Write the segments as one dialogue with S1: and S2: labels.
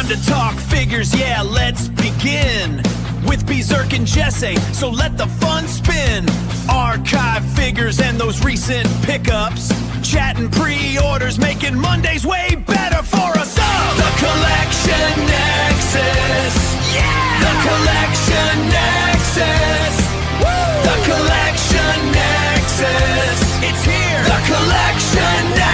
S1: on to talk figures, yeah, let's begin with Berserk and Jesse, so let the fun spin. Archive figures and those recent pickups, chatting pre-orders, making Mondays way better for us all. The Collection Nexus, yeah! The Collection Nexus, woo! The Collection Nexus, it's here! The Collection Nexus!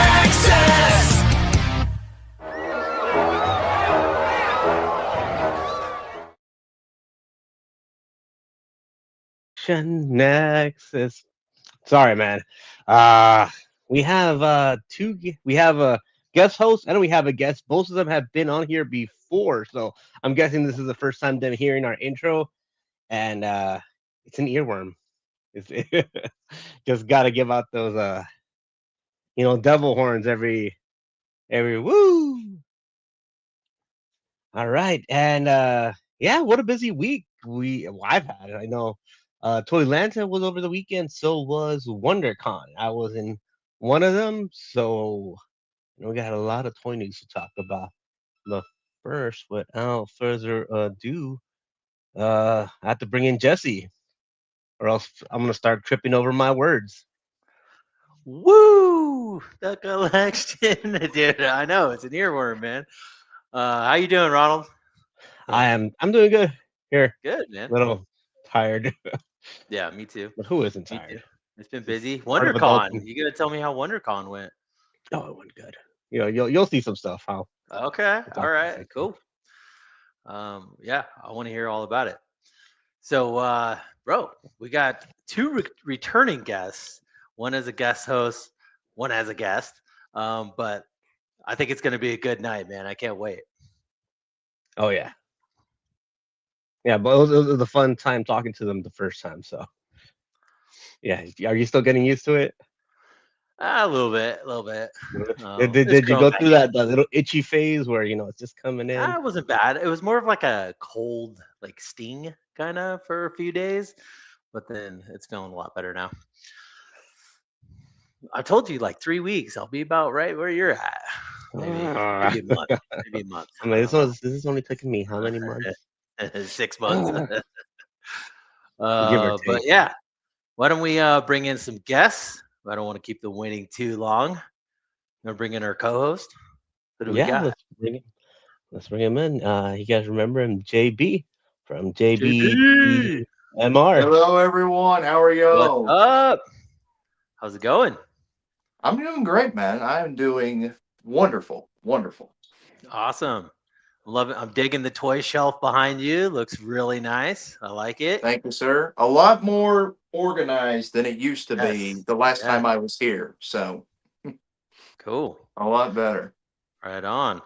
S2: Nexus. Sorry, man. We have we have a guest host and we have a guest. Both of them have been on here before, so I'm guessing this is the first time them hearing our intro, and it's an earworm. It's just got to give out those devil horns every woo. All right, and yeah, what a busy week I've had. I know Toy Lanta was over the weekend, so was WonderCon. I was in one of them, so we got a lot of toy news to talk about. But first, without further ado, I have to bring in Jesse, or else I'm gonna start tripping over my words.
S3: Woo! The collection, dude. I know it's an earworm, man. How you doing, Ronald?
S2: I'm doing good. Here,
S3: Good, man.
S2: A little tired.
S3: Yeah, me too.
S2: But who isn't tired?
S3: It's been busy.
S2: Part of
S3: WonderCon.
S2: adulting.
S3: You gotta tell me how WonderCon went.
S2: Oh, it went good. You'll see some stuff. How?
S3: Okay. All right. Cool. Yeah, I want to hear all about it. So, bro, we got two returning guests. One as a guest host, one as a guest. But I think it's gonna be a good night, man. I can't wait.
S2: Oh yeah. Yeah, but it was a fun time talking to them the first time. So, yeah, are you still getting used to it?
S3: A little bit.
S2: Did you go through that little itchy phase where it's just coming in?
S3: It wasn't bad. It was more of like a cold, like sting kind of for a few days, but then it's feeling a lot better now. I told you like 3 weeks. I'll be about right where you're at. Maybe a month. Maybe a month.
S2: I mean, this is only taking me how many months?
S3: 6 months. But yeah, why don't we bring in some guests? I don't want to keep the waiting too long. I'm gonna bring in our co-host. Who do we got?
S2: Let's bring him in. You guys remember him, JB from JB MR.
S4: Hello, everyone. How are y'all?
S3: What's up? How's it going?
S4: I'm doing great, man. I'm doing wonderful.
S3: Awesome. Love it. I'm digging the toy shelf behind you. Looks really nice. I like it.
S4: Thank you, sir. A lot more organized than it used to be the last time I was here. So
S3: cool.
S4: A lot better.
S3: Right on.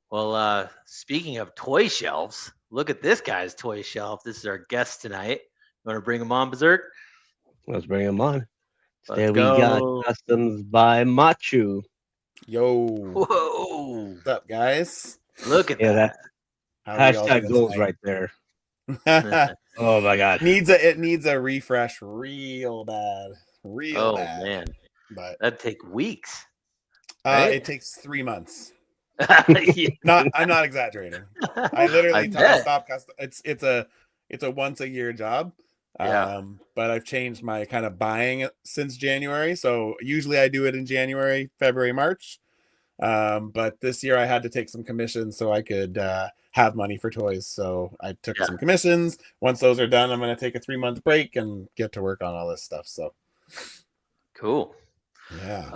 S3: Well, speaking of toy shelves, look at this guy's toy shelf. This is our guest tonight. You want to bring him on, Berserk?
S2: Let's bring him on. Today we got Customs by Matchu.
S5: Yo.
S3: Whoa.
S5: What's up, guys?
S3: Look at that.
S2: Hashtag goals right there. Oh my god.
S5: It needs a refresh real bad. Real bad.
S3: Oh man.
S5: But
S3: that'd take weeks. Right?
S5: It takes 3 months. I'm not exaggerating. I literally stopped custom. It's a once a year job.
S3: Yeah.
S5: But I've changed my kind of buying since January. So usually I do it in January, February, March. But this year I had to take some commissions so I could have money for toys. So I took some commissions. Once those are done, I'm going to take a 3-month break and get to work on all this stuff. So
S3: cool.
S5: Yeah.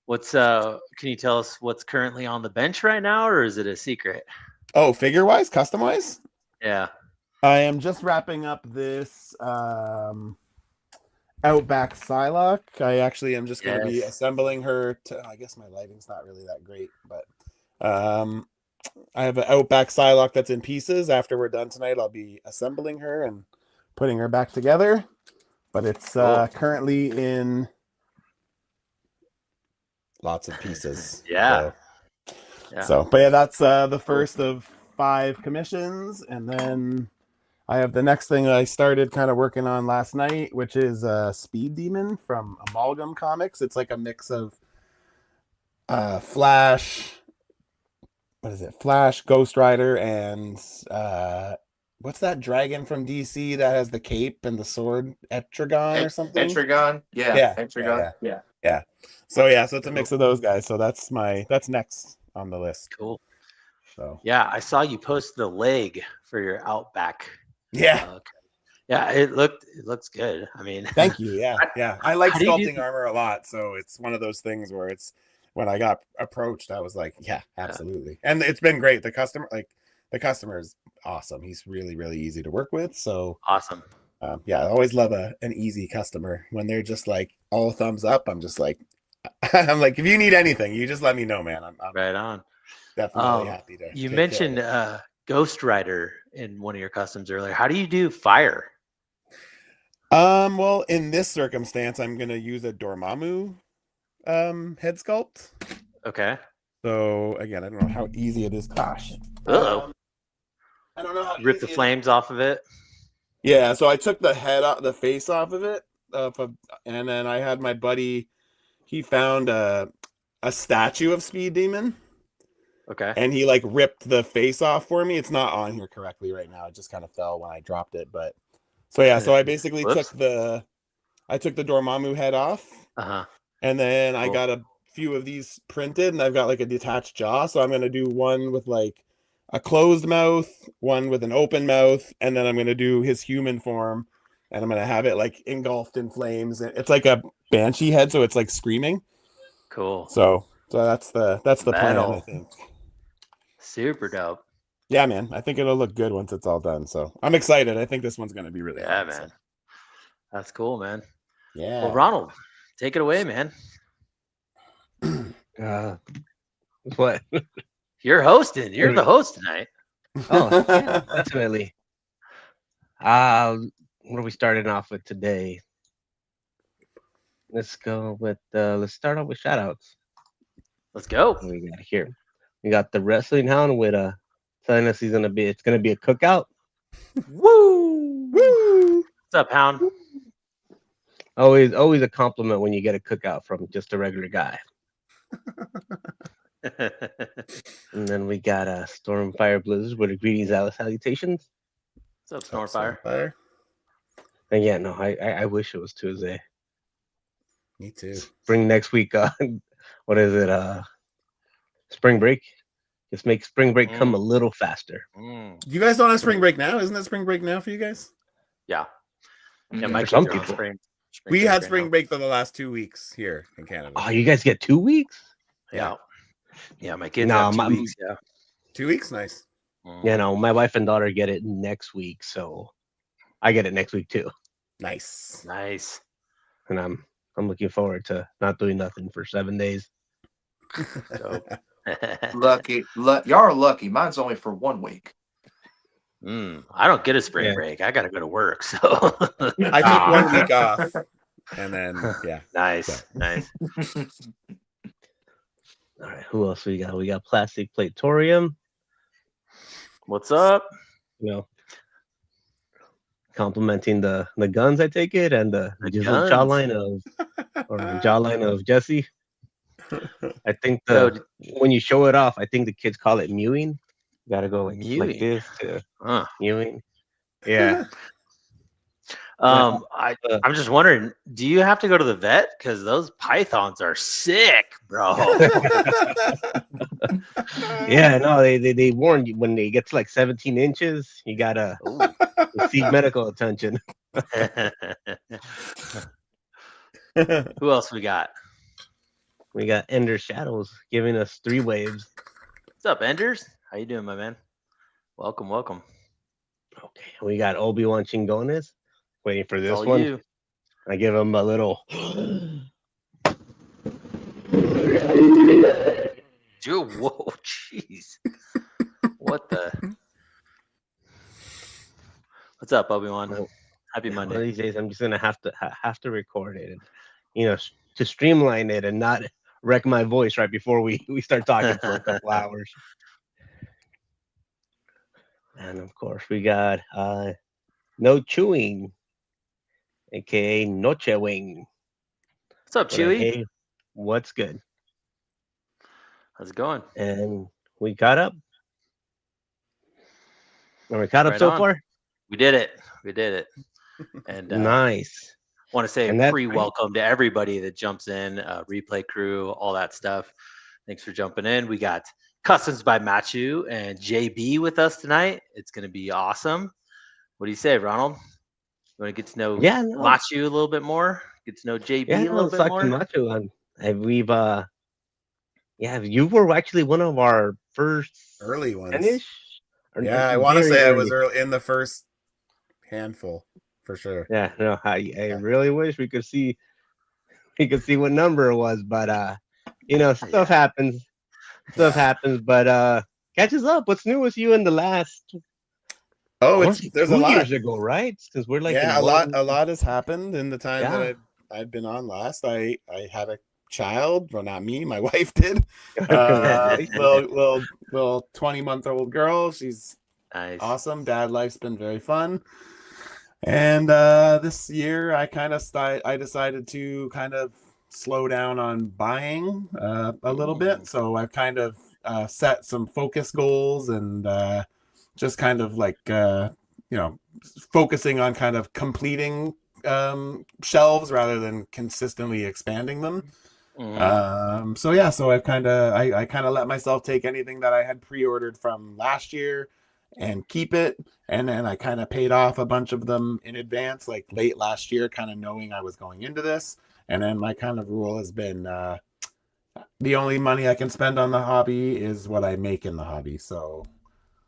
S3: Can you tell us what's currently on the bench right now, or is it a secret?
S5: Oh, figure wise, custom wise?
S3: Yeah.
S5: I am just wrapping up this Outback Psylocke. I actually am just going to be assembling her I guess my lighting's not really that great, but I have an Outback Psylocke that's in pieces. After we're done tonight, I'll be assembling her and putting her back together. But it's currently in lots of pieces. But yeah, that's the first of 5 commissions, and then I have the next thing I started kind of working on last night, which is Speed Demon from Amalgam Comics. It's like a mix of Flash, what is it? Flash, Ghost Rider, and what's that dragon from DC that has the cape and the sword? Etrigan or something?
S4: Etrigan? Yeah. Etrigan. Yeah.
S5: So it's a mix of those guys. So that's next on the list.
S3: Cool.
S5: So
S3: Yeah, I saw you post the leg for your Outback.
S5: yeah.
S3: Yeah, it looks good. I mean,
S5: Thank you. Yeah. I like
S3: how do you
S5: sculpting
S3: do-
S5: armor a lot, so it's one of those things where it's when I got approached, I was like, yeah, absolutely. And it's been great. The customer is awesome. He's really, really easy to work with. So
S3: awesome.
S5: I always love an easy customer when they're just like all thumbs up. I'm just like, I'm like, if you need anything, you just let me know, man. I'm
S3: Right on.
S5: definitely happy to.
S3: You
S5: take
S3: mentioned
S5: care of it.
S3: Ghost Rider in one of your customs earlier. How do you do fire?
S5: Well, in this circumstance, I'm gonna use a Dormammu head sculpt.
S3: Okay.
S5: So again, I don't know how easy it is. Gosh.
S3: Uh-oh.
S5: I don't know how
S3: Rip the
S5: easy it
S3: flames off of it.
S5: Yeah, so I took the face off of it, and then I had my buddy. He found a statue of Speed Demon,
S3: Okay.
S5: and he like ripped the face off for me. It's not on here correctly right now. It just kind of fell when I dropped it, but so I basically
S3: Whoops.
S5: took the Dormammu head off,
S3: Uh-huh.
S5: and then I
S3: Cool.
S5: got a few of these printed, and I've got like a detached jaw. So I'm gonna do one with like a closed mouth, one with an open mouth, and then I'm gonna do his human form, and I'm gonna have it like engulfed in flames. It's like a banshee head, so it's like screaming.
S3: Cool.
S5: So that's the plan,
S3: Metal.
S5: I think.
S3: Super dope.
S5: Yeah, man. I think it'll look good once it's all done. So I'm excited. I think this one's gonna be really
S3: Yeah,
S5: fun,
S3: man.
S5: so.
S3: That's cool, man.
S5: Yeah.
S3: Well, Ronald, take it away, man.
S2: What?
S3: You're hosting. You're the host tonight.
S2: Oh, yeah, definitely. What are we starting off with today? Let's go with let's start off with shout outs.
S3: Let's go.
S2: What we got here? We got the Wrestling Hound with telling us it's gonna be a cookout.
S3: Woo!
S5: Woo!
S3: What's up, Hound?
S2: Always a compliment when you get a cookout from just a regular guy. And then we got Stormfire Blizzard with a greetings, salutations.
S3: What's up, Stormfire?
S2: And yeah, no, I wish it was Tuesday.
S5: Me too.
S2: Spring next week. What is it? Spring break. Just make spring break come a little faster.
S5: You guys don't have spring break now? Isn't that spring break now for you guys?
S3: Yeah. Yeah, my
S2: For
S3: kids
S2: some
S3: are on
S2: people.
S3: spring
S5: We
S3: break
S5: had
S3: right
S5: spring
S3: now.
S5: break for the last 2 weeks here in Canada.
S2: Oh, you guys get 2 weeks?
S3: Yeah. Yeah, my kids
S2: No,
S3: have 2 weeks. Yeah.
S5: 2 weeks, nice.
S2: You know, my wife and daughter get it next week, so I get it next week too.
S5: Nice.
S3: Nice.
S2: And I'm looking forward to not doing nothing for 7 days.
S3: Dope.
S4: Lucky. Y'all are lucky. Mine's only for 1 week.
S3: I don't get a spring
S2: Yeah.
S3: break. I got to go to work. So
S5: I took 1 week off, and then
S3: nice.
S2: All right, who else we got? We got Plastic Platorium.
S3: What's up?
S2: You know, complimenting the guns, I take it, and the
S3: guns.
S2: jawline of Jesse. I think when you show it off, I think the kids call it mewing. You gotta go like this to mewing. Yeah.
S3: I'm just wondering, do you have to go to the vet? Because those pythons are sick, bro.
S2: Yeah, no, they warn you when they get to like 17 inches, you gotta seek medical attention.
S3: Who else we got?
S2: We got Ender Shadows giving us 3 waves.
S3: What's up, Enders? How you doing, my man? Welcome.
S2: Okay, we got Obi-Wan Chingones waiting for this
S3: All
S2: one.
S3: you.
S2: I give him a little.
S3: Dude, whoa, jeez. What the? What's up, Obi-Wan? Happy
S2: One of
S3: Monday.
S2: these days, I'm just gonna have to record it, and, to streamline it and not wreck my voice right before we start talking for a couple hours. And of course, we got No Chewing, aka Noche Wing.
S3: What's up, Chewy?
S2: Hey, what's good?
S3: How's it going?
S2: And we caught up. Are we caught up
S3: Right
S2: so
S3: on.
S2: far?
S3: We did it. We did it. And
S2: Nice.
S3: want to say
S2: And
S3: a
S2: that's
S3: pre-welcome to everybody that jumps in, replay crew, all that stuff. Thanks for jumping in. We got Customs by Matchu and JB with us tonight. It's going to be awesome. What do you say, Ronald? You want to get to know
S2: Yeah, no,
S3: Matchu a little bit more? Get to know JB
S2: yeah,
S3: a
S2: no,
S3: little
S2: let's
S3: bit
S2: talk to
S3: more?
S2: Macho. And we've yeah, you were actually one of our first
S5: Early ones.
S2: finish.
S5: Yeah, I want to say I was early in the first handful for sure.
S2: Yeah, no, I really wish we could see what number it was, but you know, stuff happens. Stuff happens, but catch us up. What's new with you in the last
S5: Oh,
S2: I want to say
S5: there's a
S2: 2
S5: lot.
S2: years ago, right? Because we're like
S5: Yeah,
S2: in
S5: a lot has happened in the time
S2: Yeah.
S5: that I've been on last. I had a child. Well, not me, my wife did.
S2: Congratulations.
S5: Little 20-month-old girl. She's
S3: Nice.
S5: awesome. Dad life's been very fun. And this year I decided to kind of slow down on buying a little bit. So I've kind of set some focus goals and just kind of like focusing on kind of completing shelves rather than consistently expanding them. So I kind of let myself take anything that I had pre-ordered from last year and keep it, and then I kind of paid off a bunch of them in advance, like late last year, kind of knowing I was going into this. And then my kind of rule has been the only money I can spend on the hobby is what I make in the hobby. So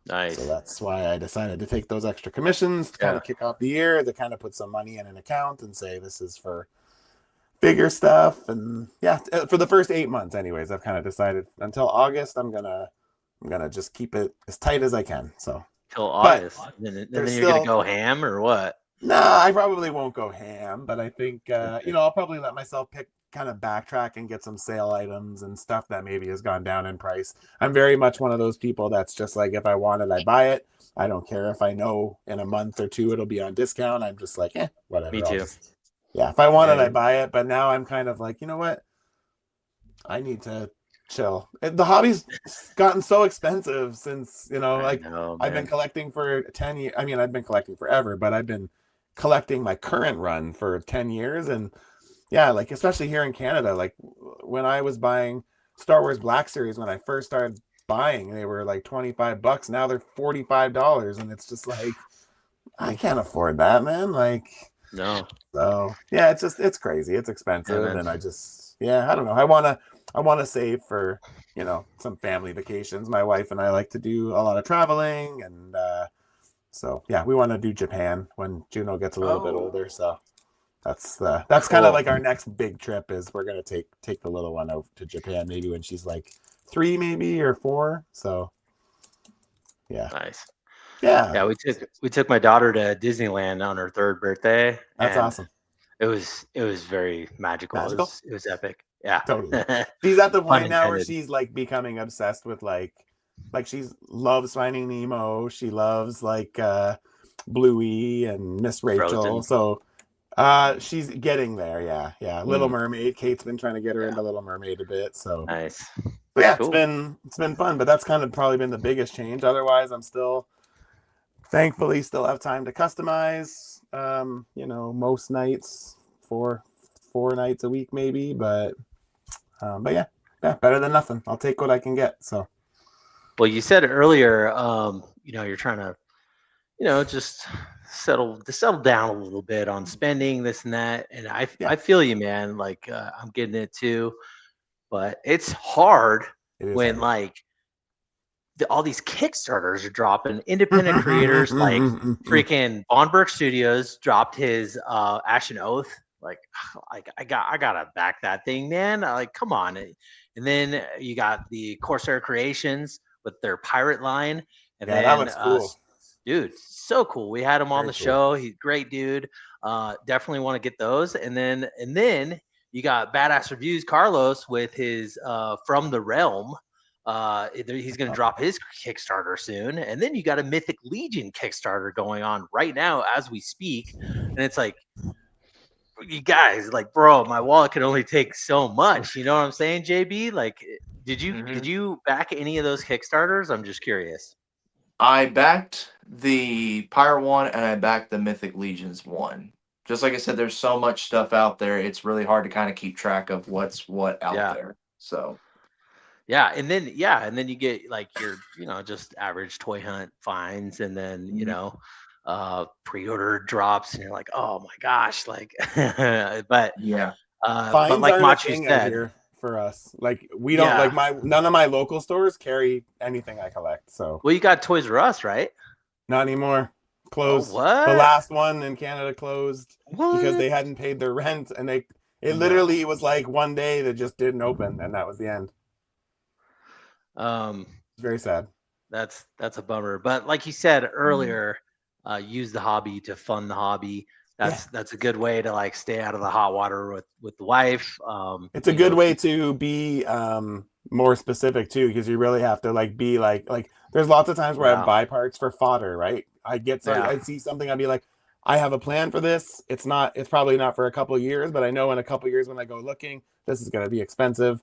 S3: Nice.
S5: So that's why I decided to take those extra commissions to kind of kick off the year, to kind of put some money in an account and say this is for bigger stuff. And yeah, for the first 8 months anyways, I've kind of decided until August I'm gonna just keep it as tight as I can. So
S3: till August. And then you're gonna go ham or what?
S5: Nah, I probably won't go ham, but I think I'll probably let myself kind of backtrack and get some sale items and stuff that maybe has gone down in price. I'm very much one of those people that's just like, if I want it, I buy it. I don't care if I know in a month or two it'll be on discount. I'm just like, whatever.
S3: Me too.
S5: If I want it, I buy it. But now I'm kind of like, you know what? I need to chill. The hobby's gotten so expensive since, I've been collecting for 10 years. I mean, I've been collecting forever, but I've been collecting my current run for 10 years. And yeah, like, especially here in Canada, like when I was buying Star Wars Black Series, when I first started buying, they were like $25. Now they're $45. And it's just like, I can't afford that, man. Like,
S3: no.
S5: So yeah, it's crazy. It's expensive. And I don't know. I want to save for, some family vacations. My wife and I like to do a lot of traveling. And so, yeah, we want to do Japan when Juno gets a little bit older. So that's kind of like our next big trip is we're going to take the little one over to Japan, maybe when she's like 3, maybe, or 4. So yeah.
S3: Nice.
S5: Yeah.
S3: We took my daughter to Disneyland on her 3rd birthday.
S5: That's awesome.
S3: It was very magical. It was epic. Yeah.
S5: Totally. She's at the point now where she's like becoming obsessed with like she loves Finding Nemo. She loves like Bluey and Miss Rachel.
S3: Frozen.
S5: So she's getting there. Yeah. Little Mermaid. Kate's been trying to get her into Little Mermaid a bit. So
S3: nice.
S5: But yeah, cool. It's been fun, but that's kind of probably been the biggest change. Otherwise, I'm thankfully still have time to customize. Most nights, 4 nights a week maybe, but yeah, better than nothing. I'll take what I can get. So,
S3: well, you said earlier, you're trying to, just settle down a little bit on spending this and that, and I feel you, man. Like I'm getting it too, but it's hard when like all these Kickstarters are dropping. Independent creators like freaking Vonberg Studios dropped his Ashen Oath. Like I gotta back that thing, man. Like, come on. And then you got the Corsair Creations with their pirate line. And then
S5: that was cool.
S3: Dude, so cool. We had him on the show. He's a great dude. Definitely want to get those. And then you got Badass Reviews Carlos with his From the Realm. He's going to drop his Kickstarter soon. And then you got a Mythic Legion Kickstarter going on right now as we speak. And it's like, you guys, like, bro, my wallet can only take so much. You know what I'm saying, JB? Like, did you back any of those Kickstarters? I'm just curious.
S4: I backed the Pyre one and I backed the Mythic Legions one. Just like I said, there's so much stuff out there. It's really hard to kind of keep track of what's what out there. So
S3: yeah, and then you get like your, just average toy hunt finds, and then pre-order drops, and you're like, oh my gosh, like, but
S4: yeah,
S5: Fines
S3: like
S5: aren't a
S3: Matchu
S5: thing out
S3: said,
S5: here for us. Like we don't like none of my local stores carry anything I collect. So
S3: well, you got Toys R Us, right?
S5: not anymore. Closed.
S3: Oh, what?
S5: The last one in Canada closed because
S2: What?
S5: they hadn't paid their rent, and it literally was like one day that just didn't open, and that was the end. It's very sad.
S3: That's a bummer. But like you said earlier, use the hobby to fund the hobby. That's a good way to like stay out of the hot water with the wife.
S5: It's a good way to be more specific too, because you really have to like be like there's lots of times where I buy parts for fodder, right? I see something, I'd be like, I have a plan for this. It's probably not for a couple of years, but I know in a couple of years when I go looking, this is going to be expensive.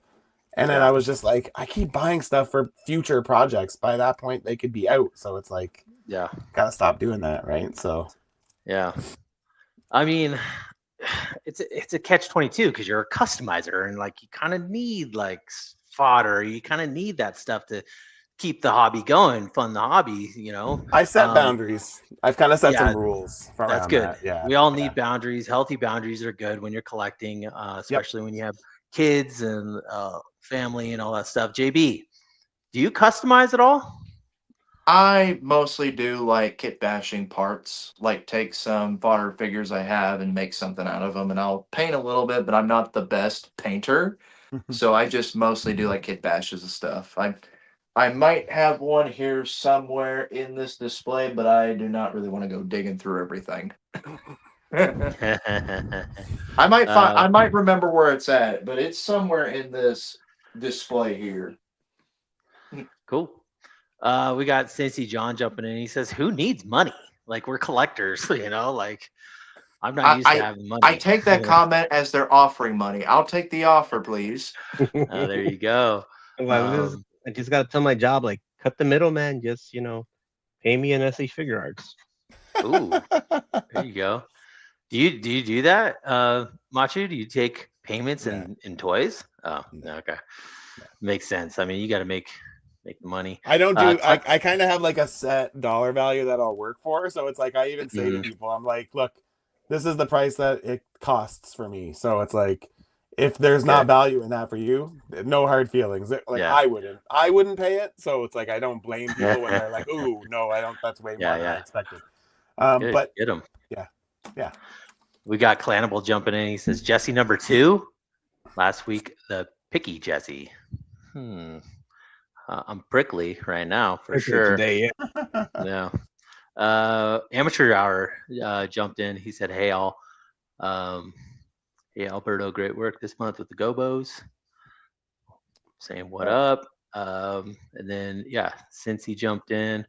S5: And then I was just like, I keep buying stuff for future projects. By that point, they could be out. So it's like, gotta stop doing that, right? So,
S3: yeah. I mean, it's a catch-22 because you're a customizer, and like you kind of need like fodder. You kind of need that stuff to keep the hobby going, fund the hobby.
S5: I set boundaries. I've kind of set some rules.
S3: That's good.
S5: That. Yeah,
S3: we all need boundaries. Healthy boundaries are good when you're collecting, especially when you have kids and family and all that stuff. JB, do you customize at all?
S4: I mostly do like kit bashing parts, like take some fodder figures I have and make something out of them, and I'll paint a little bit, but I'm not the best painter. So I just mostly do like kit bashes and stuff. I might have one here somewhere in this display, but I do not really want to go digging through everything. I might remember where it's at, but it's somewhere in this display here.
S3: Cool. We got Cincy John jumping in. He says, "Who needs money? Like, we're collectors, like I'm not used to having money."
S4: I take that comment as they're offering money. I'll take the offer, please.
S3: There you go.
S2: I just gotta tell my job, like, cut the middleman. Just pay me in SH Figure Arts.
S3: Ooh, there you go. Do you do that, Matchu? Do you take payments in toys? Oh, okay, makes sense. I mean, you got to make the money.
S5: I don't do. I kind of have like a set dollar value that I'll work for. So it's like I even say to people, I'm like, look, this is the price that it costs for me. So it's like, if there's not value in that for you, no hard feelings. Like I wouldn't pay it. So it's like I don't blame people when they're like, "Ooh, no, I don't." That's way more than I expected. But
S3: get them.
S5: Yeah.
S3: We got Clanable jumping in. He says, "Jesse number 2. Last week, the picky Jesse." I'm prickly right now for sure.
S2: Today,
S3: yeah. Amateur Hour jumped in. He said, "Hey all. Hey Alberto, great work this month with the Gobos." Saying what up. And then since he jumped in,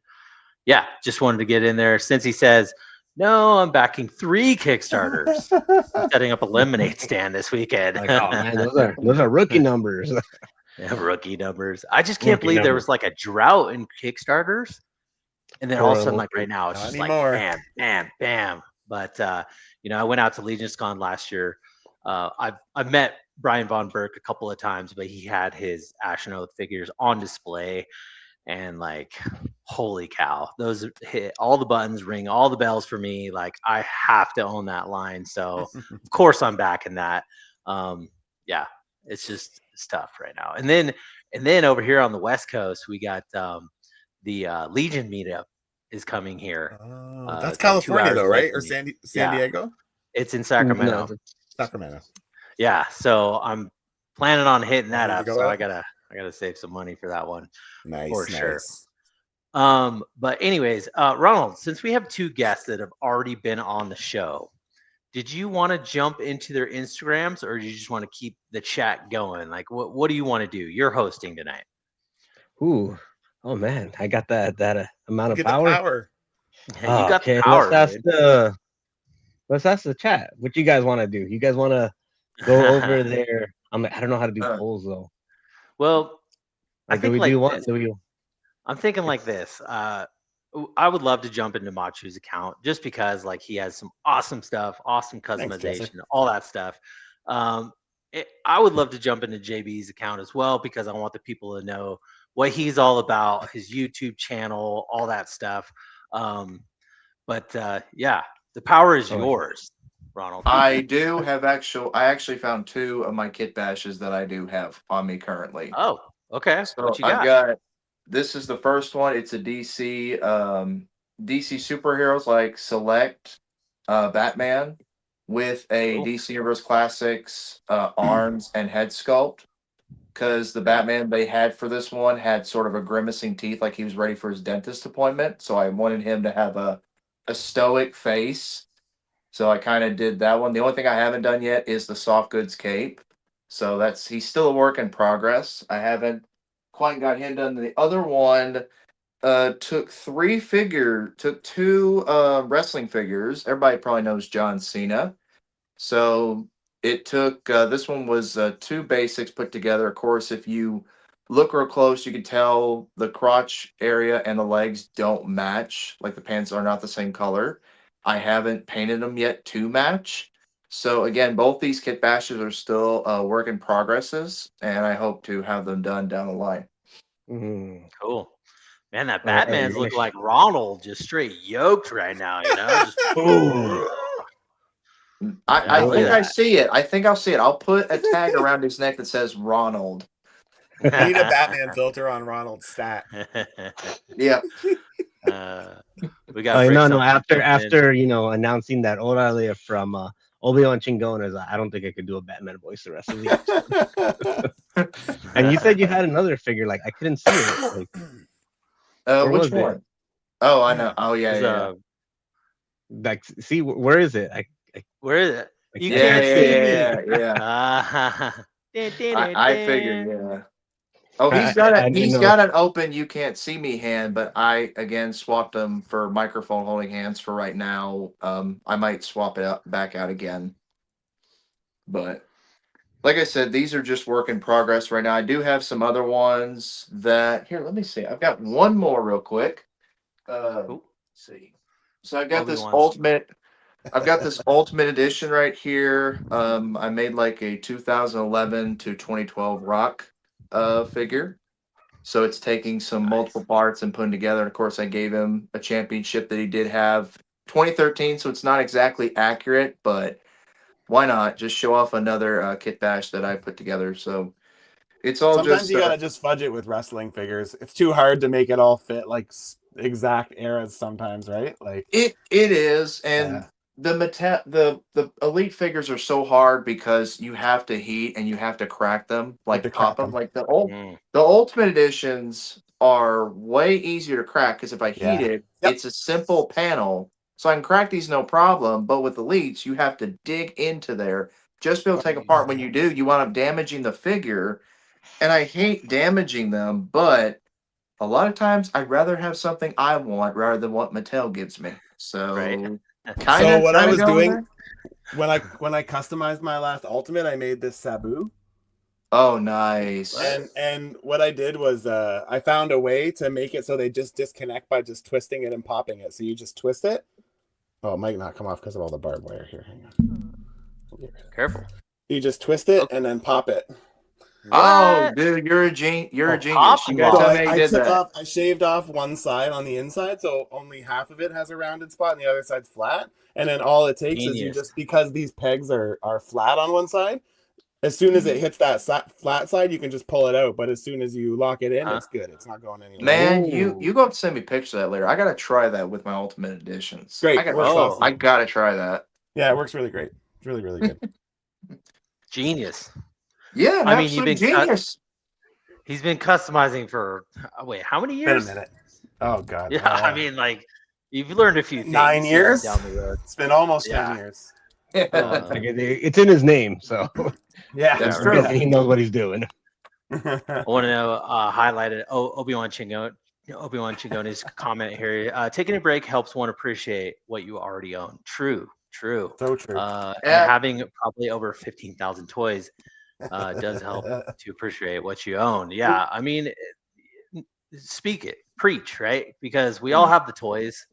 S3: just wanted to get in there. Since he says, "No, I'm backing 3 Kickstarters. I'm setting up a lemonade stand this weekend."
S2: Like, oh man, those are rookie numbers.
S3: Rookie numbers. I just can't believe there was like a drought in Kickstarters, and then all of a sudden, like right now, it's just like bam, bam, bam. But I went out to LegionsCon last year. I've met Brian Von Burke a couple of times, but he had his Ashen Oath figures on display, and like, holy cow, those hit all the buttons, ring all the bells for me. Like, I have to own that line. So of course I'm backing that. It's tough right now. And then over here on the West Coast, we got the Legion meetup is coming here.
S5: That's California though, right? Or San Diego?
S3: It's in Sacramento.
S5: No, Sacramento.
S3: Yeah, so I'm planning on hitting that up. So I gotta save some money for that one.
S5: Nice,
S3: for sure. But anyways, Ronald, since we have 2 guests that have already been on the show, did you want to jump into their Instagrams, or do you just want to keep the chat going? Like, what do you want to do? You're hosting tonight.
S2: Ooh, oh man, I got that amount of
S5: Get
S2: power.
S5: the power.
S3: You got the power.
S2: Let's ask let's ask the chat. What you guys want to do? You guys want to go over there? I don't know how to do
S4: Uh.
S2: polls though.
S3: Well, I
S2: Like, do
S3: think
S2: we
S3: like
S2: do one?
S3: this.
S2: Do we?
S3: I'm thinking like this. I would love to jump into Machu's account just because like he has some awesome stuff, awesome
S5: Thanks, Jesse.
S3: customization, all that stuff. I would love to jump into JB's account as well because I want the people to know what he's all about, his YouTube channel, all that stuff. But yeah, the power is
S2: Oh,
S3: yours, Ronald.
S4: I actually found 2 of my kit bashes that I do have on me currently.
S3: Oh, okay.
S4: So
S3: What you
S4: I've
S3: got?
S4: got, this is the first one. It's a DC superheroes like Select Batman with a
S3: Cool.
S4: DC Universe Classics arms and head sculpt. Because the Batman they had for this one had sort of a grimacing teeth, like he was ready for his dentist appointment. So I wanted him to have a stoic face. So I kind of did that one. The only thing I haven't done yet is the soft goods cape. So he's still a work in progress. I haven't quite got him done. The other one took 2 wrestling figures. Everybody probably knows John Cena. So it took this one was 2 basics put together. Of course, if you look real close, you can tell the crotch area and the legs don't match. Like the pants are not the same color. I haven't painted them yet to match. So again, both these kit bashes are still work in progresses, and I hope to have them done down the line.
S2: mhm.
S3: Cool. Man, that
S2: All right,
S3: Batman's
S2: you're
S3: looking like Ronald, just straight yoked right now, you know? Just,
S2: Ooh.
S4: I
S3: look
S4: think
S3: at
S4: I
S3: that.
S4: see it. I think I'll see it. I'll put a tag around his neck that says Ronald.
S5: I need a Batman filter on Ronald's stat.
S4: Yeah.
S3: We got
S2: No.
S3: Brick
S2: After announcing that Orale from Obi-Wan Chingones, I don't think I could do a Batman voice the rest of the episode. And you said you had another figure. Like I couldn't see it. Like where
S4: Which
S2: was it?
S4: one? Oh, I know. Oh, yeah,
S3: Is,
S4: yeah.
S2: Like see where is it?
S3: where is it?
S2: I
S3: You
S2: can't
S3: can't
S4: Yeah,
S3: see
S4: yeah,
S3: me.
S4: yeah, yeah. I figured, yeah. Oh,
S2: I
S4: he's
S2: know.
S4: got an open you can't see me hand, but I again swapped them for microphone holding hands for right now. I might swap it back out again. But like I said, these are just work in progress right now. I do have some other ones that let me see. I've got one more real quick. Let's see. So I've got this
S3: Obi-Wan's-
S4: ultimate. I've got this ultimate edition right here. I made like a 2011 to 2012 rock figure. So it's taking some multiple parts and putting together. And of course, I gave him a championship that he did have 2013. So it's not exactly accurate, but why not just show off another kit bash that I put together? So it's all
S5: Sometimes
S4: just
S5: you gotta just fudge it with wrestling figures. It's too hard to make it all fit like exact eras sometimes, right? Like
S4: it is, and
S5: yeah.
S4: the elite figures are so hard because you have to heat and you have to crack them,
S5: Have to
S4: like pop
S5: crack
S4: them.
S5: 'em.
S4: Like
S3: Mm,
S4: the ultimate editions are way easier to crack because if I heat
S5: Yeah.
S4: it,
S5: Yep.
S4: it's a simple panel, so I can crack these no problem. But with elites, you have to dig into there just to be able to take apart. When you do, you wind up damaging the figure, and I hate damaging them, but a lot of times I'd rather have something I want rather than what Mattel gives me.
S3: right.
S4: So
S5: So what I was
S4: going
S5: doing
S4: there.
S5: when I customized my last ultimate, I made this Sabu.
S4: Oh, nice.
S5: And what I did was I found a way to make it so they just disconnect by just twisting it and popping it. So you just twist it. Oh, it might not come off because of all the barbed wire here. Hang on.
S3: Careful.
S5: You just twist it and then pop it.
S4: Oh,
S3: What?
S4: dude, you're a genius. You
S3: popping
S4: gotta
S3: off.
S4: tell
S5: So
S4: me how
S5: I
S4: you did
S5: took
S4: that.
S5: off, I shaved off one side on the inside, so only half of it has a rounded spot and the other side's flat. And then all it takes is you
S3: Genius.
S5: just, because these pegs are flat on one side, as soon as it hits that flat side, you can just pull it out. But as soon as you lock it in, it's good. It's not going anywhere.
S4: Man,
S3: Ooh.
S4: you go have to send me pictures of that later. I gotta try that with my ultimate editions.
S5: Great.
S4: I
S5: Works awesome.
S4: I gotta try that.
S5: Yeah, it works really great. It's really, really good.
S3: Genius.
S4: Yeah, an
S3: I mean, you've
S4: absolute
S3: been
S4: genius.
S3: He's been customizing for wait, how many
S5: Been a
S3: years?
S5: minute. Oh God.
S3: Yeah, I mean, like you've learned a few things.
S5: 9 years
S3: down the road.
S5: It's been almost
S3: Yeah.
S5: 10 years.
S2: Like, it's in his name, so
S5: Yeah,
S4: That's
S3: Yeah,
S4: true.
S3: right.
S2: he knows what he's doing.
S3: I want to know highlighted Obi-Wan Chingone's comment here. Taking a break helps one appreciate what you already own. True. True.
S5: So true.
S3: And
S4: Yeah.
S3: having probably over 15,000 toys does help to appreciate what you own. Yeah, I mean, speak it, preach, right? Because we all have the toys.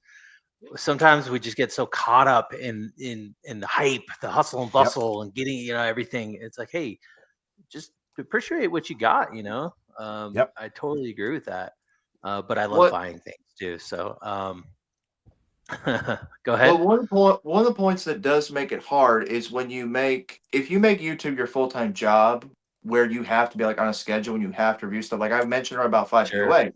S3: Sometimes we just get so caught up in the hype, the hustle and bustle, and getting everything. It's like, hey, just appreciate what you got.
S5: Yep.
S3: I totally agree with that. But I love
S4: What-
S3: buying things too. So go ahead.
S4: Well, one of the points that does make it hard is when if you make YouTube your full time job, where you have to be like on a schedule and you have to review stuff. Like I mentioned about 5
S3: Sure.
S4: POA,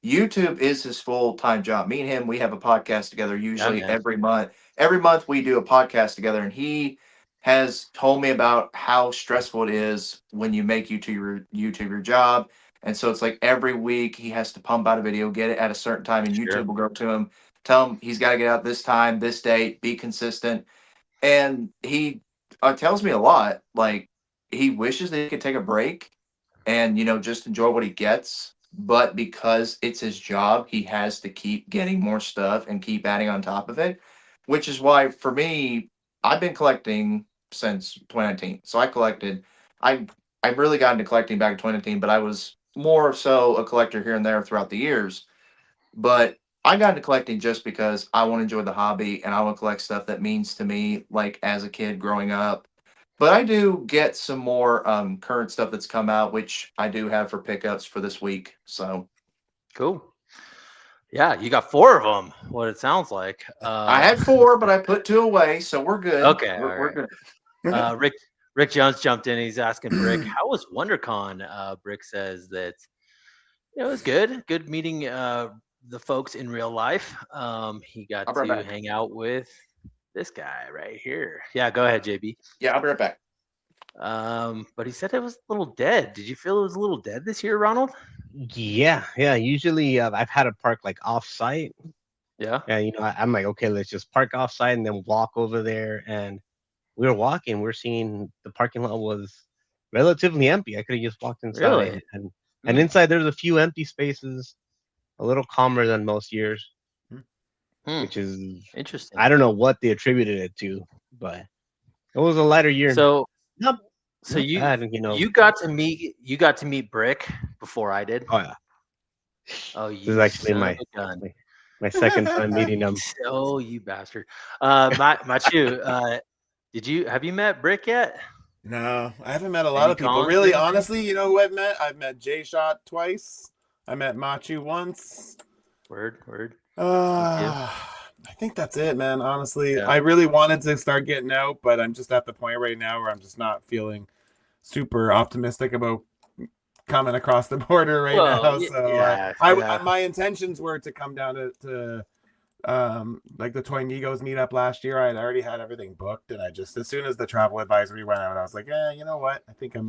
S4: YouTube is his full time job. Me and him, we have a podcast together usually
S3: man.
S4: every month. Every month we do a podcast together, and he has told me about how stressful it is when you make YouTube your job. And so it's like every week he has to pump out a video, get it at a certain time, and
S3: Sure.
S4: YouTube will go to him, tell him he's got to get out this time, this date, be consistent. And he tells me a lot. Like he wishes that he could take a break and just enjoy what he gets. But because it's his job, he has to keep getting more stuff and keep adding on top of it. Which is why for me, I've been collecting since 2019. So I really got into collecting back in 2019, but I was more so a collector here and there throughout the years. But I got into collecting just because I want to enjoy the hobby and I want to collect stuff that means to me, like as a kid growing up. But I do get some more current stuff that's come out, which I do have for pickups for this week. So
S3: Cool. Yeah, you got 4 of them. What it sounds like.
S4: I had 4, but I put 2 away, so we're good.
S3: Okay,
S4: we're
S3: all
S4: good.
S3: Rick Jones jumped in. He's asking Brick, how was WonderCon? Brick says that it was good. Good meeting the folks in real life. He got
S4: I'll be right
S3: to
S4: back.
S3: hang out with this guy right here. Yeah, go ahead, JB.
S4: Yeah, I'll be right back.
S3: But he said it was a little dead. Did you feel it was a little dead this year, Ronald?
S2: Yeah. Usually, I've had to park like off site.
S3: Yeah.
S2: And I'm like, okay, let's just park off site and then walk over there. And we were walking. We're seeing the parking lot was relatively empty. I could have just walked inside,
S3: Really?
S2: and inside there's a few empty spaces, a little calmer than most years, which is
S3: interesting.
S2: I don't know what they attributed it to, but it was a lighter year.
S3: So
S2: Not
S3: you
S2: bad,
S3: you got to meet Brick before I did.
S2: Oh yeah.
S3: Oh,
S2: This
S3: you
S2: is actually
S3: son of a gun.
S2: my second time meeting them.
S3: Oh, you bastard. Matchu, have you met Brick yet?
S5: No, I haven't met a lot
S3: Any
S5: of people.
S3: cons
S5: Really,
S3: or anything?
S5: honestly, you know who I've met? I've met J Shot twice. I met Matchu once.
S3: Word.
S5: I think that's it, man. Honestly,
S3: Yeah.
S5: I really wanted to start getting out, but I'm just at the point right now where I'm just not feeling super optimistic about coming across the border right now. So my intentions were to come down to like the Toy Migos meetup last year. I had already had everything booked, and I just, as soon as the travel advisory went out, I was like, you know what? I think I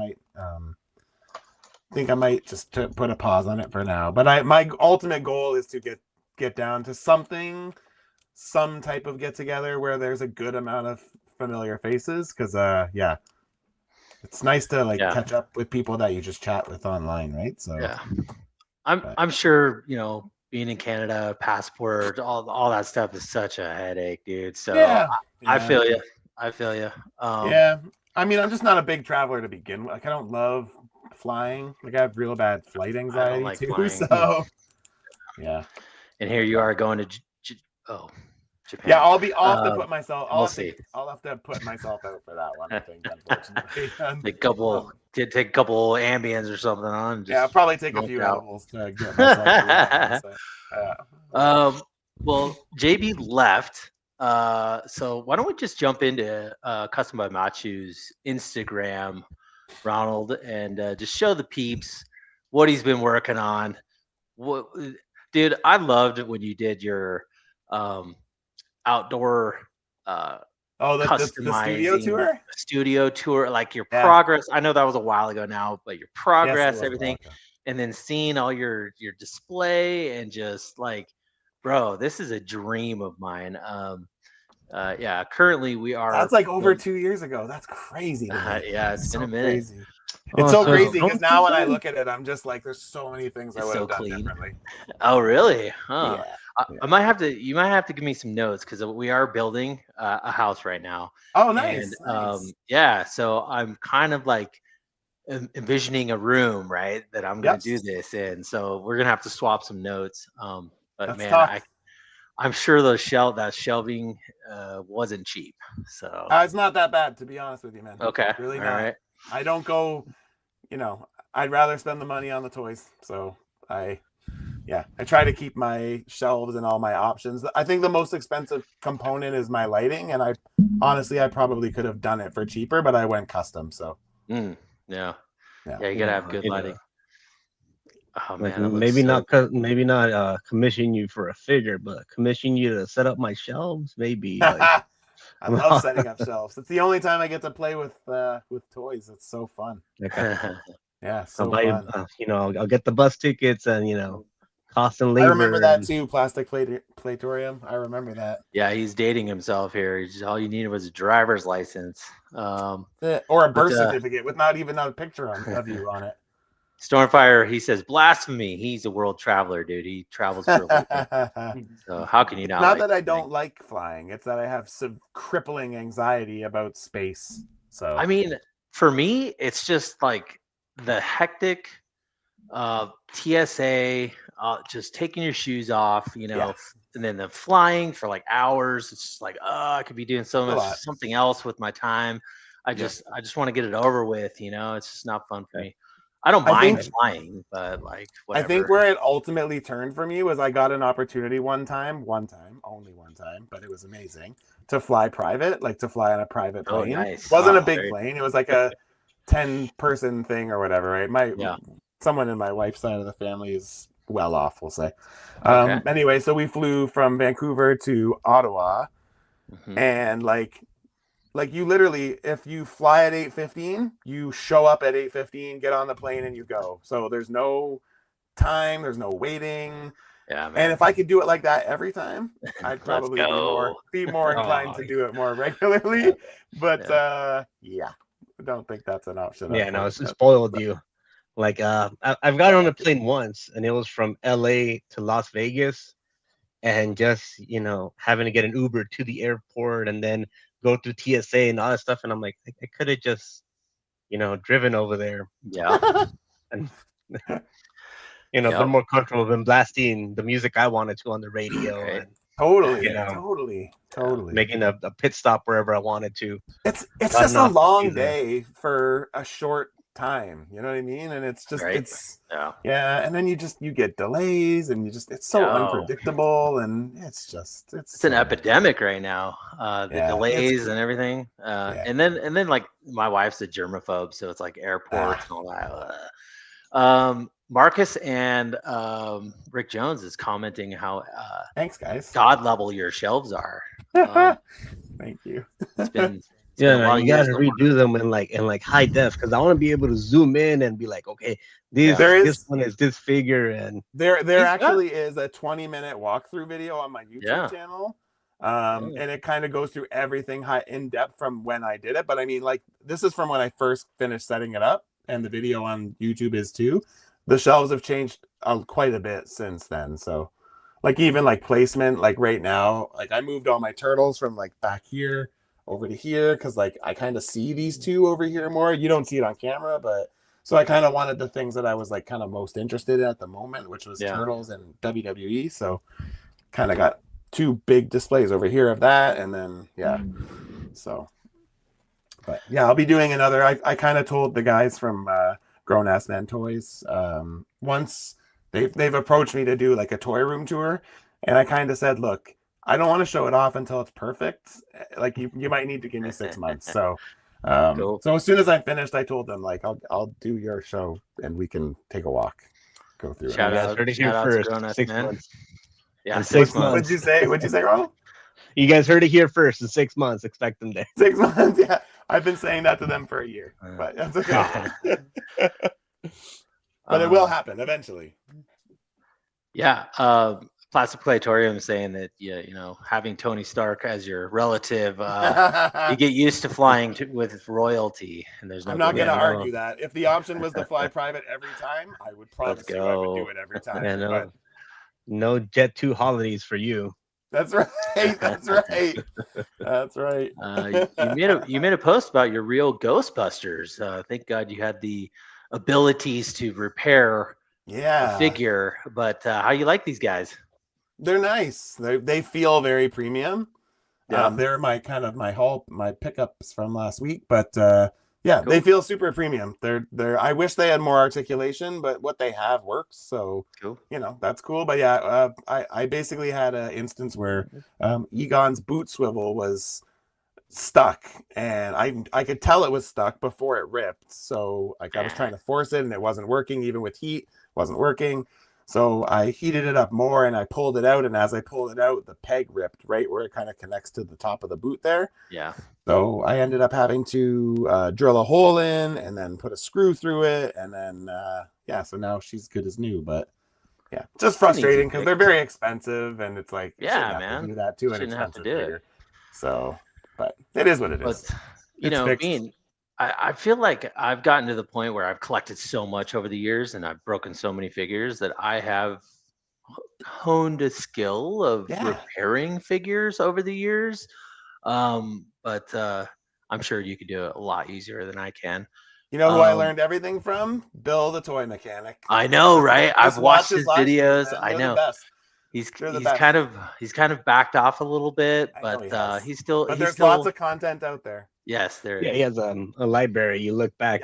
S5: might just put a pause on it for now. But my ultimate goal is to get down to some type of get together where there's a good amount of familiar faces, because it's nice to catch up with people that you just chat with online, right? So
S3: yeah, I'm sure being in Canada, passport, all that stuff is such a headache, dude. So I feel you.
S5: I mean, I'm just not a big traveler to begin with. Like, I don't love flying. Like, I have real bad flight anxiety too.
S3: flying.
S5: So yeah.
S3: And here you are going to Japan.
S5: Yeah, I'll have to put myself.
S3: We'll see.
S5: I'll have to put myself out for that one, I think, unfortunately.
S3: take a couple Ambiens or something on.
S5: I'll probably take a few edibles to get myself through that.
S3: Well, JB left. So why don't we just jump into Custom by Matchu's Instagram, Ronald, and just show the peeps what he's been working on. Dude, I loved when you did your outdoor
S5: the
S3: studio tour, like your progress. I know that was a while ago now, but your progress, everything, and then seeing all your display, and just like, bro, this is a dream of mine. Currently we are.
S5: That's like over 2 years ago. That's crazy.
S3: It's been a minute.
S5: Crazy. It's so crazy because now when I look at it, I'm just like, there's so many things I would have done differently.
S3: Oh, really? Huh. I might have to. You might have to give me some notes because we are building a house right now.
S5: Oh, nice.
S3: And
S5: Nice.
S3: yeah, so I'm kind of like envisioning a room, right, that I'm gonna
S5: Yep.
S3: do this in. So we're gonna have to swap some notes. But
S5: Let's
S3: man,
S5: talk.
S3: I'm sure that shelving wasn't cheap. So
S5: It's not that bad, to be honest with you, man.
S3: okay,
S5: It's really
S3: all
S5: not.
S3: right.
S5: I don't go, I'd rather spend the money on the toys. So I try to keep my shelves and all my options. I think the most expensive component is my lighting, and I probably could have done it for cheaper, but I went custom. So
S3: Yeah, you gotta have good lighting. Oh
S2: Like
S3: man,
S2: maybe not commission you for a figure, but commission you to set up my shelves, maybe. Like,
S5: I love setting up shelves. It's the only time I get to play with toys. It's so fun. Yeah, so fun.
S2: I'll get the bus tickets and cost and labor.
S5: I remember that too. Plastic Platorium. I remember that.
S3: Yeah, he's dating himself here. All you needed was a driver's license,
S5: or a birth certificate with not even a picture of you on it.
S3: Stormfire, he says blasphemy. He's a world traveler, dude. He travels for a living. So how can you not?
S5: Not that I don't like flying. It's that I have some crippling anxiety about space. So
S3: I mean, for me, it's just like the hectic TSA, just taking your shoes off, and then the flying for like hours. It's just like, I could be doing something else with my time. I just want to get it over with. It's just not fun for me. I don't mind flying, but like whatever.
S5: I think where it ultimately turned for me was I got an opportunity only one time, but it was amazing to fly private, like to fly on a private plane.
S3: Nice.
S5: It wasn't a big plane. It was like a 10-person thing or whatever, right? Someone in my wife's side of the family is well off, we'll say. Anyway, so we flew from Vancouver to Ottawa, and like you literally, if you fly at 8:15, you show up at 8:15, get on the plane, and you go. So there's no time, there's no waiting.
S3: Yeah, man.
S5: And if I could do it like that every time, I'd probably be more inclined to do it more regularly. But I don't think that's an option.
S2: Yeah, no, it's spoiled you. Like I've got on a plane once, and it was from LA to Las Vegas, and just having to get an Uber to the airport and then go through TSA and all that stuff, and I'm like, I could have just driven over there.
S3: Yeah.
S2: And they're more comfortable than blasting the music I wanted to on the radio.
S3: Okay.
S2: And
S5: totally
S2: making a pit stop wherever I wanted to.
S5: It's just a long day for a short time, you know what I mean? And it's just and then you get delays, and it's so unpredictable, and it's
S3: an epidemic right now. The delays and everything. And then like my wife's a germaphobe, so it's like airports and all that. Marcus and Rick Jones is commenting how
S5: thanks guys,
S3: god level your shelves are.
S5: Thank you.
S3: It's been
S2: you gotta redo them in like high def, because I want to be able to zoom in and be like, okay, this one is this figure, and
S5: there actually is a 20-minute walkthrough video on my YouTube channel. And it kind of goes through everything in depth from when I did it. But I mean, like, this is from when I first finished setting it up, and the video on YouTube is too. The shelves have changed quite a bit since then. So like even like placement, like right now, like I moved all my turtles from like back here over to here, because like I kind of see these two over here more. You don't see it on camera, but so I kind of wanted the things that I was like kind of most interested in at the moment, which was turtles and WWE. So kind of got two big displays over here of that, and then so but I'll be doing another. I kind of told the guys from Grown Ass Man Toys once they've approached me to do like a toy room tour, and I kind of said, look, I don't want to show it off until it's perfect. Like you might need to give me 6 months. So cool. So as soon as I'm finished, I told them like I'll do your show and we can take a walk, go through
S3: shout
S5: it.
S3: Out to Grown Ass
S2: 6
S3: Man.
S2: months.
S3: Yeah,
S2: 6 months.
S5: What'd you say, Ronald?
S2: You guys heard it here first. In 6 months, expect them there.
S5: 6 months, yeah. I've been saying that to them for a year, but that's okay. But it will happen eventually.
S3: Yeah. Plastic Platorium saying that having Tony Stark as your relative, you get used to flying with royalty, and there's no.
S5: I'm not going to argue that. If the option was to fly private every time, I would promise you I would do it every time.
S2: No Jet 2 holidays for you.
S5: That's right. That's right. That's right.
S3: You made a post about your real Ghostbusters. Thank God you had the abilities to repair a
S5: Yeah.
S3: figure. But how you like these guys?
S5: They're nice. They feel very premium.
S3: Yeah.
S5: They're my pickups from last week, but yeah,
S3: Cool.
S5: they feel super premium. They're I wish they had more articulation, but what they have works. So
S3: Cool.
S5: that's cool. But yeah, I basically had an instance where Egon's boot swivel was stuck, and I could tell it was stuck before it ripped. So like I was trying to force it and it wasn't working. Even with heat, it wasn't working. So I heated it up more and I pulled it out, and as I pulled it out, the peg ripped right where it kind of connects to the top of the boot there.
S3: Yeah.
S5: So I ended up having to drill a hole in and then put a screw through it, and then so now she's good as new. But yeah, just frustrating because they're very expensive, and it's like
S3: man,
S5: to do that too,
S3: shouldn't have to do
S5: figure. So, but it is what it is.
S3: But I feel like I've gotten to the point where I've collected so much over the years, and I've broken so many figures that I have honed a skill of repairing figures over the years. But I'm sure you could do it a lot easier than I can.
S5: You know who I learned everything from? Bill, the toy mechanic.
S3: I know, right? I've watched his videos. I know.
S5: The best.
S3: He's kind of backed off a little bit, but he's still.
S5: But there's lots of content out there.
S3: Yes, there.
S2: Yeah, he has a library. You look back,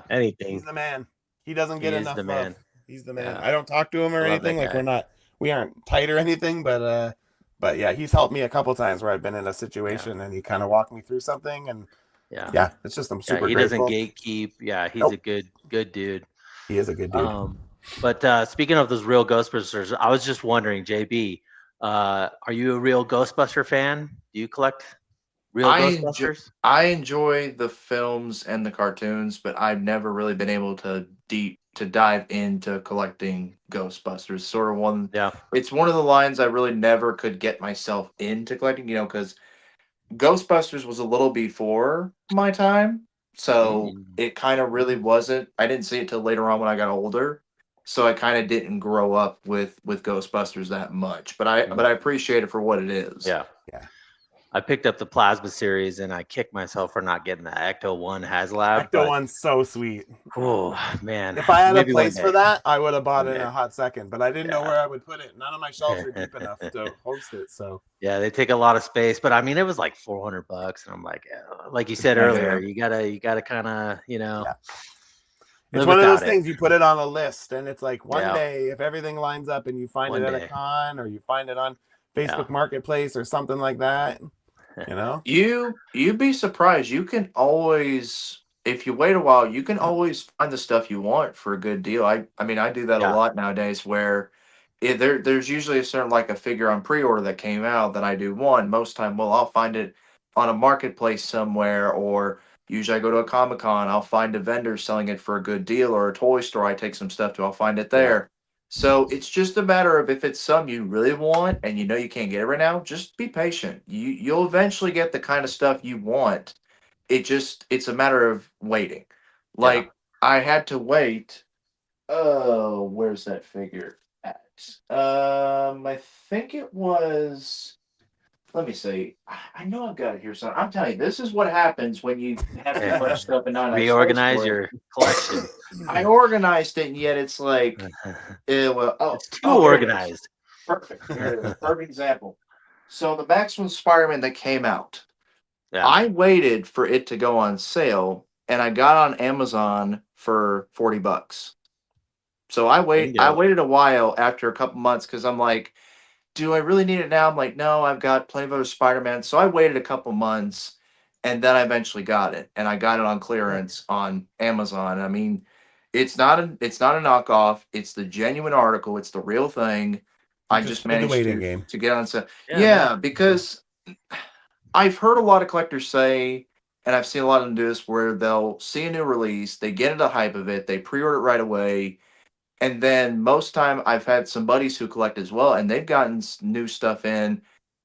S2: anything.
S5: He's the man. He doesn't get enough love. He's the man.
S3: Yeah.
S5: I don't talk to him or anything. Like we aren't tight or anything, but yeah, he's helped me a couple times where I've been in a situation and he kind of walked me through something, and it's just I'm super.
S3: He
S5: grateful.
S3: Doesn't gatekeep. Yeah, he's a good dude.
S5: He is a good dude.
S3: But speaking of those real Ghostbusters, I was just wondering, JB, are you a real Ghostbuster fan? Do you collect real Ghostbusters?
S4: I enjoy the films and the cartoons, but I've never really been able to dive into collecting Ghostbusters. Sort of one.
S3: Yeah.
S4: It's one of the lines I really never could get myself into collecting. Because Ghostbusters was a little before my time, so it kind of really wasn't. I didn't see it till later on when I got older. So I kind of didn't grow up with Ghostbusters that much, but I appreciate it for what it is.
S3: Yeah. I picked up the Plasma series and I kicked myself for not getting the Ecto 1 HasLab.
S5: Ecto 1's so sweet.
S3: Oh man!
S5: If I had a place for that, I would have bought it in a hot second. But I didn't know where I would put it. None of my shelves are deep enough to host it. So
S3: yeah, they take a lot of space. But I mean, it was like $400, and I'm like you said earlier, you gotta kind of
S5: It's one of those things you put it on a list, and it's like one day if everything lines up and you find it at a con or you find it on Facebook Marketplace or something like that, you'd be surprised. You can always, if you wait a while, you can always find the stuff you want for a good deal. I mean, I do that a lot nowadays where there's usually a certain like a figure on pre-order that came out that I do want. Most time, I'll find it on a marketplace somewhere, or usually I go to a Comic-Con, I'll find a vendor selling it for a good deal, or a toy store I take some stuff to, I'll find it there. So it's just a matter of if it's something you really want and you can't get it right now, just be patient. You'll eventually get the kind of stuff you want. It's a matter of waiting. Like I had to wait. Oh, where's that figure at? I think it was. Let me see. I know I've got it here, son. I'm telling you, this is what happens when you have too much stuff and not
S3: reorganize your collection.
S4: I organized it, and yet it's like,
S3: it's too organized.
S4: Perfect. Perfect example. So the Maximum Spider-Man that came out, I waited for it to go on sale, and I got on Amazon for $40. So I waited a while after a couple months because I'm like, do I really need it now? I'm like, no, I've got plenty of other Spider-Man. So I waited a couple months, and then I eventually got it, and I got it on clearance on Amazon. I mean, it's not a knockoff. It's the genuine article. It's the real thing. I just managed to get on sale. Yeah, because I've heard a lot of collectors say, and I've seen a lot of them do this, where they'll see a new release, they get into the hype of it, they pre-order it right away. And then most time I've had some buddies who collect as well, and they've gotten new stuff in,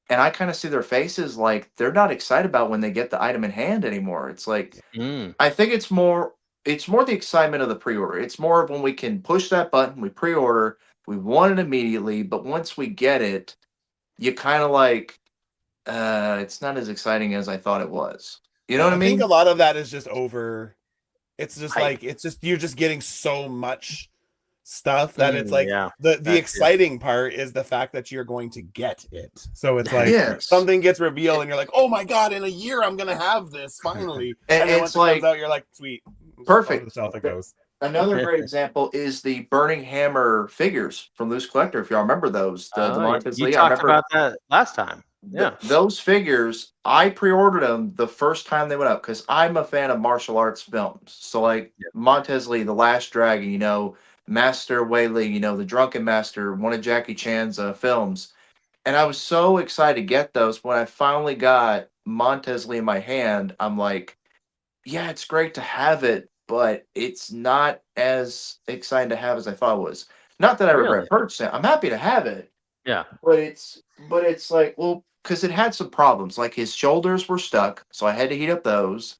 S4: and I kind of see their faces like they're not excited about when they get the item in hand anymore. It's like, I think it's more the excitement of the pre-order. It's more of when we can push that button, we pre-order, We want it immediately, but once we get it, you kind of like, it's not as exciting as I thought it was. You know what I
S5: I think
S4: mean?
S5: a lot of that is just over. It's just
S3: Hype.
S5: like you're just getting so much stuff that it's like
S3: Yeah,
S5: the
S3: that too.
S5: exciting part is the fact that you're going to get it. So it's like
S4: Yes.
S5: something gets revealed and you're like, oh my god, in a year I'm gonna have this finally.
S4: And
S5: And then
S4: it's
S5: once it comes
S4: like,
S5: out, you're like, sweet,
S4: perfect.
S5: over the shelf it goes.
S4: Another great example is the Burning Hammer figures from Loose Collector. If y'all remember those, the Montez
S3: You
S4: Lee. I
S3: talked
S4: remember
S3: about that last time. Yeah.
S4: those figures. I pre-ordered them the first time they went up because I'm a fan of martial arts films. So like Montez Lee, The Last Dragon, you know, Master Wei Li, you know, The Drunken Master, one of Jackie Chan's films. And I was so excited to get those. When I finally got Montez Lee in my hand, I'm like, yeah, it's great to have it, but it's not as exciting to have as I thought it was. Not that I regret
S3: Really?
S4: purchasing it. I'm happy to have it,
S3: Yeah.
S4: but it's like, well, because it had some problems. Like his shoulders were stuck, so I had to heat up those.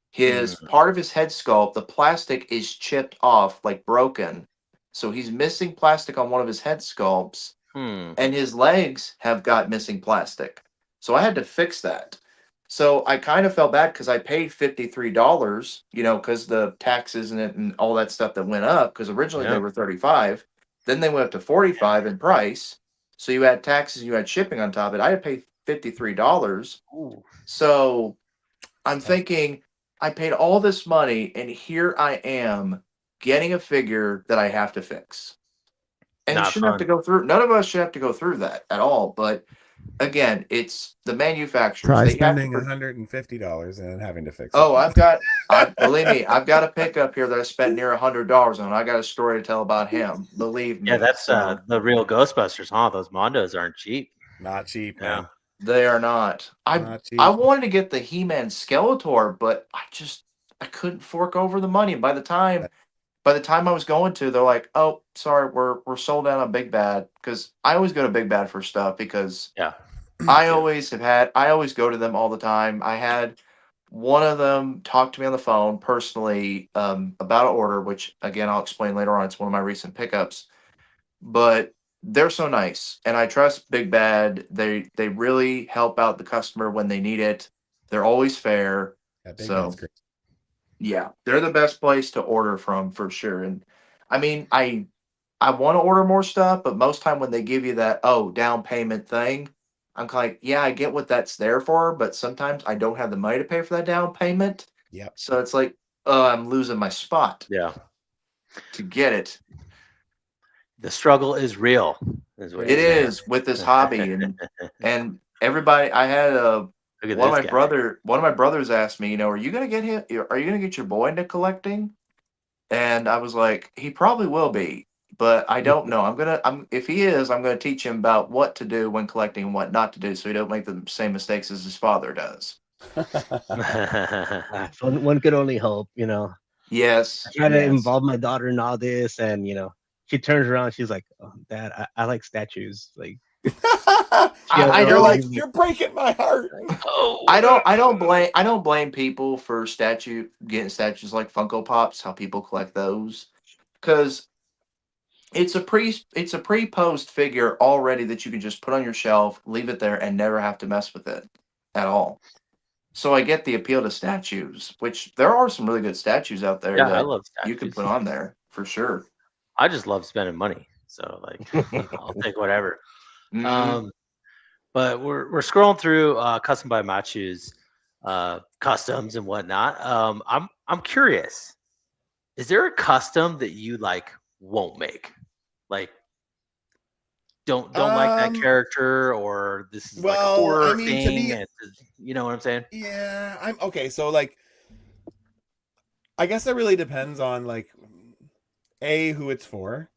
S4: His part of his head sculpt, the plastic is chipped off, like broken. So he's missing plastic on one of his head sculpts, and his legs have got missing plastic. So I had to fix that. So I kind of felt bad because I paid $53, you know, because the taxes and all that stuff that went up. Because originally they
S3: Yeah.
S4: were 35, then they went up to 45 in price. So you had taxes, you had shipping on top of it. I had paid $53.
S3: Ooh.
S4: So I'm thinking I paid all this money, and here I am getting a figure that I have to fix. And you
S3: Not
S4: shouldn't have to
S3: fun.
S4: go through. None of us should have to go through that at all. But again, it's the manufacturers.
S5: Try
S4: They have
S5: spending
S4: to.
S5: $150 and having to fix it.
S4: Oh, I believe me, I've got a pickup here that I spent near $100 on. I got a story to tell about him. Believe me.
S3: Yeah, that's
S4: So
S3: the real Ghostbusters, huh? Those Mondos aren't cheap.
S5: Not cheap,
S3: Yeah.
S5: man.
S4: they are not.
S5: Not cheap.
S4: I wanted to get the He-Man Skeletor, but I couldn't fork over the money. And by the time I was going to, they're like, "Oh, sorry, we're sold out on Big Bad." Because I always go to Big Bad for stuff because
S3: Yeah.
S4: I always go to them all the time. I had one of them talk to me on the phone personally about an order, which again I'll explain later on. It's one of my recent pickups, but they're so nice, and I trust Big Bad. They really help out the customer when they need it. They're always fair.
S5: Yeah, Big
S4: So
S5: Bad's great.
S4: yeah, they're the best place to order from for sure. And I mean, I want to order more stuff, but most time when they give you that down payment thing, I'm like, yeah, I get what that's there for, but sometimes I don't have the money to pay for that down payment.
S5: Yep.
S4: So it's like, I'm losing my spot
S3: Yeah.
S4: to get it.
S3: The struggle is real. Is what
S4: It
S3: you're saying.
S4: is with this hobby and everybody. I had
S3: Look at
S4: one of
S3: this
S4: my
S3: guy.
S4: brothers asked me, you know, are you gonna get him? Are you gonna get your boy into collecting? And I was like, he probably will be, but I don't know. If he is, I'm gonna teach him about what to do when collecting and what not to do, so he don't make the same mistakes as his father does.
S2: So one could only hope, you know.
S4: Yes.
S2: I try to
S4: yes.
S2: involve my daughter in all this, and you know, she turns around, she's like, "Oh, Dad, I like statues." Like,
S4: I
S5: You're
S4: don't
S5: like, you're breaking my heart.
S3: Oh,
S4: I don't blame people for getting statues like Funko Pops, how people collect those. Because it's a pre-posed figure already that you can just put on your shelf, leave it there, and never have to mess with it at all. So I get the appeal to statues, which there are some really good statues out there
S3: yeah, I
S4: that
S3: love
S4: you can
S3: statues.
S4: put on there for sure.
S3: I just love spending money. So like I'll take whatever.
S4: Mhm.
S3: But we're scrolling through Custom by Matchu's customs and whatnot. I'm curious. Is there a custom that you like won't make? Like don't like that character, or this is like a
S5: Well,
S3: horror
S5: I mean, to
S3: thing,
S5: be
S3: and you know what I'm saying?
S5: yeah, I'm okay. So like, I guess it really depends on like who it's for.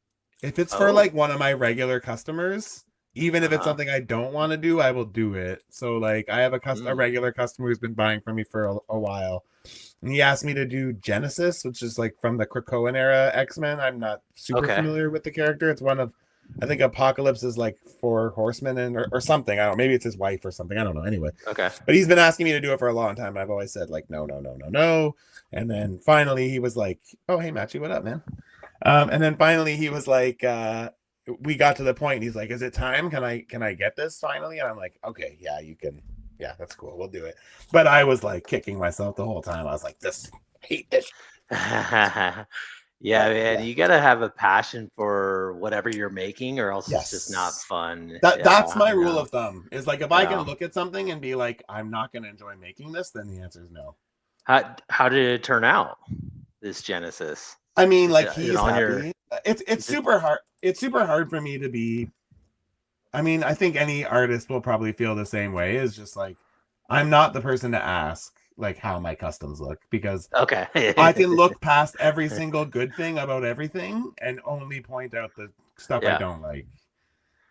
S5: If it's for
S3: Oh.
S5: like one of my regular customers, even if it's
S3: Uh-huh.
S5: something I don't want to do, I will do it. So like, I have a regular customer who's been buying from me for a while, and he asked me to do Genesis, which is like from the Krakoan era X-Men. I'm not super
S3: Okay.
S5: familiar with the character. It's one of, I think Apocalypse is like 4 horsemen and or something. I don't know. Maybe it's his wife or something. I don't know. Anyway,
S3: Okay.
S5: but he's been asking me to do it for a long time. I've always said like no. And then finally he was like, "Oh hey Matchy, what up, man?" And then finally he was like, we got to the point. He's like, "Is it time? Can I get this finally?" And I'm like, "Okay, yeah, you can. Yeah, that's cool. We'll do it." But I was like kicking myself the whole time. I was like, "This, I hate this."
S3: Yeah, man, you gotta have a passion for whatever you're making, or else it's just not
S5: Yes.
S3: fun.
S5: That's my
S3: I
S5: rule
S3: know.
S5: of thumb. Is like if I can
S3: Yeah.
S5: look at something and be like, "I'm not going to enjoy making this," then the answer is no.
S3: How did it turn out? This Genesis.
S5: I mean,
S3: Is
S5: like
S3: it
S5: he's
S3: on
S5: happy.
S3: your?
S5: It's
S3: Is it?
S5: super hard. It's super hard for me to be. I mean, I think any artist will probably feel the same way. Is just like, I'm not the person to ask like how my customs look, because
S3: Okay.
S5: I can look past every single good thing about everything and only point out the stuff I
S3: Yeah.
S5: don't like.
S3: You're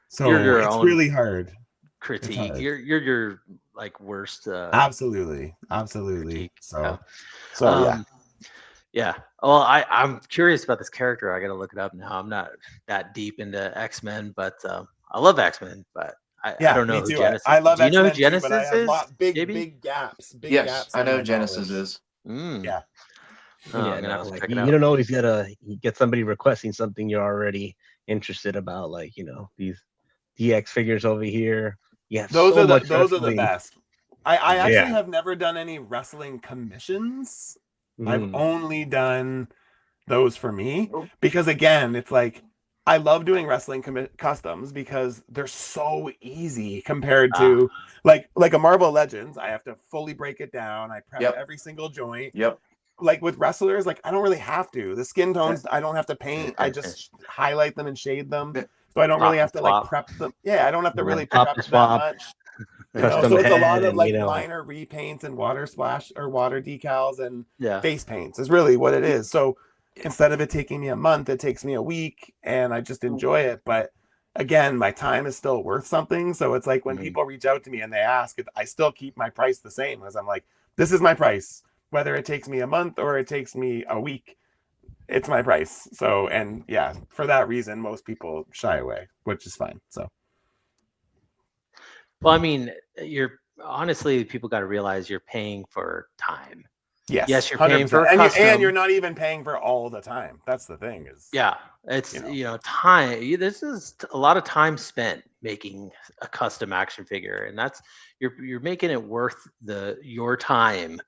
S5: So
S3: your
S5: it's
S3: own
S5: really hard.
S3: critique.
S5: hard.
S3: You're your like worst
S5: Absolutely.
S3: critique.
S5: So
S3: Yeah.
S5: yeah.
S3: Yeah. Well, I'm curious about this character. I gotta look it up now. I'm not that deep into X-Men, but I love X-Men, but I
S5: Yeah,
S3: don't know
S5: me
S3: who
S5: too.
S3: Genesis.
S5: I love
S3: Do you know who
S5: X-Men too, but I
S3: Genesis
S5: have
S3: is? JB?
S5: big gaps. Big
S4: Yes,
S5: gaps
S4: I
S5: in
S4: know
S5: my
S4: Genesis
S5: knowledge.
S4: is.
S3: Mm.
S5: Yeah.
S3: Oh,
S2: Yeah,
S3: I'm gonna
S2: no,
S3: have to
S2: like
S3: check it
S2: you
S3: out.
S2: don't always gotta get somebody requesting something you're already interested about, like these DX figures over here. You have
S5: Those
S2: so
S5: are
S2: much
S5: the
S2: wrestling.
S5: best. I actually
S2: Yeah.
S5: have never done any wrestling commissions. I've
S2: Mm.
S5: only done those for me, because again, it's like I love doing wrestling customs because they're so easy compared
S3: Ah,
S5: to like a Marvel Legends. I have to fully break it down. I prep
S4: Yep.
S5: every single joint.
S4: Yep.
S5: Like with wrestlers, like I don't really have to. The skin tones, I don't have to paint. I just highlight them and shade them. So I don't
S3: pop
S5: really
S3: and
S5: have to like
S3: swap.
S5: prep them. Yeah, I don't have to really
S2: Pop
S5: prep
S2: and
S5: that
S2: swap,
S5: much.
S2: custom
S5: So it's a lot
S2: head,
S5: of
S2: and
S5: like minor repaints and water splash or water decals and
S3: Yeah.
S5: face paints is really what it is. So instead of it taking me a month, it takes me a week, and I just enjoy it. But again, my time is still worth something. So it's like when people reach out to me and they ask, I still keep my price the same, because I'm like, this is my price. Whether it takes me a month or it takes me a week, it's my price. So, and yeah, for that reason, most people shy away, which is fine. So,
S3: Well, I mean, you're honestly, people got to realize you're paying for time. Yes, you're paying
S5: 100%.
S3: for
S5: And
S3: custom.
S5: you're not even paying for all the time. That's the thing is,
S3: Yeah, it's time. This is a lot of time spent making a custom action figure, and that's you're making it worth your time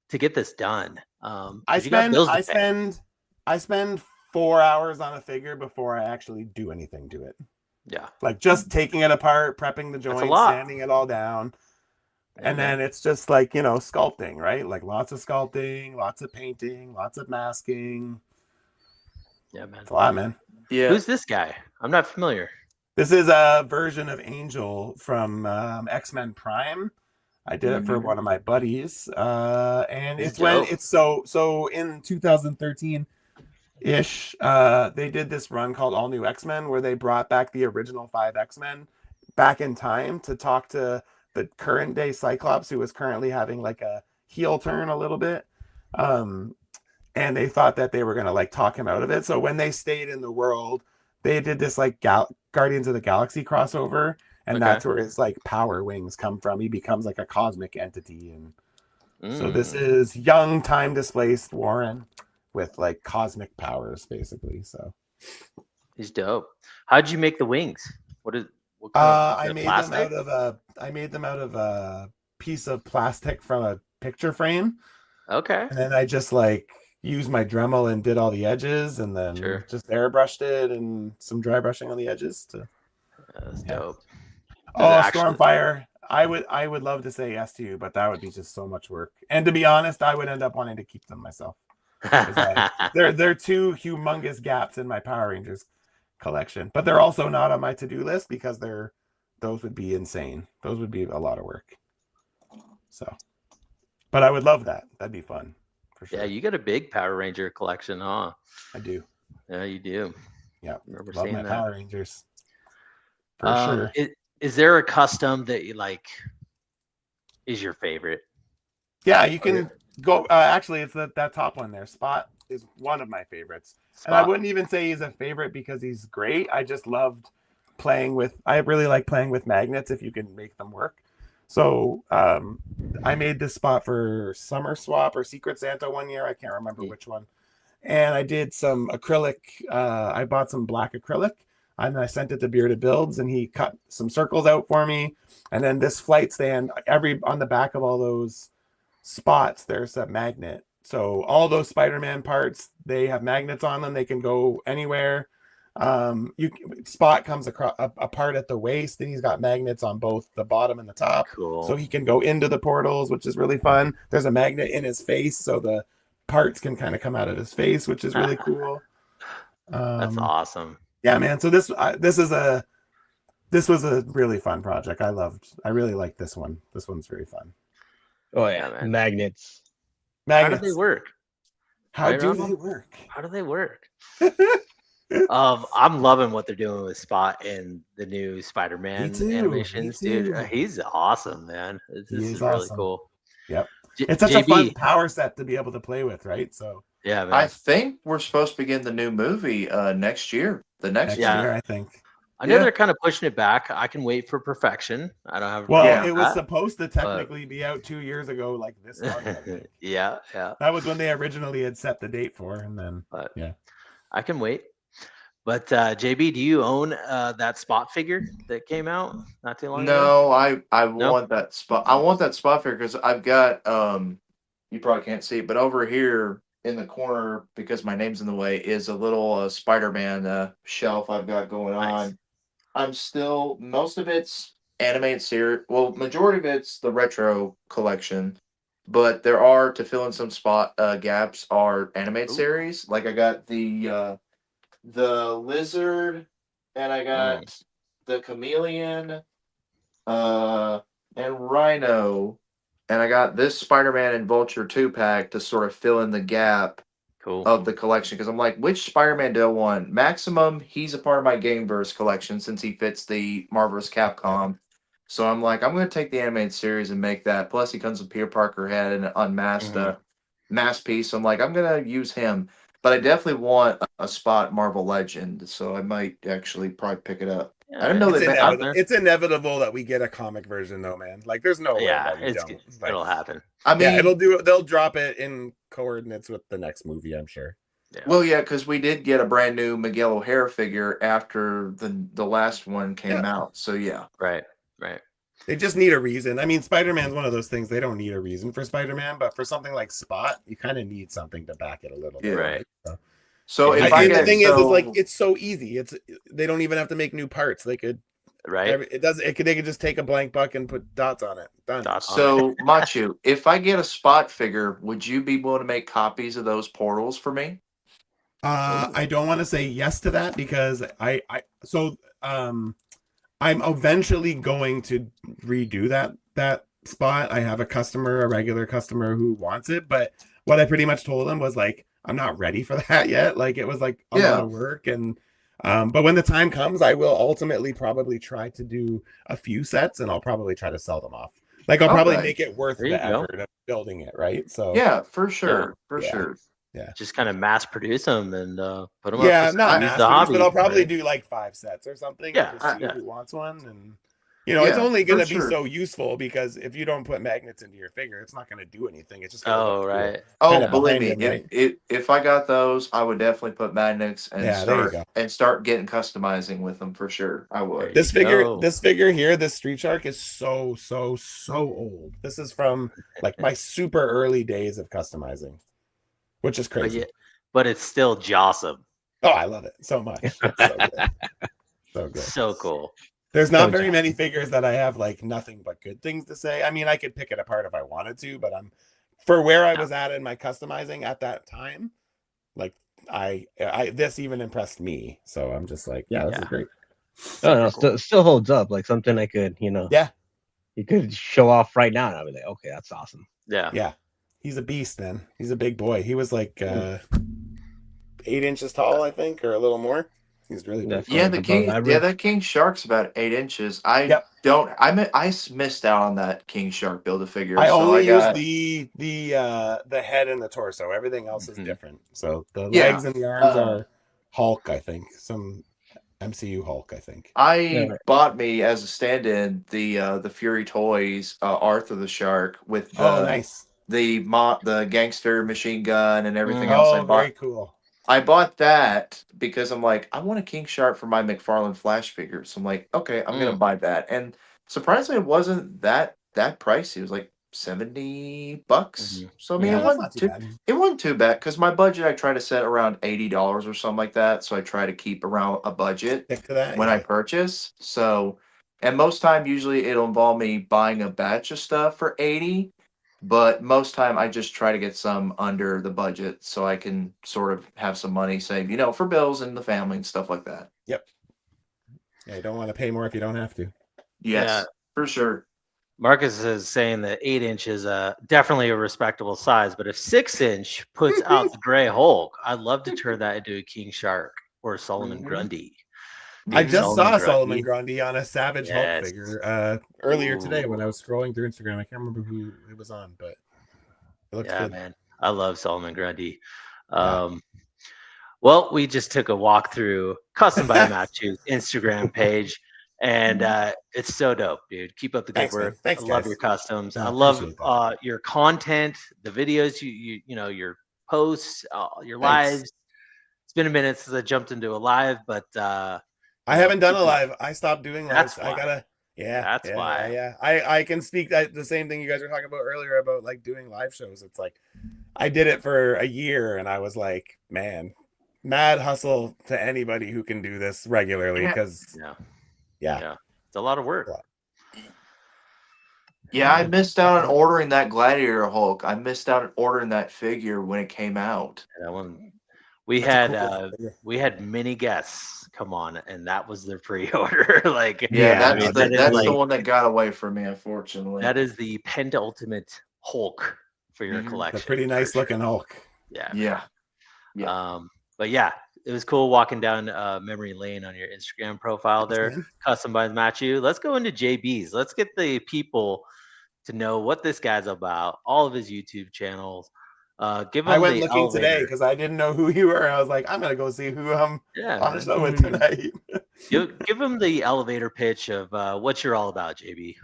S3: to get this done. You got bills to pay.
S5: I spend 4 hours on a figure before I actually do anything to it.
S3: Yeah,
S5: Like just taking it apart, prepping the
S3: that's a
S5: joints,
S3: lot.
S5: sanding it all down.
S3: Yeah,
S5: And then it's just like, sculpting, right? Like lots of sculpting, lots of painting, lots of masking.
S3: yeah, man.
S5: It's a lot, man.
S4: Yeah.
S3: Who's this guy? I'm not familiar.
S5: This is a version of Angel from X-Men Prime. I did it for one of my buddies. And
S3: He's
S5: it's when
S3: dope.
S5: it's so in 2013 ish, they did this run called All New X-Men, where they brought back the original 5 X-Men back in time to talk to the current day Cyclops, who was currently having like a heel turn a little bit. And they thought that they were going to like talk him out of it. So when they stayed in the world, they did this like Guardians of the Galaxy crossover. And that's where his like power wings come from. He becomes like a cosmic entity. And so this is young, time displaced Warren with like cosmic powers, basically. So
S3: He's dope. How'd you make the wings? What kind
S5: I made
S3: plastic?
S5: them out of a piece of plastic from a picture frame.
S3: Okay.
S5: And then I just like used my Dremel and did all the edges, and then just airbrushed it and some dry brushing on the edges.
S3: That's dope.
S5: Stormfire. I would love to say yes to you, but that would be just so much work. And to be honest, I would end up wanting to keep them myself. They're two humongous gaps in my Power Rangers collection, but they're also not on my to-do list because those would be insane. Those would be a lot of work. So, but I would love that. That'd be fun for sure.
S3: Yeah, you got a big Power Ranger collection, huh?
S5: I do.
S3: Yeah, you do.
S5: Yeah,
S3: remember
S5: love
S3: seeing
S5: my
S3: that.
S5: Power Rangers. For sure.
S3: Is there a custom that you like? Is your favorite?
S5: Yeah, you can go. Actually, it's that top one there. Spot is one of my favorites. And I wouldn't even say he's a favorite because he's great. I just loved I really like playing with magnets if you can make them work. So I made this spot for Summer Swap or Secret Santa one year. I can't remember which one. And I did some acrylic. I bought some black acrylic. And I sent it to Bearded Builds, and he cut some circles out for me. And then this flight stand, on the back of all those spots, there's a magnet. So all those Spider-Man parts, they have magnets on them. They can go anywhere. Spot comes across apart at the waist, and he's got magnets on both the bottom and the top.
S3: Cool.
S5: So he can go into the portals, which is really fun. There's a magnet in his face, so the parts can kind of come out of his face, which is really cool.
S3: That's awesome.
S5: Yeah, man. So this was a really fun project. I really like this one. This one's very fun.
S2: Oh yeah,
S3: man.
S2: magnets.
S3: How do they work?
S5: How do they work?
S3: How do they work? I'm loving what they're doing with Spot in the new Spider-Man animations, dude. He's awesome, man. This is really
S5: awesome.
S3: Cool.
S5: Yep. It's such a fun power set to be able to play with, right? So
S3: yeah, man.
S4: I think we're supposed to begin the new movie next year. The next
S5: year, I think.
S3: I know they're kind of pushing it back. I can wait for perfection. I don't have.
S5: Well, it was supposed to technically be out 2 years ago, like this month. I think.
S3: Yeah.
S5: That was when they originally had set the date for, and then
S3: I can wait. But JB, do you own that Spot figure that came out not too long ago?
S4: No, I want that Spot. I want that Spot figure because I've got you probably can't see it, but over here in the corner, because my name's in the way, is a little Spider-Man shelf I've got going on. I'm still, most of it's animated series. Well, majority of it's the retro collection, but there are, to fill in some spot gaps, are animated series. Like I got the lizard, and I got the chameleon, and Rhino, and I got this Spider-Man and Vulture 2-pack to sort of fill in the gap of the collection, because I'm like, which Spider-Man do I want? Maximum, he's a part of my Gameverse collection since he fits the Marvel's Capcom. So I'm like, I'm going to take the animated series and make that. Plus, he comes with Peter Parker head and an unmasked mask piece. So I'm like, I'm going to use him. But I definitely want a Spot Marvel Legend, so I might actually probably pick it up. I don't know
S5: it's inevitable that we get a comic version, though, man. Like, there's no way that we don't.
S3: It'll happen.
S4: I mean,
S5: they'll drop it in coordinates with the next movie, I'm sure.
S4: Yeah. Well, yeah, because we did get a brand new Miguel O'Hare figure after the last one came out. So yeah,
S3: right.
S5: They just need a reason. I mean, Spider-Man's one of those things, they don't need a reason for Spider-Man, but for something like Spot, you kind of need something to back it a little bit.
S3: Right.
S5: So the thing is like, it's so easy. They don't even have to make new parts. They could, they could just take a blank buck and put dots on it. Done.
S4: So Matchu, if I get a Spot figure, would you be willing to make copies of those portals for me?
S5: I don't want to say yes to that because I'm eventually going to redo that Spot. I have a regular customer who wants it, but what I pretty much told him was like, I'm not ready for that yet. Like, it was like a lot of work, and but when the time comes, I will ultimately probably try to do a few sets, and I'll probably try to sell them off. Like, I'll probably make it worth the effort of building it, right? So
S4: yeah, for sure, sure.
S5: Yeah,
S3: just kind of mass produce them and put them
S5: up.
S3: Not
S5: mass produce, but I'll probably do like 5 sets or something. Yeah, see who wants one, and it's only going to be so useful because if you don't put magnets into your figure, it's not going to do anything. It's just
S4: believe me, if I got those, I would definitely put magnets and start getting customizing with them for sure. I would.
S5: This figure here, this Street Shark is so old. This is from like my super early days of customizing, which is crazy.
S3: But it's still jawsome.
S5: Oh, I love it so much. It's so good. So good.
S3: So cool.
S5: There's not very many figures that I have like nothing but good things to say. I mean, I could pick it apart if I wanted to, but for where I was at in my customizing at that time, like this even impressed me. So I'm just like, this is great.
S2: Oh no, still holds up. Like something I could, you could show off right now, and I'll be like, okay, that's awesome.
S5: Yeah. He's a beast, man. He's a big boy. He was like 8 inches tall, I think, or a little more. He's really big.
S4: Yeah, that King Shark's about 8 inches. I missed out on that King Shark build a figure.
S5: I only used the head and the torso. Everything else is different. So the legs and the arms are Hulk, I think. Some MCU Hulk, I think.
S4: I bought me as a stand-in the Fury Toys Arthur the Shark with
S5: nice.
S4: The gangster machine gun and everything else. I bought.
S5: Very cool.
S4: I bought that because I'm like, I want a King Shark for my McFarlane Flash figure. So I'm like, okay, I'm gonna buy that. And surprisingly, it wasn't that pricey. It was like $70. So I mean,
S3: Yeah.
S5: That's not too bad.
S4: it wasn't too bad because my budget I try to set around $80 or something like that. So I try to keep around a budget
S5: Stick to that.
S4: when I purchase. So, and most time usually it'll involve me buying a batch of stuff for 80, but most time I just try to get some under the budget so I can sort of have some money saved, for bills and the family and stuff like that.
S5: Yep. Yeah, you don't want to pay more if you don't have to.
S4: Yes,
S3: Yeah.
S4: for sure.
S3: Marcus is saying that 8-inch is definitely a respectable size, but if 6-inch puts out the Gray Hulk, I'd love to turn that into a King Shark or a Solomon Grundy.
S5: I just saw
S3: Grundy.
S5: Solomon Grundy on a Savage Hulk
S3: Yes.
S5: figure earlier today when I was scrolling through Instagram. I can't remember who it was on, but it looks good.
S3: Man, I love Solomon Grundy.
S5: Yeah.
S3: Well, we just took a walk through Custom by Matchu's Instagram page, and it's so dope, dude. Keep up the good
S5: Thanks, man.
S3: work.
S5: Thanks,
S3: I love
S5: guys.
S3: your customs.
S5: No,
S3: I love
S5: appreciate that.
S3: your content, the videos, your posts, your lives. It's been a minute since I jumped into a live, but
S5: I haven't done a live. I stopped doing lives.
S3: That's why.
S5: I gotta. Yeah,
S3: That's why.
S5: Yeah. I can speak that the same thing you guys were talking about earlier about like doing live shows. It's like I did it for a year, and I was like, man, mad hustle to anybody who can do this regularly because
S3: Yeah, it's a lot of work.
S4: Yeah, I missed out on ordering that Gladiator Hulk. I missed out on ordering that figure when it came out.
S3: That one, we
S5: That's a
S3: had
S5: cool figure.
S3: we had many guests come on, and that was their pre-order. Like,
S4: That's
S3: like,
S4: the one that got away from me, unfortunately.
S3: that is the penultimate Hulk for your collection.
S5: A pretty nice looking Hulk.
S4: Yeah.
S3: But yeah, it was cool walking down memory lane on your Instagram profile there.
S5: Man.
S3: Custom by Matchu. Let's go into JB's. Let's get the people to know what this guy's about, all of his YouTube channels. Give him
S5: I went
S3: the
S5: looking
S3: elevator.
S5: today because I didn't know who you were. I was like, I'm gonna go see who I'm on the show with tonight.
S3: Give him the elevator pitch of what you're all about, JB.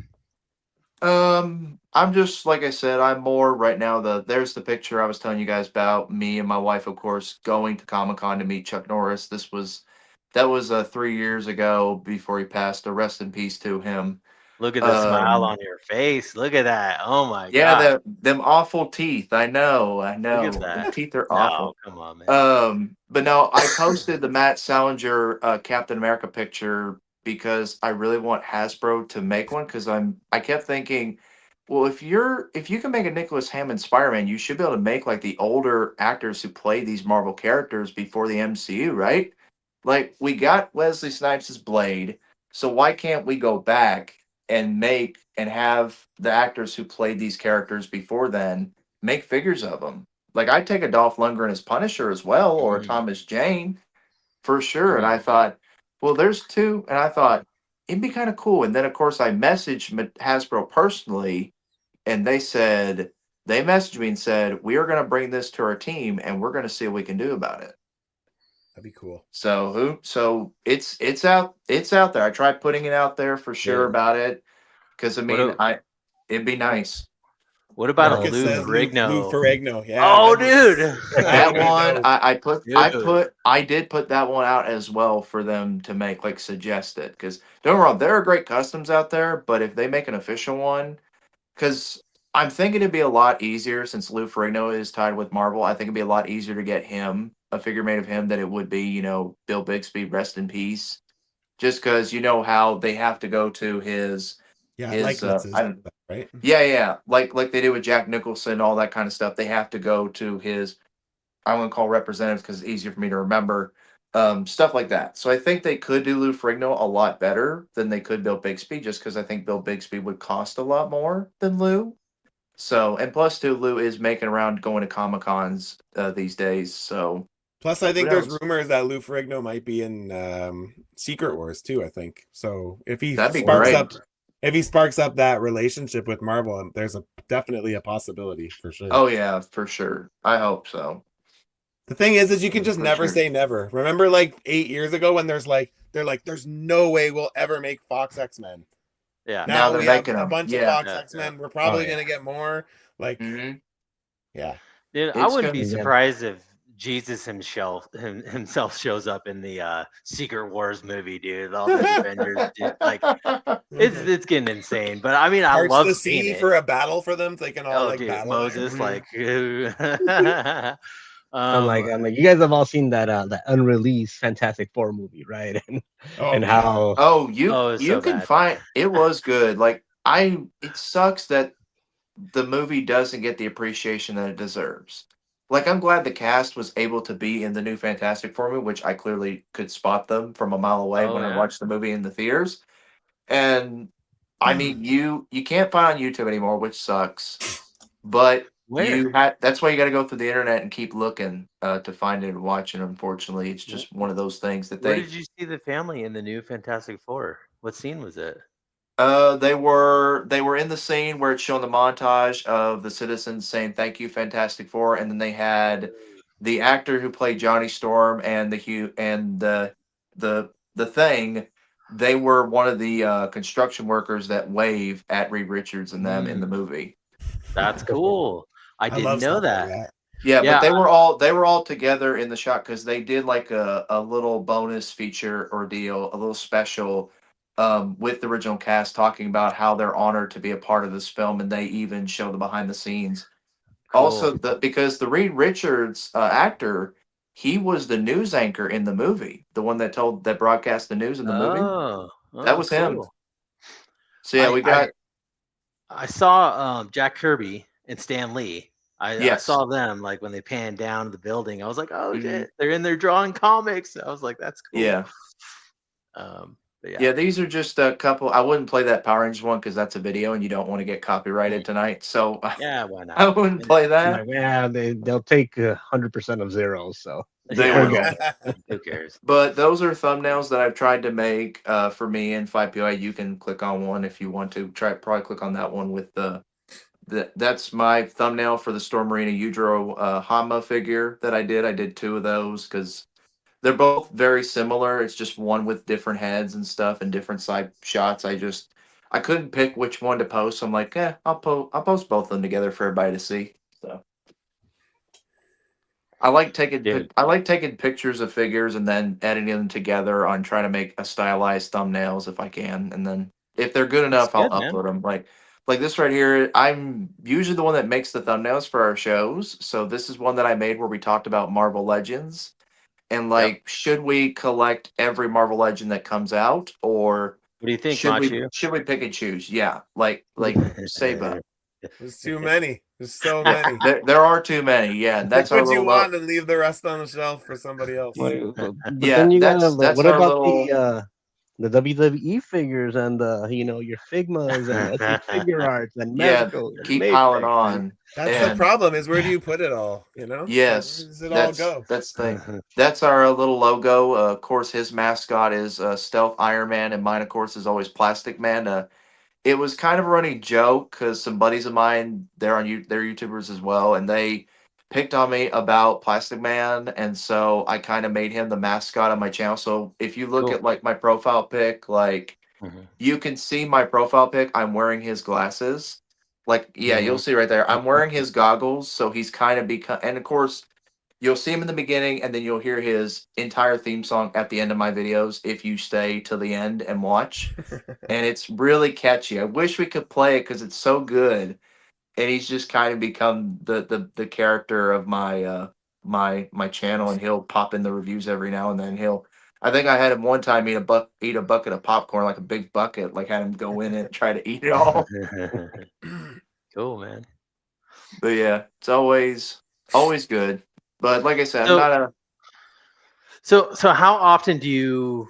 S4: I'm just like I said, I'm more right now. There's the picture I was telling you guys about. Me and my wife, of course, going to Comic-Con to meet Chuck Norris. That was 3 years ago before he passed. Rest in peace to him.
S3: Look at the smile on your face. Look at that. Oh my god.
S4: Yeah, them awful teeth. I know.
S3: Look at that.
S4: The teeth are awful.
S3: No, come on, man.
S4: But no, I posted the Matt Salinger Captain America picture because I really want Hasbro to make one because I kept thinking, well, if you can make a Nicholas Hammond Spider-Man, you should be able to make like the older actors who played these Marvel characters before the MCU, right? Like we got Wesley Snipes' Blade, so why can't we go back and make and have the actors who played these characters before then make figures of them? Like I'd take a Dolph Lundgren as Punisher as well, or a Thomas Jane for sure. And I thought, well, there's two, and I thought it'd be kind of cool. And then of course I messaged Hasbro personally, and they messaged me and said, we are going to bring this to our team and we're going to see what we can do about it.
S5: That'd be cool.
S4: So it's out there. I tried putting it out there for sure about it. Cause I mean, it'd be nice.
S3: What about
S5: Marcus
S3: Lou
S5: says
S3: Ferrigno?
S5: Lou Ferrigno, yeah.
S3: Oh, dude.
S4: That one I did put that one out as well for them to make, like suggested. Because don't get me wrong, there are great customs out there, but if they make an official one, because I'm thinking it'd be a lot easier since Lou Ferrigno is tied with Marvel. I think it'd be a lot easier to get him a figure made of him than it would be, Bill Bixby, rest in peace. Just because how they have to go to his
S5: right?
S4: Yeah. Like they do with Jack Nicholson, all that kind of stuff. They have to go to his, I'm going to call representatives because it's easier for me to remember, stuff like that. So I think they could do Lou Ferrigno a lot better than they could Bill Bixby, just because I think Bill Bixby would cost a lot more than Lou. So, and plus too, Lou is making around going to Comic-Cons these days. So
S5: plus I think there's rumors that Lou Ferrigno might be in Secret Wars too, I think. So if he sparks up that relationship with Marvel, there's definitely a possibility for sure.
S4: Oh yeah, for sure. I hope so.
S5: The thing is you can just never say never. Remember like 8 years ago when they're like, there's no way we'll ever make Fox X-Men.
S3: Yeah.
S5: Now
S4: they're
S5: we have
S4: making
S5: a
S4: them.
S5: bunch of Fox X-Men. We're probably gonna get more. Like
S3: Dude, I wouldn't be surprised if Jesus himself shows up in the Secret Wars movie, dude. All the Avengers, dude. Like it's getting insane. But I mean, I
S5: Parts
S3: love
S5: the
S3: seeing
S5: sea
S3: it.
S5: for a battle for them, so they can all
S3: Oh,
S5: like
S3: dude,
S5: battle.
S3: Moses,
S5: there.
S3: like,
S2: I'm like, you guys have all seen that unreleased Fantastic Four movie, right? And
S5: Oh
S2: and
S5: god.
S2: how
S4: Oh, you
S3: oh, it's
S4: you
S3: so
S4: can
S3: bad.
S4: find it was good. Like it sucks that the movie doesn't get the appreciation that it deserves. Like I'm glad the cast was able to be in the new Fantastic Four movie, which I clearly could spot them from a mile away
S3: Oh
S4: when I
S3: yeah.
S4: watched the movie in the theaters. And I mean, you can't find on YouTube anymore, which sucks. But
S3: Where?
S4: that's why you got to go through the internet and keep looking to find it and watch it. Unfortunately, it's just one of those things that
S3: Where did you see the family in the new Fantastic Four? What scene was it?
S4: they were in the scene where it's showing the montage of the citizens saying thank you, Fantastic Four, and then they had the actor who played Johnny Storm and the thing. They were one of the construction workers that wave at Reed Richards and them in the movie.
S3: That's cool. I
S5: I
S3: didn't
S5: love
S3: know
S5: stuff like
S3: that.
S5: that.
S4: Yeah,
S3: Yeah.
S4: but they were all together in the shot because they did like a little bonus feature ordeal, a little special with the original cast talking about how they're honored to be a part of this film, and they even show the behind the scenes.
S3: Cool.
S4: Also, because the Reed Richards actor, he was the news anchor in the movie, the one that broadcast the news in the movie.
S3: Oh,
S4: That
S3: oh,
S4: was him.
S3: cool.
S4: So yeah, we got
S3: I saw Jack Kirby and Stan Lee. I
S4: yes.
S3: saw them like when they panned down the building. I was like, oh
S4: Mhm.
S3: shit, they're in there drawing comics. I was like, that's cool.
S4: Yeah.
S3: But yeah.
S4: Yeah, these are just a couple. I wouldn't play that Power Rangers one because that's a video and you don't want to get copyrighted tonight. So
S3: Yeah, why
S4: I
S3: not?
S4: wouldn't play that.
S2: like, yeah, they'll take 100% of zeros, so
S4: They
S3: Yeah,
S4: will.
S3: who cares?
S4: But those are thumbnails that I've tried to make for me and 5PI. You can click on one if you want to. Probably click on that one with that's my thumbnail for the Storm Marina Udro Hama figure that I did. I did two of those because they're both very similar. It's just one with different heads and stuff and different side shots. I couldn't pick which one to post. So I'm like, I'll post both of them together for everybody to see. So
S3: Dude,
S4: I like taking pictures of figures and then editing them together on trying to make a stylized thumbnails if I can, and then if they're good
S3: that's
S4: enough, I'll
S3: good, man.
S4: upload them. Like this right here, I'm usually the one that makes the thumbnails for our shows. So this is one that I made where we talked about Marvel Legends and
S3: Yep.
S4: like, should we collect every Marvel Legend that comes out, or
S3: What do you think,
S4: should we
S3: Machu?
S4: should we pick and choose? Yeah, like save up.
S5: There's too many. There's so many.
S4: There are too many. Yeah, and
S5: Pick
S4: that's our
S5: what you
S4: little
S5: want and leave the rest on the shelf for somebody else.
S2: but
S4: yeah.
S2: then you gotta
S4: That's
S2: what
S4: our
S2: about
S4: little.
S2: the WWE figures and your Figmas and SH Figure Arts and
S4: Yeah,
S2: Mezco and
S4: keep piling
S2: Matrix and
S4: on.
S5: That's the
S4: And
S5: problem is where do you put it all? You know?
S4: yes,
S5: Where does it all go?
S4: that's the thing. That's our little logo. Of course, his mascot is Stealth Iron Man, and mine, of course, is always Plastic Man. It was kind of a running joke because some buddies of mine, they're YouTubers as well, and they picked on me about Plastic Man, and so I kind of made him the mascot of my channel. So if you look
S3: Cool.
S4: at like my profile pic, like you can see my profile pic. I'm wearing his glasses. Like, yeah, you'll see right there. I'm wearing his goggles, so he's kind of become. And of course, you'll see him in the beginning, and then you'll hear his entire theme song at the end of my videos if you stay till the end and watch. And it's really catchy. I wish we could play it because it's so good. And he's just kind of become the character of my channel, and he'll pop in the reviews every now and then. I think I had him one time eat a bucket of popcorn, like a big bucket, like had him go in it and try to eat it all.
S3: Cool, man.
S4: But yeah, it's always good. But like I said, I'm
S3: So-
S4: not a
S3: So how often do you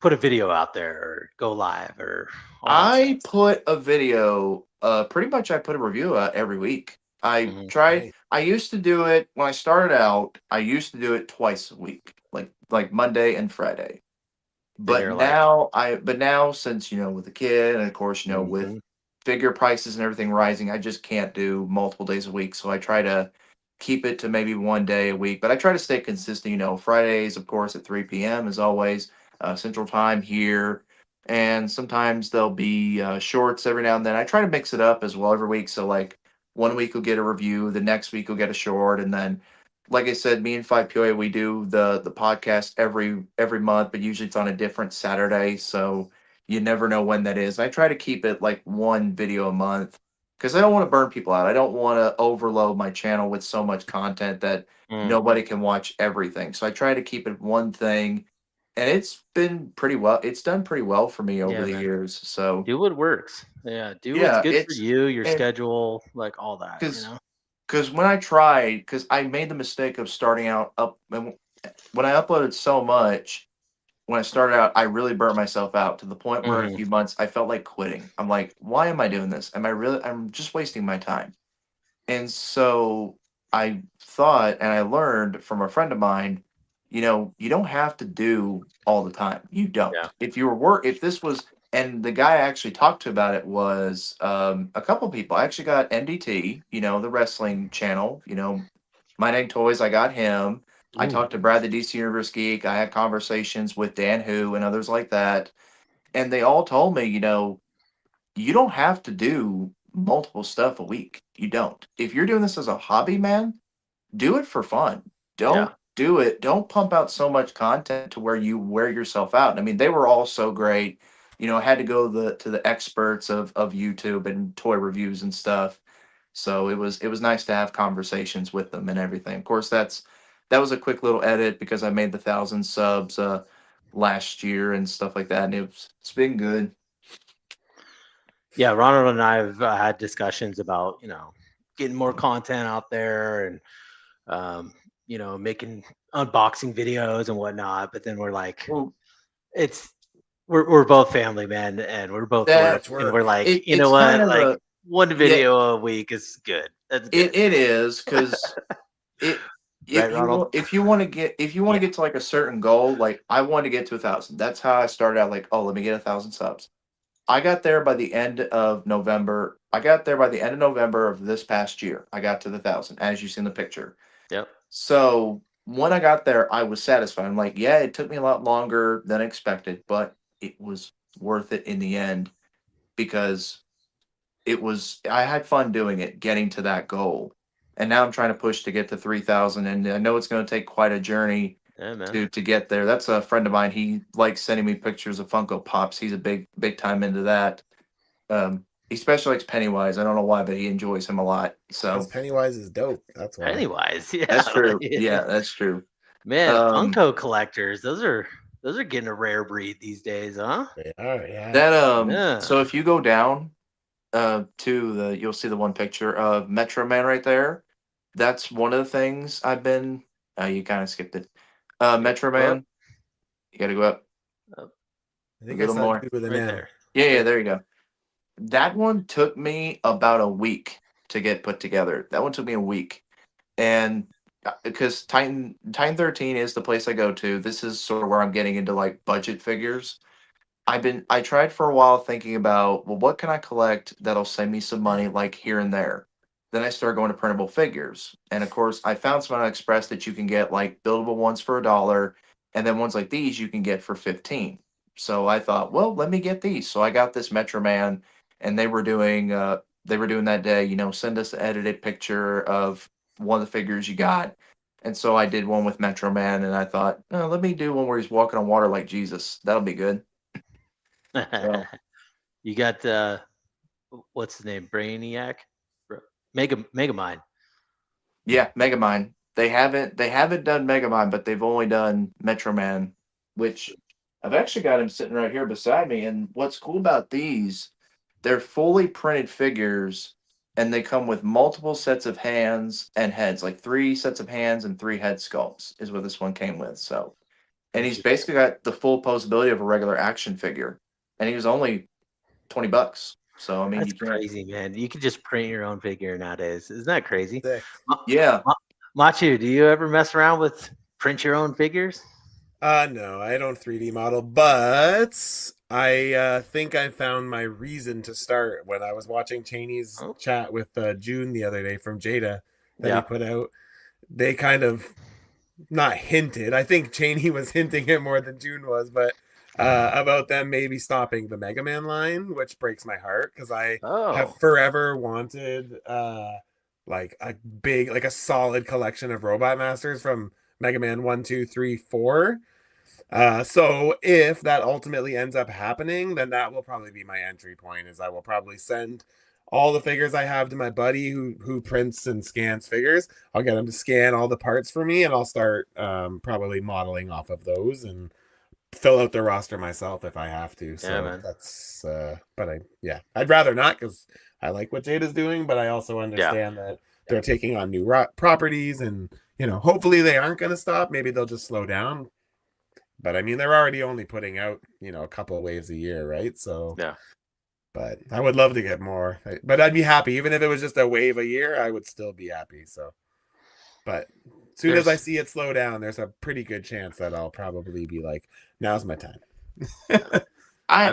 S3: put a video out there or go live or all that
S4: I
S3: stuff?
S4: put a video, pretty much I put a review out every week.
S3: Mhm.
S4: I used to do it when I started out, I used to do it twice a week, like Monday and Friday. But
S3: you're like-
S4: now since, with the kid and of course, with
S3: Mhm.
S4: figure prices and everything rising, I just can't do multiple days a week. So I try to keep it to maybe one day a week, but I try to stay consistent. Fridays, of course, at 3 p.m. as always, Central Time here. And sometimes there'll be shorts every now and then. I try to mix it up as well every week. So, like, one week we'll get a review, the next week we'll get a short, and then like I said, me and Five POA, we do the podcast every month, but usually it's on a different Saturday, so you never know when that is. I try to keep it like one video a month because I don't want to burn people out. I don't want to overload my channel with so much content that
S3: Mm.
S4: nobody can watch everything. So I try to keep it one thing, and it's been pretty well. It's done pretty well for me over
S3: Yeah,
S4: the
S3: man.
S4: years. So
S3: Do what works. Yeah, do what's
S4: yeah,
S3: good for
S4: it's
S3: you, your
S4: and
S3: schedule, like all that. You
S4: because
S3: know.
S4: because when I tried, because I made the mistake of starting out up when I uploaded so much, when I started out, I really burnt myself out to the point where in a
S3: Hmm.
S4: few months I felt like quitting. I'm like, why am I doing this? Am I really? I'm just wasting my time. And so I thought, and I learned from a friend of mine, you don't have to do all the time. You
S3: Yeah.
S4: don't. If you were if this was, and the guy I actually talked to about it was a couple people. I actually got MDT, the wrestling channel, My Name Toys. I got him. I
S2: Ooh.
S4: talked to Brad, the DC Universe Geek. I had conversations with Dan Who and others like that. And they all told me, you don't have to do multiple stuff a week. You don't. If you're doing this as a hobby, man, do it for fun.
S3: Yeah.
S4: Don't do it. Don't pump out so much content to where you wear yourself out. I mean, they were all so great. I had to go to the experts of YouTube and toy reviews and stuff. So it was nice to have conversations with them and everything. Of course, that was a quick little edit because I made the 1,000 subs last year and stuff like that, and it's been good.
S3: Yeah, Ronald and I have had discussions about getting more content out there and making unboxing videos and whatnot. But then we're like,
S4: Well,
S3: it's we're both family men and we're both
S4: that
S3: work
S5: Much
S3: and we're
S5: work.
S3: like, you know
S4: it's kind
S3: what,
S4: of
S3: like
S4: a
S3: one
S4: yeah.
S3: video a week is good. That's good,
S4: It is because it
S3: right, Ronald?
S4: if you want to
S3: Yeah.
S4: get to like a certain goal, like I wanted to get to 1,000. That's how I started out. Like, oh, let me get 1,000 subs. I got there by the end of November. I got there by the end of November of this past year. I got to the 1,000, as you see in the picture.
S3: Yep.
S4: So when I got there, I was satisfied. I'm like, yeah, it took me a lot longer than expected, but it was worth it in the end because I had fun doing it, getting to that goal. And now I'm trying to push to get to 3,000, and I know it's going to take quite a journey
S3: Yeah, man.
S4: to get there. That's a friend of mine. He likes sending me pictures of Funko Pops. He's a big time into that. He especially likes Pennywise. I don't know why, but he enjoys him a lot.
S5: Because
S4: So
S5: Pennywise is dope. That's why.
S3: Pennywise, yeah.
S4: that's true.
S3: Like,
S4: Yeah, that's true.
S3: man,
S4: Um,
S3: Funko collectors, those are getting a rare breed these days, huh?
S5: They are, yeah.
S4: that
S3: Yeah.
S4: so if you go down to you'll see the one picture of Metro Man right there. That's one of the things I've been. You kind of skipped it.
S3: Yep.
S4: Metro
S3: Go up,
S4: Man. You got to go up
S3: up,
S5: I
S4: a
S5: think I
S4: little
S5: saw
S4: more.
S5: two with an
S3: right
S5: M.
S3: there.
S4: Yeah,
S3: Yep.
S4: there you go. That one took me about a week to get put together. That one took me a week, and because Titan 13 is the place I go to. This is sort of where I'm getting into like budget figures. I tried for a while thinking about, well, what can I collect that'll save me some money like here and there. Then I started going to printable figures. And of course I found some on Express that you can get like buildable ones for $1, and then ones like these you can get for 15. So I thought, well, let me get these. So I got this Metro Man, and they were doing that day, send us an edited picture of one of the figures you got. And so I did one with Metro Man, and I thought, no, let me do one where he's walking on water like Jesus. That'll be good. So
S3: You got what's his name? Brainiac? Megamind.
S4: yeah, Megamind. They haven't done Megamind, but they've only done Metro Man, which I've actually got him sitting right here beside me. And what's cool about these, they're fully printed figures, and they come with multiple sets of hands and heads, like 3 sets of hands and 3 head sculpts is what this one came with. So, and he's
S3: Interesting.
S4: basically got the full posability of a regular action figure, and he was only $20. So I mean,
S3: That's
S4: you can't.
S3: crazy, man. You can just print your own figure nowadays. Isn't that crazy?
S5: Sick.
S3: Ma-
S4: Yeah,
S3: Ma- Machu, do you ever mess around with print your own figures?
S5: No, I don't 3D model, but I think I found my reason to start when I was watching Cheney's
S3: Oh,
S5: chat with June the other day from Jada that he
S3: yeah.
S5: put out. They kind of not hinted. I think Cheney was hinting it more than June was, but about them maybe stopping the Mega Man line, which breaks my heart because I have
S3: Oh,
S5: forever wanted like a big, like a solid collection of Robot Masters from Mega Man 1, 2, 3, 4. So if that ultimately ends up happening, then that will probably be my entry point. Is I will probably send all the figures I have to my buddy who prints and scans figures. I'll get him to scan all the parts for me, and I'll start probably modeling off of those and fill out the roster myself if I have to. So
S3: man.
S5: that's but I'd rather not, because I like what Jada's doing, but I also understand that they're taking on new properties, and hopefully they aren't going to stop. Maybe they'll just slow down. But I mean, they're already only putting out, a couple of waves a year, right? So
S3: Yeah.
S5: But I would love to get more. But I'd be happy, even if it was just a wave a year. I would still be happy. So, but as soon as I see it slow down, there's a pretty good chance that I'll probably be like, now's my time.
S4: I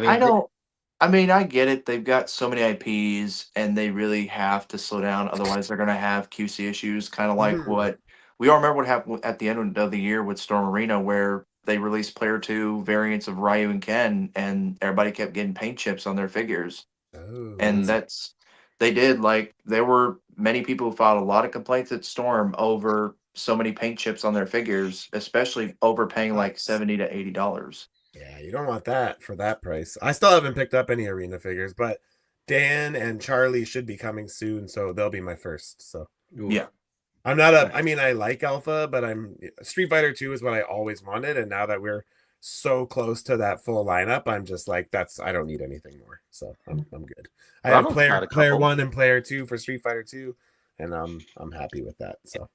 S4: get it. They've got so many IPs and they really have to slow down. Otherwise, they're going to have QC issues, kind of like what we all remember what happened at the end of the year with Storm Arena, where they released Player 2 variants of Ryu and Ken, and everybody kept getting paint chips on their figures.
S5: Oh,
S4: And they did. Like, there were many people who filed a lot of complaints at Storm over so many paint chips on their figures, especially overpaying like $70 to $80.
S5: Yeah, you don't want that for that price. I still haven't picked up any arena figures, but Dan and Charlie should be coming soon, so they'll be my first. So
S4: yeah,
S5: I'm not I like Alpha, but Street Fighter 2 is what I always wanted, and now that we're so close to that full lineup, I'm just like, I don't need anything more. So I'm good. I have player 1 and player 2 for Street Fighter 2, and I'm happy with that. So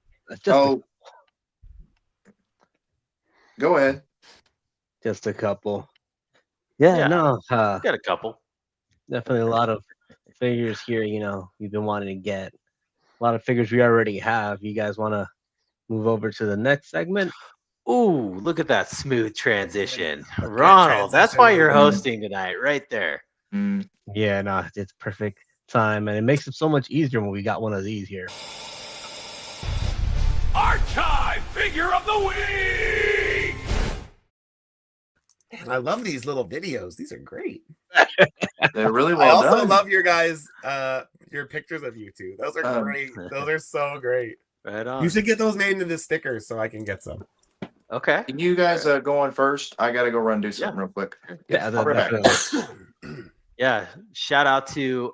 S4: go ahead.
S2: Just a couple. Yeah. No.
S3: Got a couple.
S2: Definitely a lot of figures here. You've been wanting to get a lot of figures we already have. You guys want to move over to the next segment?
S3: Ooh, look at that smooth transition, Ronald. That's why you're hosting tonight, right there.
S2: Yeah, no, it's perfect time, and it makes it so much easier when we got one of these here.
S1: Archive Figure of the Week!
S5: Man, I love these little videos. These are great.
S4: They're really well done.
S5: I also love your guys, your pictures of you two. Those are great. Those are so great.
S3: Right on.
S5: You should get those made into stickers so I can get some.
S3: Okay.
S4: Can you guys go on first? I got to go run and do something real quick.
S2: Yeah,
S4: I'll be right back.
S3: Yeah, shout out to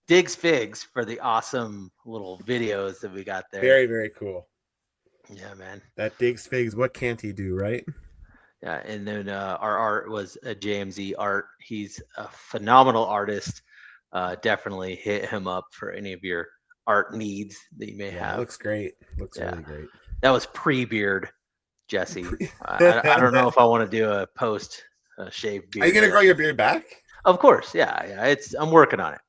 S3: Diggs Figs for the awesome little videos that we got there.
S5: Very, very cool.
S3: Yeah, man.
S5: That Diggs Figs, what can't he do, right?
S3: Yeah, and then our art was a JMZ art. He's a phenomenal artist. Definitely hit him up for any of your art needs that you may have.
S5: Looks great. Looks really great.
S3: That was pre-beard, Jesse. I don't know if I want to do a post shaved beard.
S5: Are you gonna grow your beard back?
S3: Of course, yeah. I'm working on it.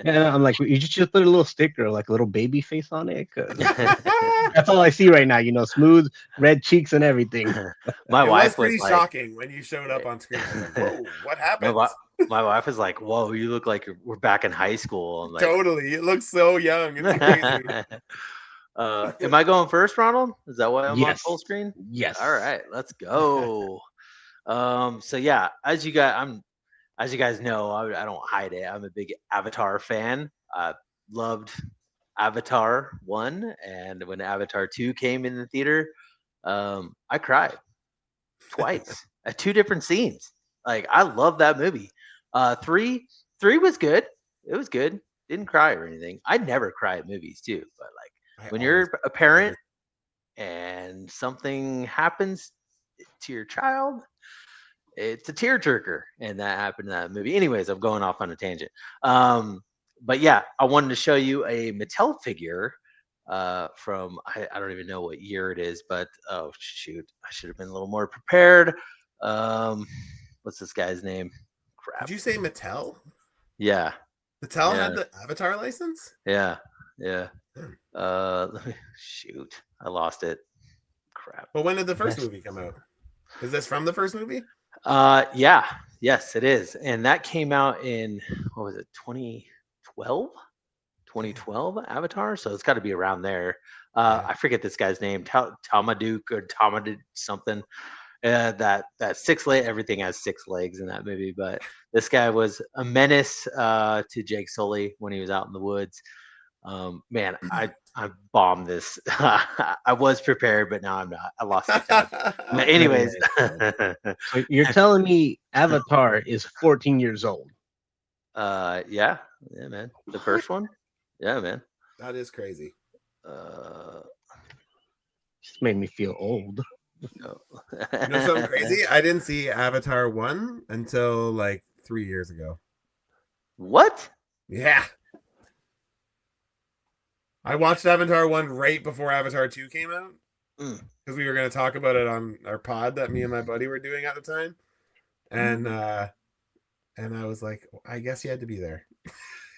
S2: Yeah, I'm like, you just put a little sticker, like a little baby face on it. That's all I see right now. Smooth red cheeks and everything.
S3: My wife
S5: was pretty
S3: like,
S5: shocking when you showed up on screen. Like, whoa, what happened?
S3: My wife was like, "Whoa, you look like we're back in high school." I'm like,
S5: totally, it looks so young. It's crazy.
S3: Am I going first, Ronald? Is that why I'm on full screen?
S2: Yes.
S3: All right, let's go. So yeah, as you guys know, I don't hide it. I'm a big Avatar fan. I loved Avatar 1, and when Avatar 2 came in the theater, I cried twice at 2 different scenes. Like, I love that movie. 3 was good. It was good. Didn't cry or anything. I never cry at movies too, but like when you're a parent and something happens to your child, it's a tearjerker, and that happened in that movie. Anyways, I'm going off on a tangent. But yeah, I wanted to show you a Mattel figure from I don't even know what year it is, but oh shoot, I should have been a little more prepared. What's this guy's name? Crap.
S5: Did you say Mattel?
S3: Yeah.
S5: Mattel had the Avatar license?
S3: Yeah. Let me shoot. I lost it. Crap.
S5: Well, when did the first movie come out? Is this from the first movie?
S3: Yeah. Yes, it is. And that came out in, what was it, 2012? 2012 Avatar? So it's got to be around there. I forget this guy's name, Tamaduke or Tamaduk something. That 6 leg, everything has 6 legs in that movie, but this guy was a menace to Jake Sully when he was out in the woods. Man, I bombed this. I was prepared, but now I'm not. I lost the tab. But anyways,
S2: So you're telling me Avatar is 14 years old?
S3: yeah, man. The first one, yeah, man.
S5: That is crazy.
S2: Just made me feel old.
S3: No.
S5: You know something crazy? I didn't see Avatar 1 until like 3 years ago.
S3: What?
S5: Yeah. I watched Avatar 1 right before Avatar 2 came out. Because we were going to talk about it on our pod that me and my buddy were doing at the time. And I was like, I guess you had to be there.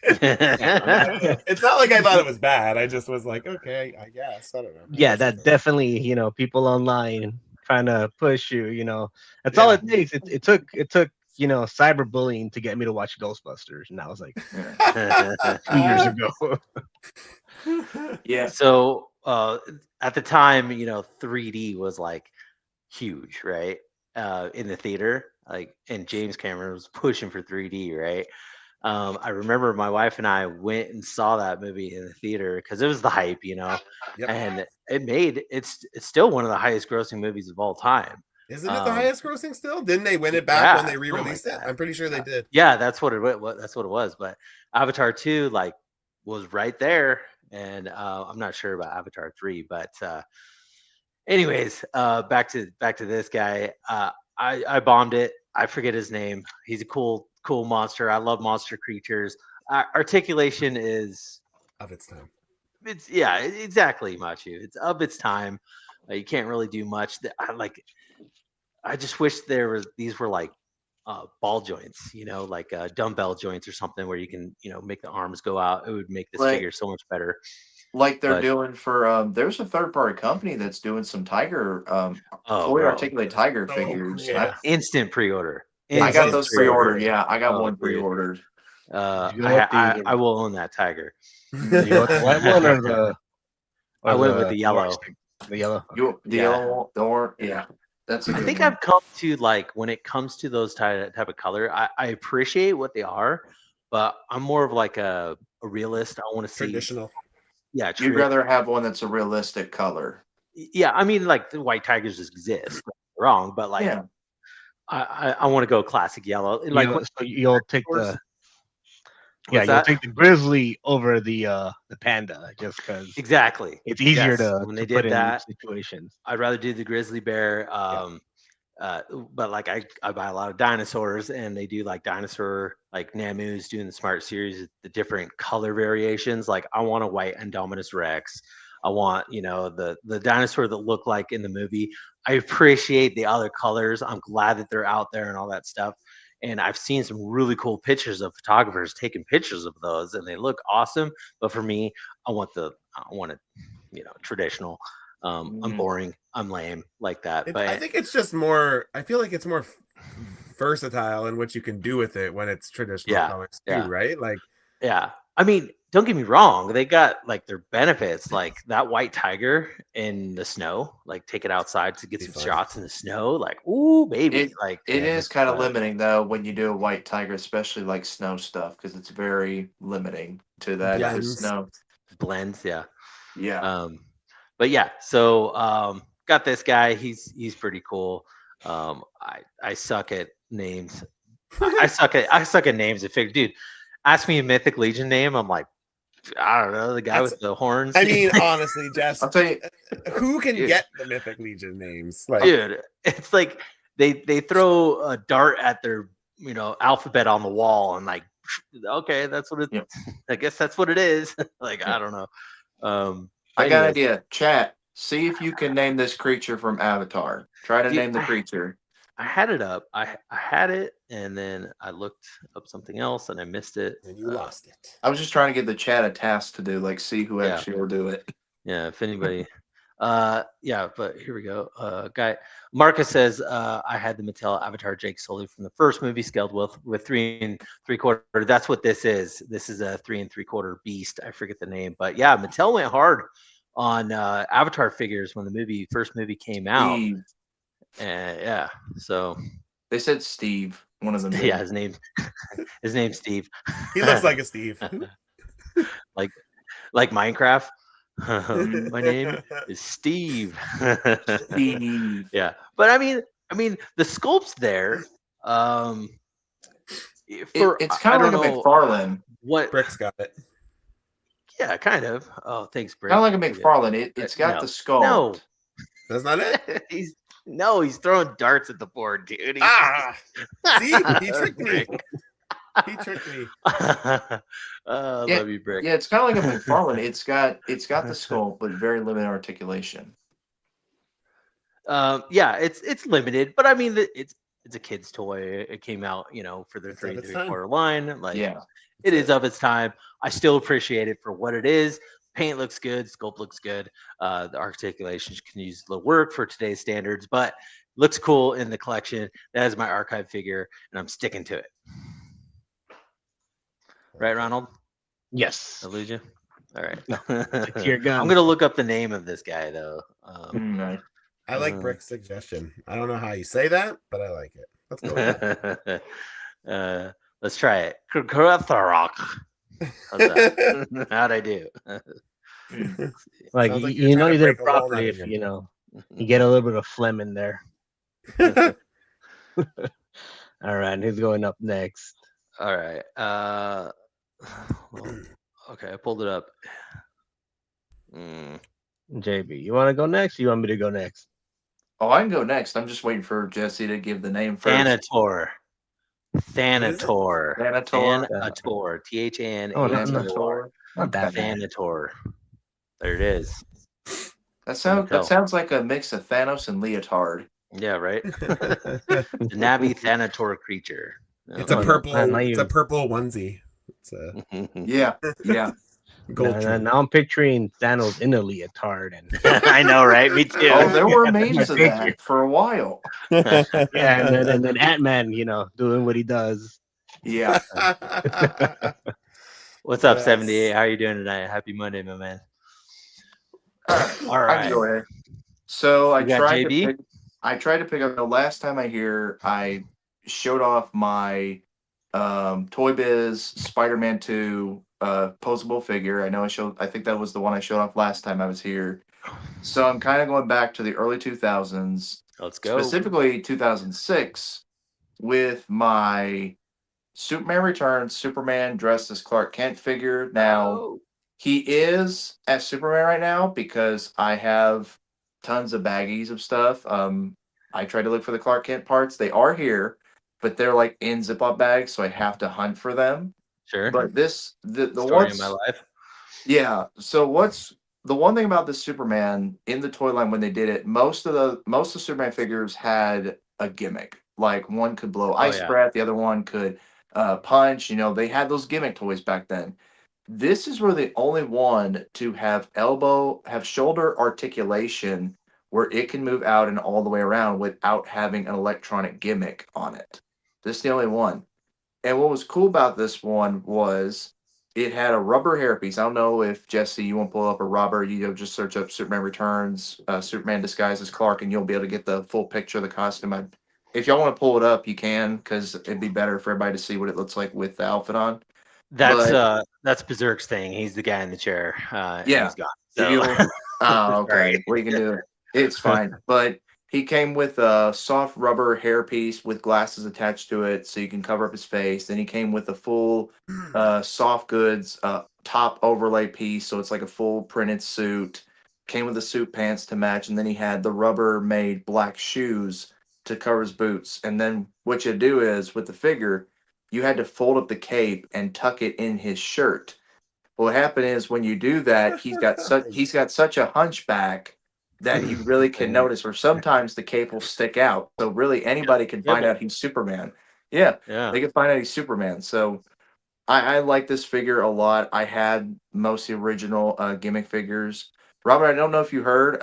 S5: It's not like I thought it was bad. I just was like, okay, I guess. I don't know.
S2: Yeah, that definitely, people online trying to push you, that's all it takes. It took cyberbullying to get me to watch Ghostbusters, and that was like 2 years ago.
S4: Yeah.
S3: So at the time, 3D was like huge, right? In the theater, and James Cameron was pushing for 3D, right? I remember my wife and I went and saw that movie in the theater because it was the hype,
S5: Yep.
S3: and it's still one of the highest grossing movies of all time.
S5: Isn't it the highest grossing still? Didn't they win it back when they re-released it? I'm pretty sure they did.
S3: Yeah, that's what it was. But Avatar 2 was right there, and I'm not sure about Avatar 3, but anyways, back to this guy. I bombed it. I forget his name. He's a cool monster. I love monster creatures. Articulation is
S5: of its time.
S3: It's exactly, Machu. It's of its time. You can't really do much. I just wish these were like ball joints, like dumbbell joints or something where you can, make the arms go out. It would make this figure so much better.
S4: Like they're doing for there's a third-party company that's doing some tiger fully articulated tiger figures.
S3: Yeah. Instant pre-order.
S4: I got those pre-ordered. Yeah, I got one pre-ordered.
S3: I will own that tiger.
S2: The white one or the?
S3: I went with the yellow.
S2: The yellow.
S4: Yellow or yeah. That's.
S3: I think I've come to when it comes to those type of color, I appreciate what they are, but I'm more of like a realist. I want to see
S5: traditional.
S3: Yeah,
S4: you'd rather have one that's a realistic color.
S3: Yeah, I mean, the white tigers exist. Wrong, but I want to go classic yellow.
S2: So you'll take you'll take the grizzly over the panda just because
S3: exactly
S2: it's easier to
S3: when they
S2: put
S3: did that
S2: situations.
S3: I'd rather do the grizzly bear. But I buy a lot of dinosaurs, and they do dinosaur Namu's doing the Smart Series, the different color variations. I want a white Indominus Rex. I want the dinosaur that look like in the movie. I appreciate the other colors. I'm glad that they're out there and all that stuff. And I've seen some really cool pictures of photographers taking pictures of those, and they look awesome. But for me, I want it, traditional. I'm boring. I'm lame like that. But
S5: I think it's just more. I feel like it's more versatile in what you can do with it when it's traditional colors too, right?
S3: Yeah. I mean, don't get me wrong. They got their benefits, like that white tiger in the snow. Take it outside to get some shots in the snow. Ooh, baby.
S4: It is kind of limiting though when you do a white tiger, especially snow stuff, because it's very limiting to that snow
S3: blends. Yeah.
S4: Yeah.
S3: But yeah, so got this guy. He's pretty cool. I suck at names. I suck at names of figures. Dude, ask me a Mythic Legion name. I'm like, I don't know, the guy with the horns.
S5: I mean, honestly, Jess,
S4: I'll tell you,
S5: who can get the Mythic Legion names?
S3: Dude, it's they throw a dart at their alphabet on the wall and okay, that's what it. I guess that's what it is. I don't know.
S4: I got an idea. Chat, see if you can name this creature from Avatar. Try to name the creature.
S3: I had it up. I had it, and then I looked up something else, and I missed it.
S5: And you lost it.
S4: I was just trying to give the chat a task to do, see who actually will do it.
S3: Yeah, if anybody. Yeah, but here we go. Guy Marcus says I had the Mattel Avatar Jake Sully from the first movie scaled with 3 3/4. That's what this is. This is a 3 3/4 beast. I forget the name, but yeah, Mattel went hard on Avatar figures when the first movie came out. Yeah, so
S4: they said Steve. One of them.
S3: Yeah, his name's Steve.
S5: He looks like a Steve.
S3: like Minecraft. My name is Steve.
S4: Steve.
S3: Yeah, but I mean, the sculpt's there. For
S4: It's
S3: I
S4: kind of
S3: don't
S4: like a
S3: know
S4: McFarlane.
S3: what.
S5: Brick's got it.
S3: Yeah, kind of. Oh, thanks, Brick.
S4: Kind of like a McFarlane. It's got
S3: No,
S4: the sculpt.
S5: That's not it.
S3: he's throwing darts at the board, dude.
S5: See, he tricked me. He tricked me.
S4: Yeah,
S3: Love you, Brick.
S4: yeah, it's kind of like a McFarlane. It's got the sculpt, but very limited articulation.
S3: Yeah, it's limited, but I mean, it's a kid's toy. It came out, for their
S5: It's of
S3: 3
S5: its
S3: 3/4 line. Like,
S4: Yeah.
S3: it is of its time. I still appreciate it for what it is. Paint looks good, sculpt looks good. The articulation can use the work for today's standards, but looks cool in the collection. That is my archive figure, and I'm sticking to it. Right, Ronald?
S2: Yes.
S3: I lose you? All right.
S2: No, stick to your gun.
S3: I'm gonna look up the name of this guy though.
S5: I like Brick's suggestion. I don't know how you say that, but I like it. Let's go with that.
S3: Let's try it. Krotharok. How's that? How'd I do?
S2: Like,
S5: Sounds like
S2: you
S5: you're
S2: know
S5: trying
S2: you
S5: to
S2: did it
S5: break a walnut
S2: properly if
S5: again.
S2: you get a little bit of phlegm in there. All right, who's going up next?
S3: All right. Okay, I pulled it up.
S2: JB, you want to go next? Or you want me to go next?
S4: Oh, I can go next. I'm just waiting for Jesse to give the name first.
S3: Thanator.
S4: Thanator.
S3: Thanator.
S2: Oh,
S3: Thanator.
S2: Not that bad.
S3: Thanator. There it is.
S4: That
S3: tell.
S4: sounds like a mix of Thanos and Leotard.
S3: Yeah, right. The Navi Thanator creature.
S5: It's a purple. It's a purple onesie. It's a
S4: Yeah, yeah.
S5: gold.
S2: Now I'm picturing Thanos in a leotard, and
S3: I know, right? Me too.
S4: Oh, there were
S2: That's
S4: memes
S2: my
S4: of
S2: picture.
S4: that for a while.
S2: yeah, and then Ant-Man, doing what he does.
S4: Yeah.
S3: What's up,
S5: Yes.
S3: 78? How are you doing tonight? Happy Monday, my man. All
S4: I
S3: right.
S4: can go ahead. So I
S3: You got
S4: tried
S3: JB?
S4: to pick up the last time I showed off my Toy Biz Spider-Man 2 posable figure. I think that was the one I showed off last time I was here. So I'm kind of going back to the early 2000s,
S3: Let's go.
S4: specifically 2006, with my Superman Returns Superman dressed as Clark Kent figure. Now,
S3: Oh,
S4: he is as Superman right now because I have tons of baggies of stuff. I tried to look for the Clark Kent parts. They are here, but they're like in Ziploc bags, so I have to hunt for them.
S3: sure.
S4: But the
S3: Story of my life.
S4: yeah. So what's the one thing about the Superman in the toy line when they did it? Most of the Superman figures had a gimmick. Like one could blow ice
S3: yeah.
S4: breath, the other one could punch. They had those gimmick toys back then. This is where the only one to have shoulder articulation where it can move out and all the way around without having an electronic gimmick on it. This is the only one. And what was cool about this one was it had a rubber hairpiece. I don't know if Jesse, you want to pull up a rubber, just search up Superman Returns, Superman disguised as Clark, and you'll be able to get the full picture of the costume. If y'all want to pull it up, you can, because it'd be better for everybody to see what it looks like with the outfit on.
S3: That's Berserk's thing. He's the guy in the chair. And
S4: Yeah.
S3: he's gone.
S4: If
S3: So.
S4: you- oh, okay.
S3: Sorry.
S4: What you can do? It's fine. But he came with a soft rubber hairpiece with glasses attached to it, so you can cover up his face. Then he came with a full soft goods top overlay piece, so it's like a full printed suit. Came with the suit pants to match, and then he had the rubber made black shoes to cover his boots. And then what you do is with the figure, you had to fold up the cape and tuck it in his shirt. What happened is when you do that, he's got such a hunchback that you really can notice, or sometimes the cape will stick out. So really anybody can find out he's Superman. Yeah, they can find out he's Superman. So I like this figure a lot. I had most of the original gimmick figures. Robert, I don't know if you heard.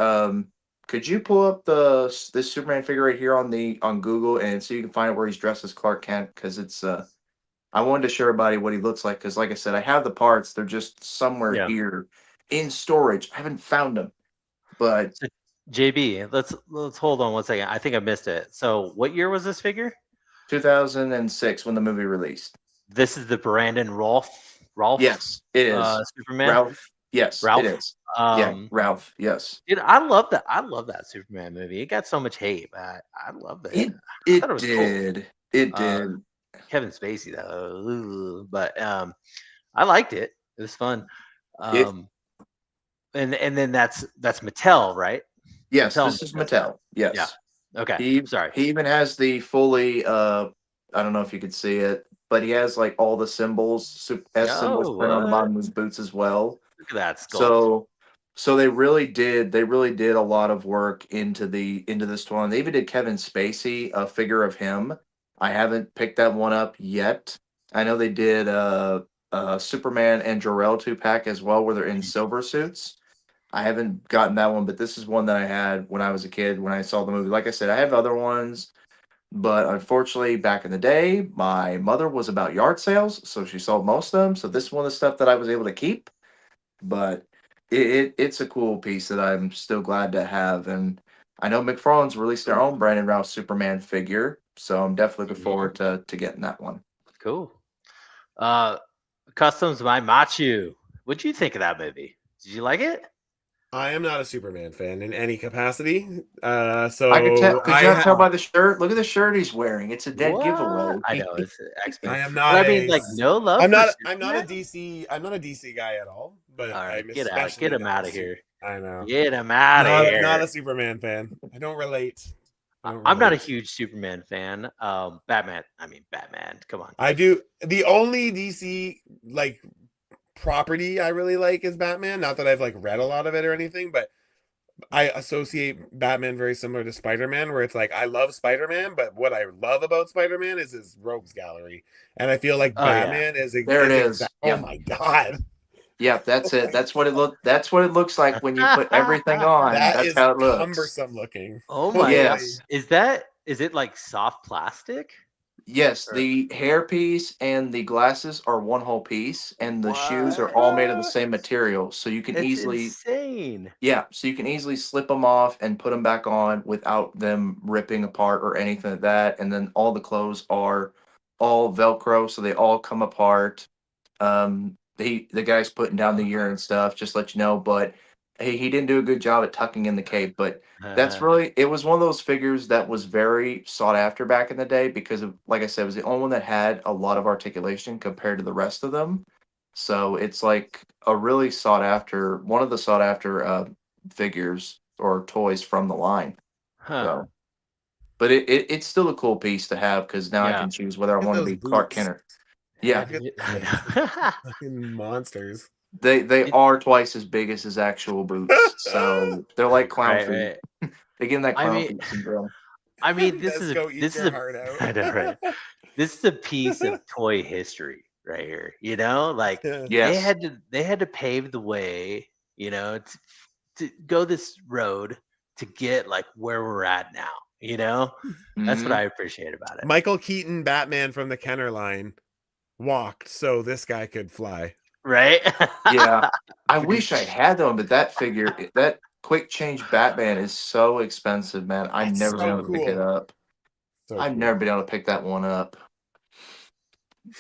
S4: Could you pull up this Superman figure right here on Google and so you can find out where he's dressed as Clark Kent? Because it's I wanted to show everybody what he looks like because, like I said, I have the parts. They're just somewhere here in storage. I haven't found them, but
S3: So, JB, let's hold on one second. I think I missed it. So, what year was this figure?
S4: 2006 when the movie released.
S3: This is the Brandon Rolfe.
S4: Yes, it is.
S3: Superman.
S4: Ralph. Yes,
S3: Ralph.
S4: it is. Yeah, Ralph. Yes.
S3: Dude, I love that. I love that Superman movie. It got so much hate. I love it.
S4: It
S3: I thought
S4: it
S3: it was cool.
S4: did. It
S3: Uh,
S4: did.
S3: Kevin Spacey though, ooh, but I liked it. It was fun.
S4: It
S3: And then that's Mattel, right?
S4: yes,
S3: Mattel
S4: this
S3: made
S4: is
S3: those, right?
S4: Mattel.
S3: Yeah.
S4: Yes.
S3: Okay.
S4: He
S3: Sorry.
S4: he even has the fully I don't know if you could see it, but he has like all the symbols, S symbols
S3: Oh,
S4: printed on the
S3: what?
S4: bottom of his boots as well.
S3: Look at that sculpt.
S4: So they really did a lot of work into this one. They even did Kevin Spacey, a figure of him. I haven't picked that one up yet. I know they did Superman and Jor-El 2-pack as well, where they're in silver suits. I haven't gotten that one, but this is one that I had when I was a kid when I saw the movie. Like I said, I have other ones, but unfortunately, back in the day, my mother was about yard sales, so she sold most of them. So this is one of the stuff that I was able to keep. But it's a cool piece that I'm still glad to have. And I know McFarlane's released their own Brandon Routh Superman figure, so I'm definitely looking forward to getting that one.
S3: Cool. Customs by Matchu. What'd you think of that movie? Did you like it?
S5: I am not a Superman fan in any capacity. So
S4: I could tell. Could
S5: I
S4: you not tell
S5: have.
S4: by the shirt? Look at the shirt he's wearing. It's a dead
S3: What?
S4: giveaway.
S3: I know it's X-Men.
S5: I am
S3: But
S5: not
S3: I mean,
S5: a.
S3: like, no love
S5: I'm
S3: for
S5: not. I'm not a
S3: Superman?
S5: DC. I'm not a DC guy at all. But
S3: All right,
S5: I'm
S3: get out.
S5: especially
S3: Get him
S5: not
S3: out
S5: a
S3: of here.
S5: I know.
S3: Get him out of here.
S5: Not a Superman fan. I don't relate.
S3: I'm not a huge Superman fan. Batman. I mean, Batman. Come on.
S5: I do. The only DC like property I really like is Batman. Not that I've like read a lot of it or anything, but I associate Batman very similar to Spider-Man, where it's like I love Spider-Man, but what I love about Spider-Man is his rogues gallery, and I feel like
S3: Oh, yeah.
S5: Batman is
S4: There it is.
S5: Oh
S4: Yeah.
S5: my god,
S4: Yep, that's it. That's what it looks like when you put everything on.
S5: that
S4: That's
S5: is
S4: how it looks.
S5: cumbersome looking.
S3: Oh my god.
S4: Yes.
S3: Is it like soft plastic?
S4: Yes,
S3: Or
S4: the hairpiece and the glasses are one whole piece, and the shoes are all made of the
S3: what?
S4: same material. So you can
S3: It's
S4: easily,
S3: insane.
S4: yeah, so you can easily slip them off and put them back on without them ripping apart or anything like that. And then all the clothes are all Velcro, so they all come apart. The guy's putting down the urine stuff, just to let you know, but he didn't do a good job at tucking in the cape. But it was one of those figures that was very sought after back in the day because of, like I said, it was the only one that had a lot of articulation compared to the rest of them. So it's like a really one of the sought after figures or toys from the line.
S3: Huh.
S4: So, but it's still a cool piece to have because now I
S3: Yeah.
S4: can choose whether I
S5: Look at
S4: want to
S5: those
S4: be Clark
S5: boots.
S4: Kent or yeah.
S5: Fucking monsters.
S4: They are twice as big as his actual boots, so they're like clown
S3: Right,
S4: feet.
S3: right.
S4: They give him that
S3: I
S4: clown
S3: mean,
S4: feet syndrome.
S3: I mean, this is
S5: Nesco, eat your heart out.
S3: I know, right? This is a piece of toy history right here. You know, like
S4: Yes.
S3: they had to pave the way, you know, to go this road to get like where we're at now. You know, that's what
S4: Mhm.
S3: I appreciate about it.
S5: Michael Keaton, Batman from the Kenner line, walked so this guy could fly.
S3: Right?
S4: Yeah. I wish I had them, but that quick change Batman is so expensive, man. I've
S5: That's
S4: never been
S5: so
S4: able to pick it
S5: cool.
S4: up.
S5: So
S4: I've
S5: cool.
S4: never been able to pick that one up.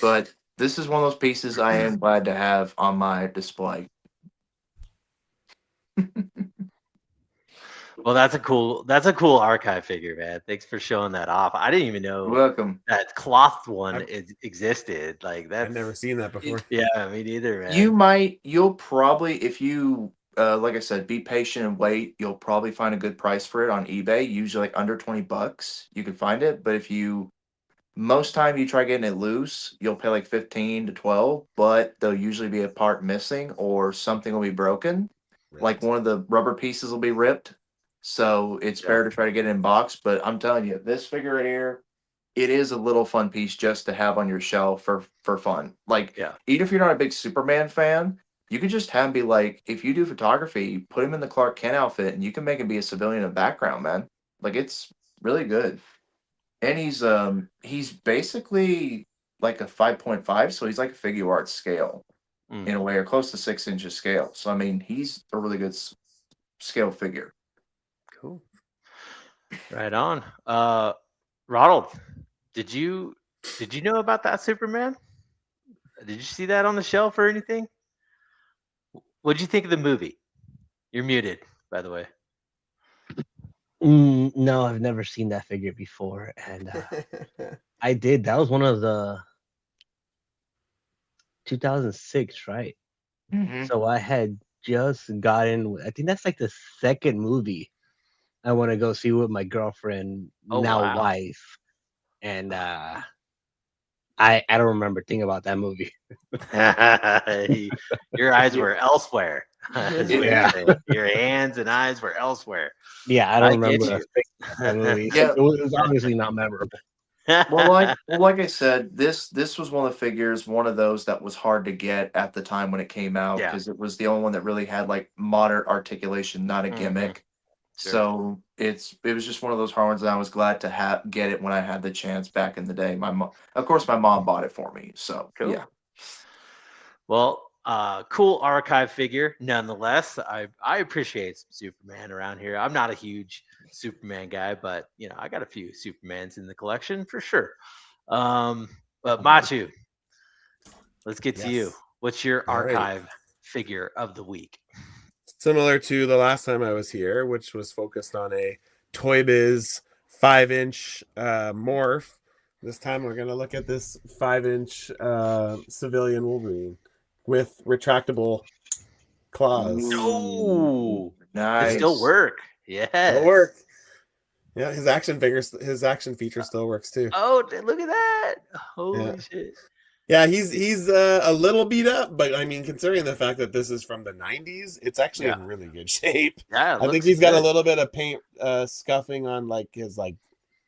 S4: But this is one of those pieces I am glad to have on my display.
S3: Well, that's a cool archive figure, man. Thanks for showing that off. I didn't even
S4: You're
S3: know
S4: welcome.
S3: that cloth one
S5: I've-
S3: existed. Like that's
S5: I've never seen that before.
S3: Yeah, me neither, man.
S4: You'll probably, if you, like I said, be patient and wait, you'll probably find a good price for it on eBay. Usually like under $20, you can find it. But most time you try getting it loose, you'll pay like 15 to 12, but there'll usually be a part missing or something will be broken. Like one of the rubber pieces will be ripped. So it's fair to try to get it in box. But I'm telling you, this figure right here, it is a little fun piece just to have on your shelf for fun. Like,
S3: Yeah.
S4: even if you're not a big Superman fan, you could just have him be like, if you do photography, put him in the Clark Kent outfit, and you can make him be a civilian in the background, man. Like, it's really good. And he's basically like a 5.5, so he's like a figure art scale in a way, or close to 6 inches scale. So I mean, he's a really good scale figure.
S3: Cool. Right on. Ronald, did you know about that Superman? Did you see that on the shelf or anything? What'd you think of the movie? You're muted, by the way.
S2: No, I've never seen that figure before, and I did. That was one of the 2006, right?
S4: Mhm.
S2: So I had just gotten. I think that's like the second movie I want to go see with my girlfriend,
S3: Oh,
S2: now
S3: wow.
S2: wife, and I don't remember thinking about that movie.
S3: Your eyes were elsewhere. Is what you're
S2: Yeah.
S3: saying. Your hands and eyes were elsewhere.
S2: Yeah, I
S3: I
S2: don't
S3: get
S2: remember
S3: you.
S2: that movie.
S4: Yeah.
S2: It was obviously not memorable.
S4: Like I said, this was one of the figures, one of those that was hard to get at the time when it came out
S3: Yeah.
S4: because it was the only one that really had like modern articulation, not a
S3: Mhm.
S4: gimmick.
S3: Sure.
S4: So it was just one of those hard ones, and I was glad to get it when I had the chance back in the day. Of course, my mom bought it for me. So
S3: Cool.
S4: yeah.
S3: Well, cool archive figure nonetheless. I appreciate some Superman around here. I'm not a huge Superman guy, but I got a few Supermans in the collection for sure. But Machu, let's get to you.
S5: Yes.
S3: What's your
S5: All right.
S3: archive figure of the week?
S5: Similar to the last time I was here, which was focused on a Toy Biz 5-inch morph. This time we're going to look at this 5-inch civilian Wolverine with retractable claws.
S3: Oh,
S4: Nice.
S3: they still work. Yes.
S5: It'll work. Yeah, his action feature still works too.
S3: Oh, look at that. Holy shit.
S5: Yeah, he's a little beat up, but I mean, considering the fact that this is from the 90s, it's actually in really good shape.
S3: Yeah,
S5: I think he's got a little bit of paint scuffing on like his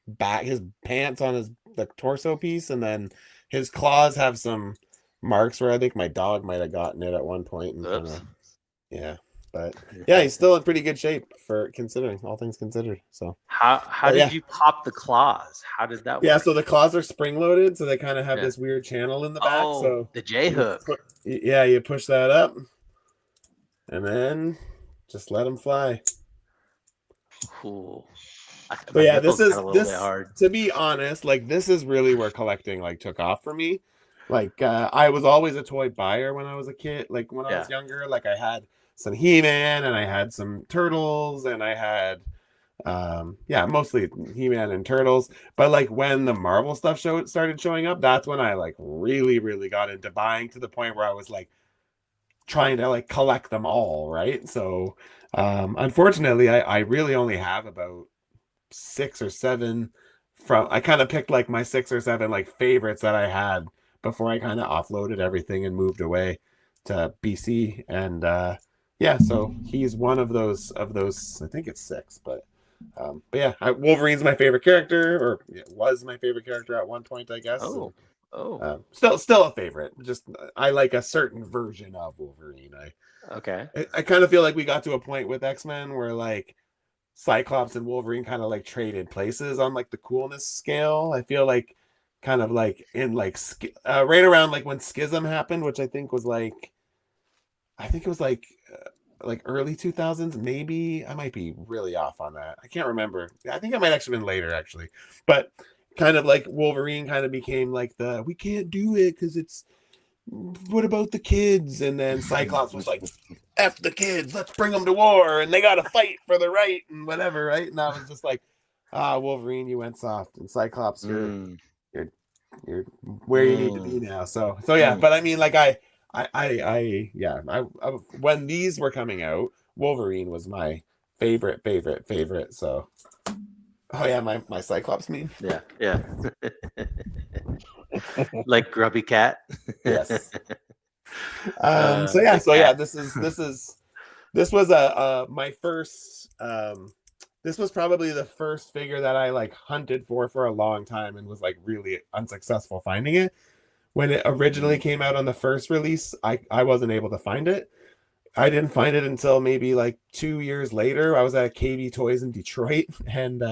S5: back, his pants on the torso piece, and then his claws have some marks where I think my dog might have gotten it at one point. And kinda, yeah, but yeah, he's still in pretty good shape for considering all things considered. So
S3: how did you pop the claws? How did that work?
S5: Yeah, so the claws are spring loaded, so they kind of have this weird channel in the back.
S3: Oh,
S5: So
S3: the J hook.
S5: You push that up, and then just let them fly.
S3: Cool.
S5: But yeah, this to be honest, like this is really where collecting like took off for me. Like I was always a toy buyer when I was a kid. Like when I was younger, like I had some He-Man and I had some Turtles and I had mostly He-Man and Turtles. But like when the Marvel stuff started showing up, that's when I like really got into buying to the point where I was like trying to like collect them all, right? So unfortunately I really only have about 6 or 7 I kind of picked like my 6 or 7 like favorites that I had before I kind of offloaded everything and moved away to BC. And so he's one of those I think it's 6, but yeah, Wolverine's my favorite character, or it was my favorite character at one point, I guess. Still a favorite. Just I like a certain version of Wolverine. I kind of feel like we got to a point with X-Men where like Cyclops and Wolverine kind of like traded places on like the coolness scale. I feel like kind of like in like right around like when Schism happened, which I think it was like early 2000s, maybe. I might be really off on that. I can't remember. I think it might actually been later actually, but kind of like Wolverine kind of became like we can't do it because it's what about the kids? And then Cyclops was like, F the kids, let's bring them to war and they got to fight for the right and whatever, right? And I was just like, Wolverine, you went soft, and Cyclops, you're where you need to be now. So yeah, but I mean, like when these were coming out, Wolverine was my favorite. So oh yeah, my Cyclops meme.
S3: Yeah. Like Grubby Cat.
S5: Yes. This was my first this was probably the first figure that I like hunted for a long time and was like really unsuccessful finding it. When it originally came out on the first release, I wasn't able to find it. I didn't find it until maybe like 2 years later. I was at KB Toys in Detroit, and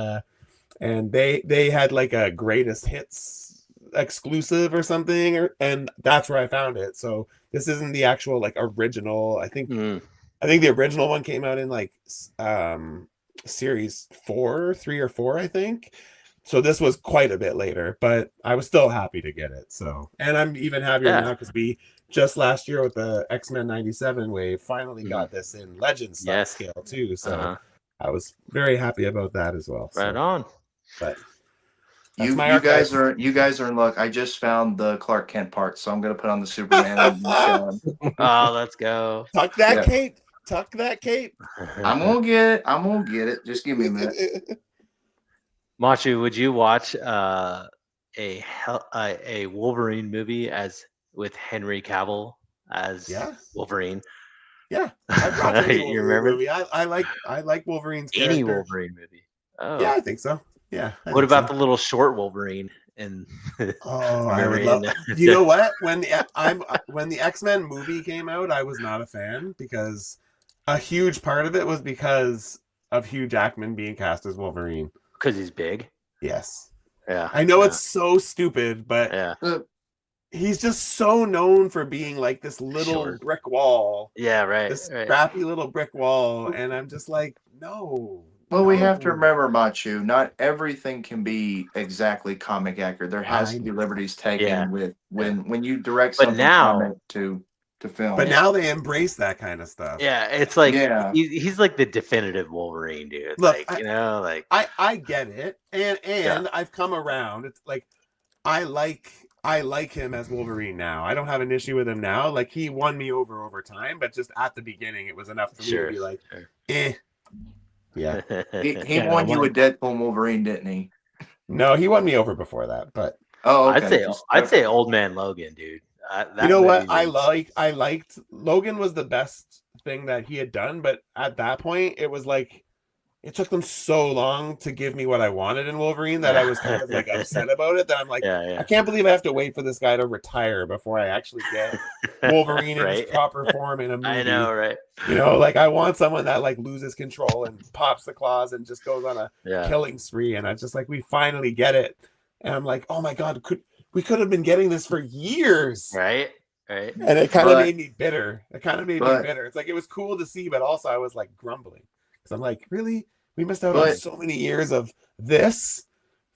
S5: they had like a greatest hits exclusive or something, and that's where I found it. So this isn't the actual like original. I think the original one came out in like series 3 or 4, I think. So this was quite a bit later, but I was still happy to get it. So, and I'm even happier
S3: Yeah.
S5: now because we just last year with the X-Men 97 wave finally got this in Legend
S3: Yes.
S5: scale too. So
S3: Uh-huh.
S5: I was very happy about that as well.
S3: Right
S5: So,
S3: on.
S5: but that's
S4: You
S5: my
S4: you guys
S5: archive.
S4: are in luck. I just found the Clark Kent part, so I'm gonna put on the Superman and be chilling.
S3: Oh, let's go.
S5: Tuck that
S4: Yeah.
S5: cape. Tuck that cape.
S4: I'm gonna get it. I'm gonna get it. Just give me a minute.
S3: Machu, would you watch a Wolverine movie as with Henry Cavill as
S5: Yeah.
S3: Wolverine?
S5: Yeah, I'd watch any
S3: You
S5: Wolverine
S3: remember?
S5: movie. I like Wolverine's
S3: Any
S5: character.
S3: Wolverine movie. Oh.
S5: Yeah, I think so. Yeah.
S3: What about the little short Wolverine? And
S5: Oh, I
S3: remember
S5: would love.
S3: in-
S5: You know what? When the X-Men movie came out, I was not a fan because a huge part of it was because of Hugh Jackman being cast as Wolverine.
S3: because he's big.
S5: Yes,
S3: Yeah.
S5: I know
S3: yeah,
S5: it's so stupid, but
S3: yeah.
S5: he's just so known for being like this little
S3: Short.
S5: brick wall,
S3: Yeah, right.
S5: this
S3: right.
S5: scrappy little brick wall, and I'm just like, no.
S4: Well, we have to
S5: no.
S4: remember, Machu, not everything can be exactly comic accurate. There has
S5: I
S4: to be liberties taken
S3: Yeah.
S4: with when you direct
S3: But
S4: something
S3: now-
S4: comic to film.
S5: But now they embrace that kind of stuff.
S3: Yeah, it's like
S4: Yeah.
S3: he's like the definitive Wolverine, dude.
S5: Look,
S3: like you know, like
S5: I get it, and I've come around. It's like I like him as Wolverine now. I don't have an issue with him now. Like he won me over time, but just at the beginning, it was enough for me to be like,
S3: sure.
S5: eh. Yeah.
S4: He
S2: Yeah,
S4: won
S2: no,
S4: you a Deadpool and Wolverine, didn't he?
S5: No, he won me over before that. But
S4: Oh, okay.
S3: I'd say Old Man Logan, dude.
S5: you know what?
S3: movie was-
S5: I liked Logan was the best thing that he had done, but at that point, it was like it took them so long to give me what I wanted in Wolverine that I was kind of like upset about it. That I'm like,
S3: Yeah,
S5: I can't believe I have to wait for this guy to retire before I actually get Wolverine in his
S3: Right?
S5: proper form in a movie.
S3: I know, right?
S5: You know, like I want someone that like loses control and pops the claws and just goes on a
S3: Yeah.
S5: killing spree. And I just like we finally get it. And I'm like, oh my god, we could have been getting this for years.
S3: Right? Right?
S5: And it kind of
S4: But-
S5: made me bitter. It kind of made me
S4: but-
S5: bitter. It's like it was cool to see, but also I was like grumbling because I'm like, really, we missed out on
S4: But-
S5: so many years of this.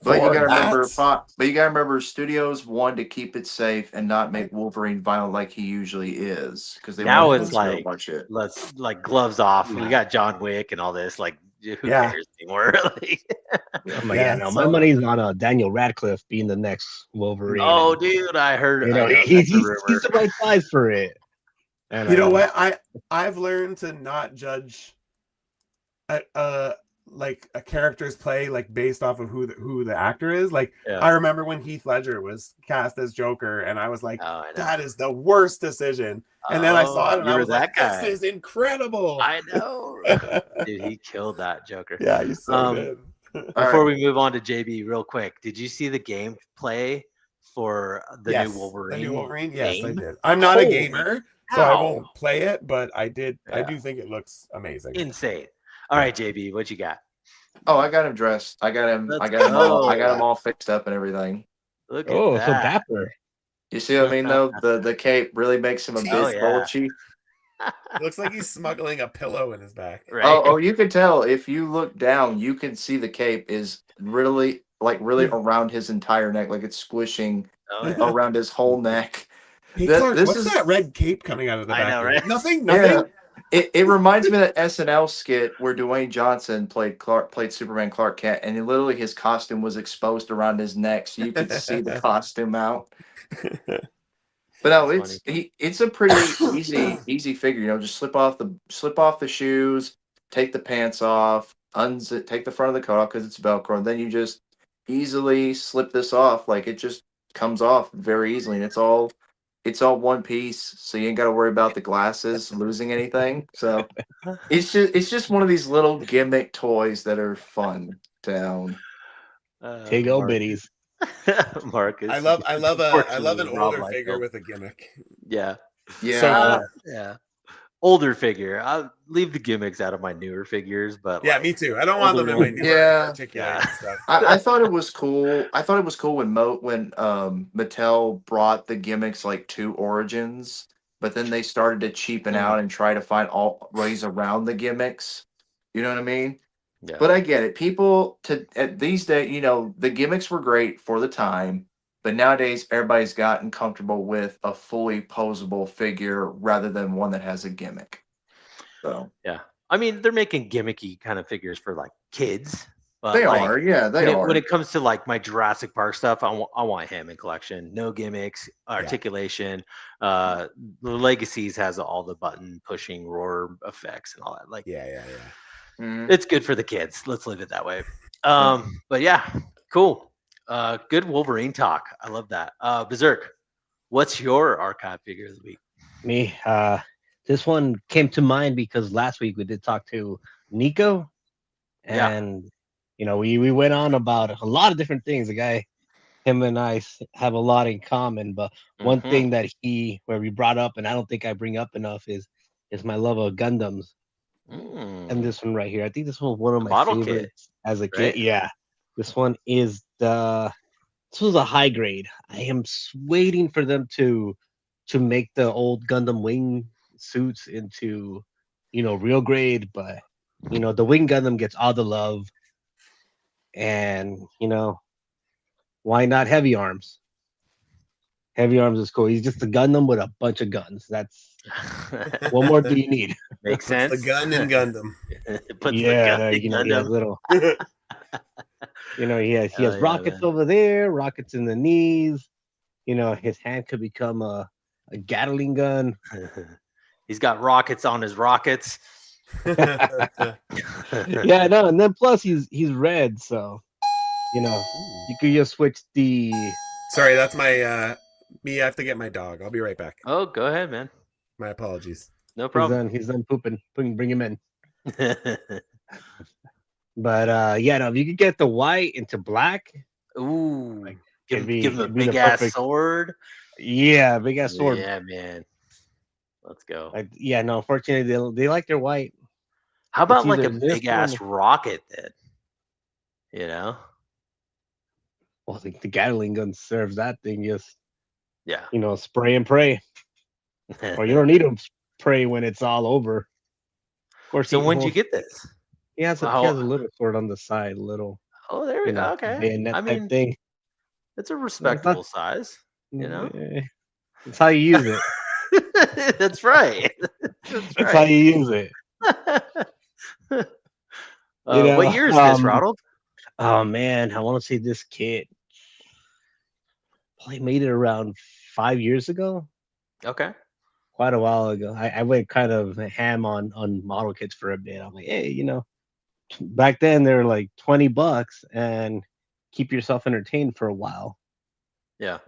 S4: But you
S5: for
S4: gotta
S5: that?
S4: remember, studios wanted to keep it safe and not make Wolverine violent like he usually is, because they
S3: Now
S4: wanted
S3: it's
S4: to
S3: like-
S4: watch it.
S3: Let's like gloves off. We got John Wick and all this. Like, who
S5: Yeah.
S3: cares anymore? Like,
S2: Oh my
S5: Yeah,
S2: god, no,
S5: so-
S2: my money's on Daniel Radcliffe being the next Wolverine.
S3: oh,
S2: and,
S3: dude, I heard.
S2: you know,
S3: I know,
S2: he's
S3: that's a rumor.
S2: the right size for it. And,
S5: You know what? I've learned to not judge like a character's play like based off of who the actor is. Like
S3: Yeah.
S5: I remember when Heath Ledger was cast as Joker, and I was like,
S3: Oh, I know.
S5: that is the worst decision. And then I saw it, and
S3: you
S5: I
S3: were
S5: was like,
S3: that
S5: this is incredible.
S3: I know. Dude, he killed that Joker.
S5: Yeah, he's so
S3: Um,
S5: good.
S3: Before we move on to JB, real quick, did you see the gameplay for the
S5: Yes,
S3: new Wolverine?
S5: The new Wolverine, yes, I
S3: game?
S5: did. I'm not a
S3: Holy
S5: gamer, so I
S3: cow.
S5: won't play it, but I did. I
S3: Yeah.
S5: do think it looks amazing.
S3: Insane. All right, JB, what you got?
S4: Oh, I got him dressed. I got him.
S3: Let's
S4: I got him all. I
S3: go.
S4: got him all fixed up and everything.
S3: Look at
S2: Oh, so
S3: that.
S2: dapper.
S4: You see what I mean? Though the cape really makes him a bit
S3: Oh, yeah.
S4: bulgy.
S5: It looks like he's smuggling a pillow in his back.
S3: Right?
S4: Oh, you can tell if you look down, you can see the cape is really around his entire neck, like it's squishing
S3: Oh, yeah.
S4: around his whole neck.
S5: Hey,
S4: This-
S5: Clark,
S4: this
S5: what's
S4: is-
S5: that red cape coming out of the
S3: I
S5: back?
S3: know,
S5: there?
S3: right?
S5: Nothing.
S4: Yeah. It reminds me of that SNL skit where Dwayne Johnson played Superman Clark Kent, and literally his costume was exposed around his neck, so you could see the costume out. But no,
S3: That's
S4: it's a pretty easy figure. You know, just slip off the shoes, take the pants off, unzip, take the front of the coat off because it's Velcro, and then you just easily slip this off. Like it just comes off very easily, and it's all one piece, so you ain't got to worry about the glasses losing anything. So it's just one of these little gimmick toys that are fun to own.
S2: Here you go, biddies.
S3: Marcus.
S5: I love an
S3: Unfortunately, Rob
S5: older
S3: liked
S5: figure
S3: them.
S5: with a gimmick.
S3: Yeah.
S4: Yeah,
S5: So,
S3: Yeah. Older figure. I'll leave the gimmicks out of my newer figures, but
S5: yeah,
S3: like,
S5: me too. I don't want them in my newer
S4: Yeah.
S5: articulated
S3: Yeah.
S5: stuff.
S4: I thought it was cool. I thought it was cool when Mattel brought the gimmicks like to Origins, but then they started to cheapen out and try to find all ways around the gimmicks. You know what I mean?
S3: Yeah.
S4: But I get it. People at these days, the gimmicks were great for the time, but nowadays everybody's gotten comfortable with a fully posable figure rather than one that has a gimmick. So
S3: yeah. I mean, they're making gimmicky kind of figures for like kids, but
S4: they
S3: like
S4: are, yeah, they are.
S3: when it comes to like my Jurassic Park stuff, I want him in collection. No gimmicks, articulation. The Legacies has all the button pushing roar effects and all that. Like,
S5: Yeah.
S4: Mhm.
S3: it's good for the kids. Let's leave it that way.
S4: Yeah.
S3: But yeah, cool. Good Wolverine talk. I love that. Berserk, what's your archive figure of the week?
S2: Me, this one came to mind because last week we did talk to Nico,
S3: Yeah.
S2: and we went on about a lot of different things. The guy, him and I have a lot in common, but one
S3: Mhm.
S2: thing that where we brought up, and I don't think I bring up enough, is my love of Gundams. And this one right here, I think this was one of
S3: The
S2: my
S3: model kit,
S2: favorites as a
S3: right?
S2: kid. Yeah, this one is this was a high grade. I am waiting for them to make the old Gundam wing suits into real grade, but the wing Gundam gets all the love, and why not heavy arms? Heavy arms is cool. He's just a Gundam with a bunch of guns. That's what more do you need?
S3: Makes
S5: Puts
S3: sense.
S5: the gun in Gundam.
S3: Puts the
S2: Yeah,
S3: gun in
S2: he
S3: Gundam.
S2: has little. He has
S3: Hell yeah,
S2: rockets
S3: man.
S2: over there, rockets in the knees. His hand could become a Gatling gun.
S3: He's got rockets on his rockets.
S2: Yeah, no, and then plus he's red, so you could just switch the.
S5: Sorry, that's my me. I have to get my dog. I'll be right back.
S3: Oh, go ahead, man.
S5: My apologies.
S3: No problem.
S2: He's done pooping. Bring him in. But yeah, no, if you could get the white into black,
S3: Ooh,
S2: like
S3: give him a
S2: it'd be the
S3: big ass
S2: perfect.
S3: sword.
S2: Yeah, big ass sword.
S3: Yeah, man. Let's go.
S2: Like, yeah, no, unfortunately they like their white.
S3: How
S2: It's
S3: about like
S2: either
S3: a
S2: this
S3: big
S2: one.
S3: ass rocket then? You know?
S2: Well, the Gatling gun serves that thing. Just
S3: Yeah.
S2: spray and pray, or you don't need to pray when it's all over. Of course,
S3: So when'd you get this?
S2: he has a little sword on the side, little
S3: Oh, there we go. Okay.
S2: bayonet
S3: I
S2: type
S3: mean,
S2: thing.
S3: it's a respectable size.
S2: It's how you use it.
S3: That's right. That's
S2: It's how
S3: right.
S2: you use it.
S3: What year is this, Ronald?
S2: Oh man, I want to say this kit probably made it around 5 years ago.
S3: Okay.
S2: Quite a while ago. I went kind of ham on model kits for a bit. I'm like, hey, back then they were like $20 and keep yourself entertained for a while.
S3: Yeah.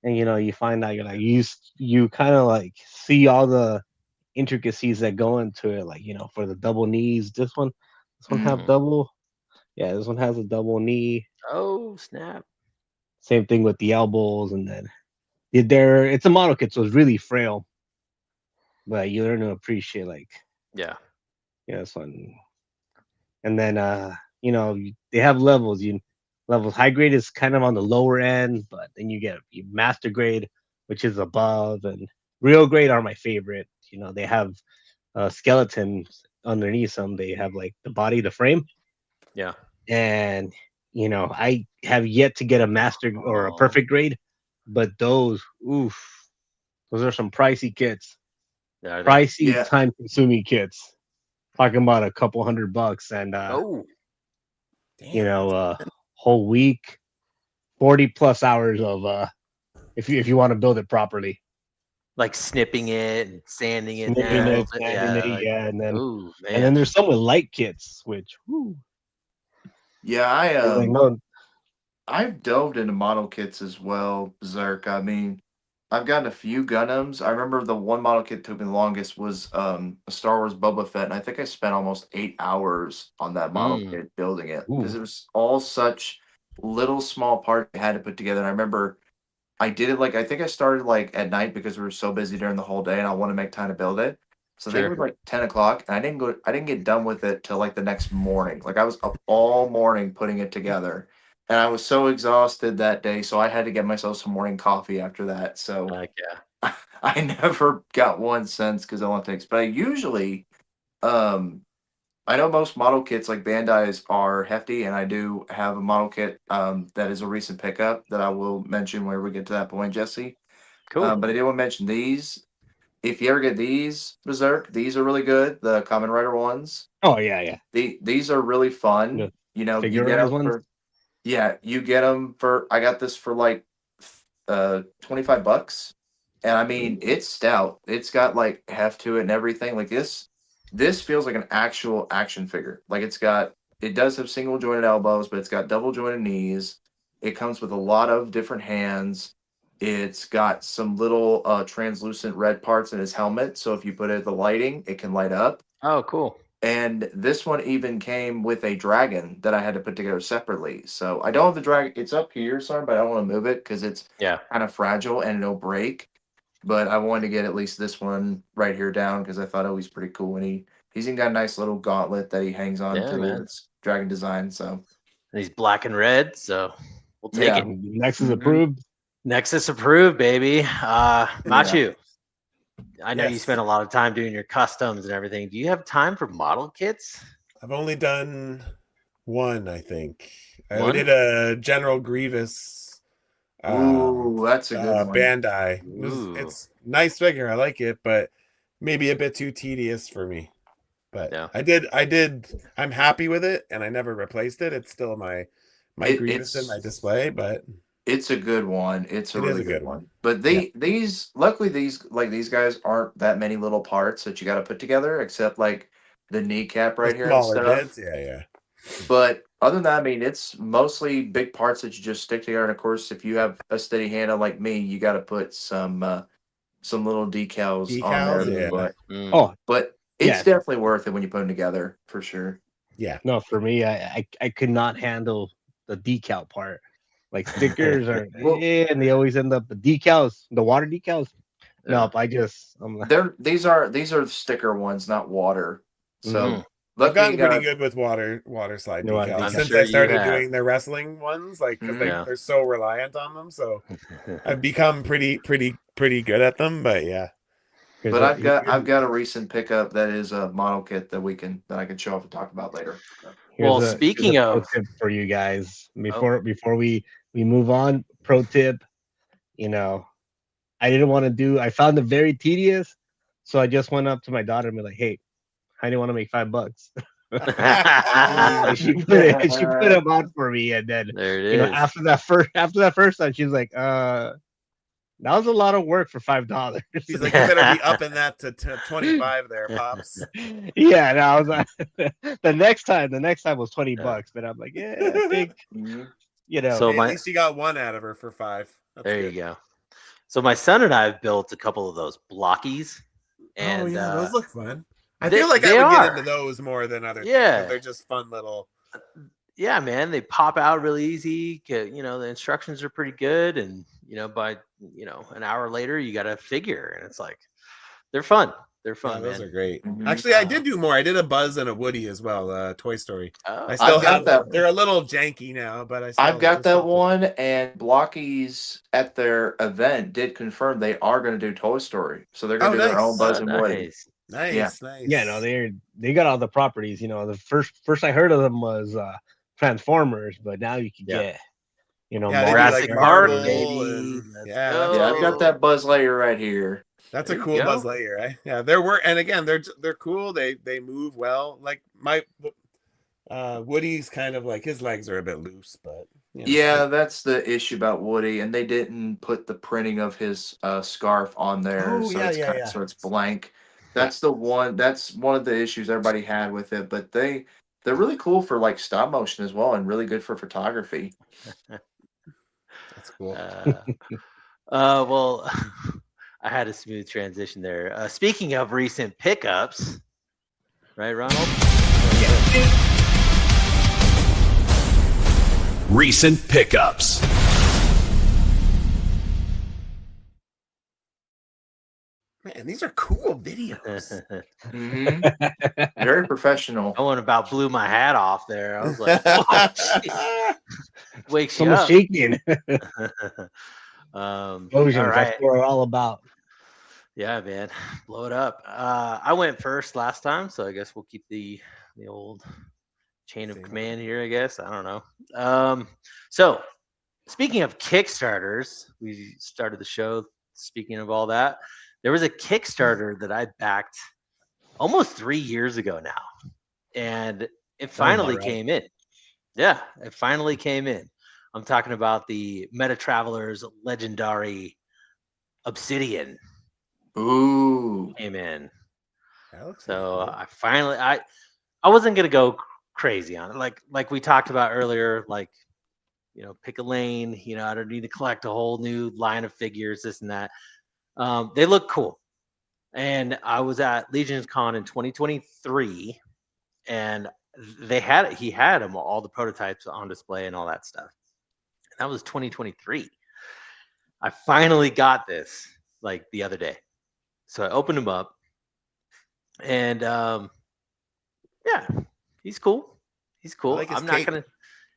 S2: And you find out you're like you kind of like see all the intricacies that go into it, like for the double knees. This one have double. Yeah, this one has a double knee.
S3: Oh snap!
S2: Same thing with the elbows, and then it's a model kit, so it's really frail. But you learn to appreciate this one. And then they have levels. Levels high grade is kind of on the lower end, but then you get master grade, which is above, and real grade are my favorite. They have skeletons underneath them. They have like the body, the frame.
S3: Yeah.
S2: And I have yet to get a master or a perfect grade, but those are some pricey kits.
S3: Yeah,
S2: Pricey, time-consuming kits. Talking about a couple $100, and whole week, 40+ hours of if you want to build it properly.
S3: Like snipping it and sanding it
S2: Snipping
S3: down.
S2: it, and then
S3: ooh, man.
S2: and then there's some with light kits, which
S4: Yeah, I've delved into model kits as well, Berserk. I mean, I've gotten a few Gundams. I remember the one model kit took me the longest was a Star Wars Boba Fett, and I think I spent almost 8 hours on that model kit building it because it was all such little small parts I had to put together. And I remember I did it I think I started at night because we were so busy during the whole day, and I want to make time to build it. So I think it was 10 o'clock, and I didn't get done with it till the next morning. I was up all morning putting it together. And I was so exhausted that day, so I had to get myself some morning coffee after that. So I never got one since because it only takes. But I usually, I know most model kits like Bandai's are hefty, and I do have a model kit that is a recent pickup that I will mention where we get to that point, Jesse.
S3: Cool.
S4: But I did want to mention these. If you ever get these Berserk, these are really good. The Common Rider ones.
S2: Oh yeah.
S4: These are really fun.
S2: The
S4: You know, you get
S2: figurized
S4: them
S2: ones.
S4: for you get them for. I got this for like $25, and I mean it's stout. It's got like heft to it and everything. Like this feels like an actual action figure. Like it does have single jointed elbows, but it's got double jointed knees. It comes with a lot of different hands. It's got some little translucent red parts in his helmet, so if you put it at the lighting, it can light up.
S3: Oh, cool.
S4: And this one even came with a dragon that I had to put together separately. So I don't have the dragon. It's up here, sorry, but I don't want to move it because it's
S3: Yeah.
S4: kind of fragile and it'll break. But I wanted to get at least this one right here down because I thought it was pretty cool. And he's even got a nice little gauntlet that he hangs on
S3: Yeah,
S4: to.
S3: man.
S4: It's dragon design. So
S3: And he's black and red, so we'll take
S4: Yeah.
S3: it.
S2: Nexus
S4: Mhm.
S2: approved.
S3: Nexus approved, baby. Matchu, I know you
S5: Yes.
S3: spend a lot of time doing your customs and everything. Do you have time for model kits?
S5: I've only done one, I think. I
S3: One?
S5: did a General Grievous
S4: ooh, that's a good one.
S5: Bandai.
S3: Ooh.
S5: It's nice figure. I like it, but maybe a bit too tedious for me. But
S3: Yeah.
S5: I did. I'm happy with it, and I never replaced it. It's still my Grievous in my display, but
S4: It's a good one. It's a
S5: It is
S4: really
S5: a
S4: good
S5: good
S4: one.
S5: one.
S4: But these luckily these guys aren't that many little parts that you got to put together, except like the kneecap right
S5: the
S4: here and
S5: smaller
S4: stuff.
S5: bits. Yeah.
S4: But other than that, I mean, it's mostly big parts that you just stick together. And of course, if you have a steady hand like me, you got to put some little decals on there.
S5: Decals, yeah.
S3: Mm.
S2: Oh
S4: But it's
S2: Yes.
S4: definitely worth it when you put them together for sure.
S5: Yeah.
S2: no, for me, I could not handle the decal part. Like stickers are,
S4: Well-
S2: and they always end up the decals, the water decals.
S3: Yeah.
S2: Nope, I'm like,
S4: These are sticker ones, not water. So
S3: Mhm.
S5: I've
S4: luckily
S5: gotten
S4: you got
S5: pretty good with water slide
S2: No, I
S5: decals
S2: think
S5: since
S3: sure
S5: I
S3: you
S5: started
S3: have.
S5: doing the wrestling ones, like because
S4: Mhm.
S3: Yeah.
S5: they're so reliant on them. So I've become pretty good at them. But yeah,
S4: But I've got a recent pickup that is a model kit that I can show off and talk about later. So.
S3: Well,
S2: here's
S3: speaking
S2: a pro
S3: of-
S2: tip for you guys
S3: Oh.
S2: before we move on. Pro tip, I didn't want to do. I found it very tedious, so I just went up to my daughter and be like, "Hey, I didn't want to make $5." And she put it. She put them on for me, and then
S3: There it is.
S2: after that first time, she was like, that was a lot of work for $5."
S5: he's like, you better be upping that to 25 there, pops.
S2: Yeah, and I was like, the next time was $20, but I'm like, yeah, I think
S4: Mhm.
S3: So
S5: Hey,
S3: my-
S5: at least you got one out of her for 5. That's
S3: there
S5: good.
S3: you go. So my son and I have built a couple of those blockies. And
S5: Oh yeah, those look fun. I
S3: they-
S5: feel like I
S3: they
S5: would get
S3: are.
S5: into those more than other things.
S3: Yeah.
S5: 'Cause they're just fun little.
S3: yeah, man, they pop out really easy. The instructions are pretty good, and by an hour later, you got a figure, and it's like they're fun. They're
S5: Yeah,
S3: fun,
S5: those
S3: man.
S5: are great.
S4: Mhm.
S5: Actually, I did do more. I did a Buzz and a Woody as well. Toy Story.
S3: Oh,
S5: I still
S4: I've got
S5: have
S4: that.
S5: They're a little janky now, but
S4: I've got
S5: they're
S4: that
S5: still
S4: one, and Blockies at their event did confirm they are going to do Toy Story, so they're going to
S5: Oh,
S4: do their
S5: nice.
S4: own Buzz and Woody.
S3: nice.
S5: nice,
S4: Yeah.
S5: nice.
S2: yeah, no, they got all the properties. The first I heard of them was Transformers, but now you can
S3: Yeah.
S2: get
S5: Yeah,
S2: more
S5: they do,
S3: Jurassic
S5: like
S3: Park,
S5: Marvel
S3: baby.
S5: and-
S3: Let's
S5: yeah,
S3: go.
S4: Yeah, I've got that Buzz Lightyear right here.
S5: That's
S3: There
S5: a
S3: you
S5: cool
S3: go.
S5: Buzz Lightyear, right? Yeah, and again, they're cool. They move well. Like my Woody's kind of like his legs are a bit loose, but
S4: Yeah, that's the issue about Woody, and they didn't put the printing of his scarf on there,
S5: Oh,
S4: so
S5: yeah,
S4: it's
S5: yeah,
S4: kind
S5: yeah.
S4: so it's blank. That's the one. That's one of the issues everybody had with it, but they're really cool for like stop motion as well, and really good for photography.
S5: that's cool.
S3: Well, I had a smooth transition there. Speaking of recent pickups, right, Ronald?
S1: Recent pickups.
S5: Man, these are cool videos.
S4: Mm-hmm. Very professional.
S3: I one about blew my hat off there. I was like, "Whoa, jeez." Wakes
S2: so
S3: you
S2: much
S3: up.
S2: shaking.
S3: All
S2: Explosions.
S3: right.
S2: That's what we're all about.
S3: Yeah, man, blow it up. I went first last time, so I guess we'll keep the old chain of
S5: Same
S3: command here. I guess I don't know. So speaking of Kickstarters, we started the show. Speaking of all that, there was a Kickstarter that I backed almost 3 years ago now, and it
S2: Sounds about
S3: finally
S2: right.
S3: came in. Yeah, it finally came in. I'm talking about the Meta Travelers Legendary Obsidian
S4: Ooh.
S3: came in.
S5: That looks pretty
S3: So
S5: cool.
S3: I wasn't gonna go crazy on it. Like we talked about earlier, like pick a lane. I don't need to collect a whole new line of figures, this and that. They look cool. And I was at Legion's Con in 2023, and he had them all the prototypes on display and all that stuff. That was 2023. I finally got this like the other day, so I opened him up, and yeah, he's cool. He's
S5: I
S3: cool.
S5: like his
S3: I'm not
S5: cape.
S3: gonna.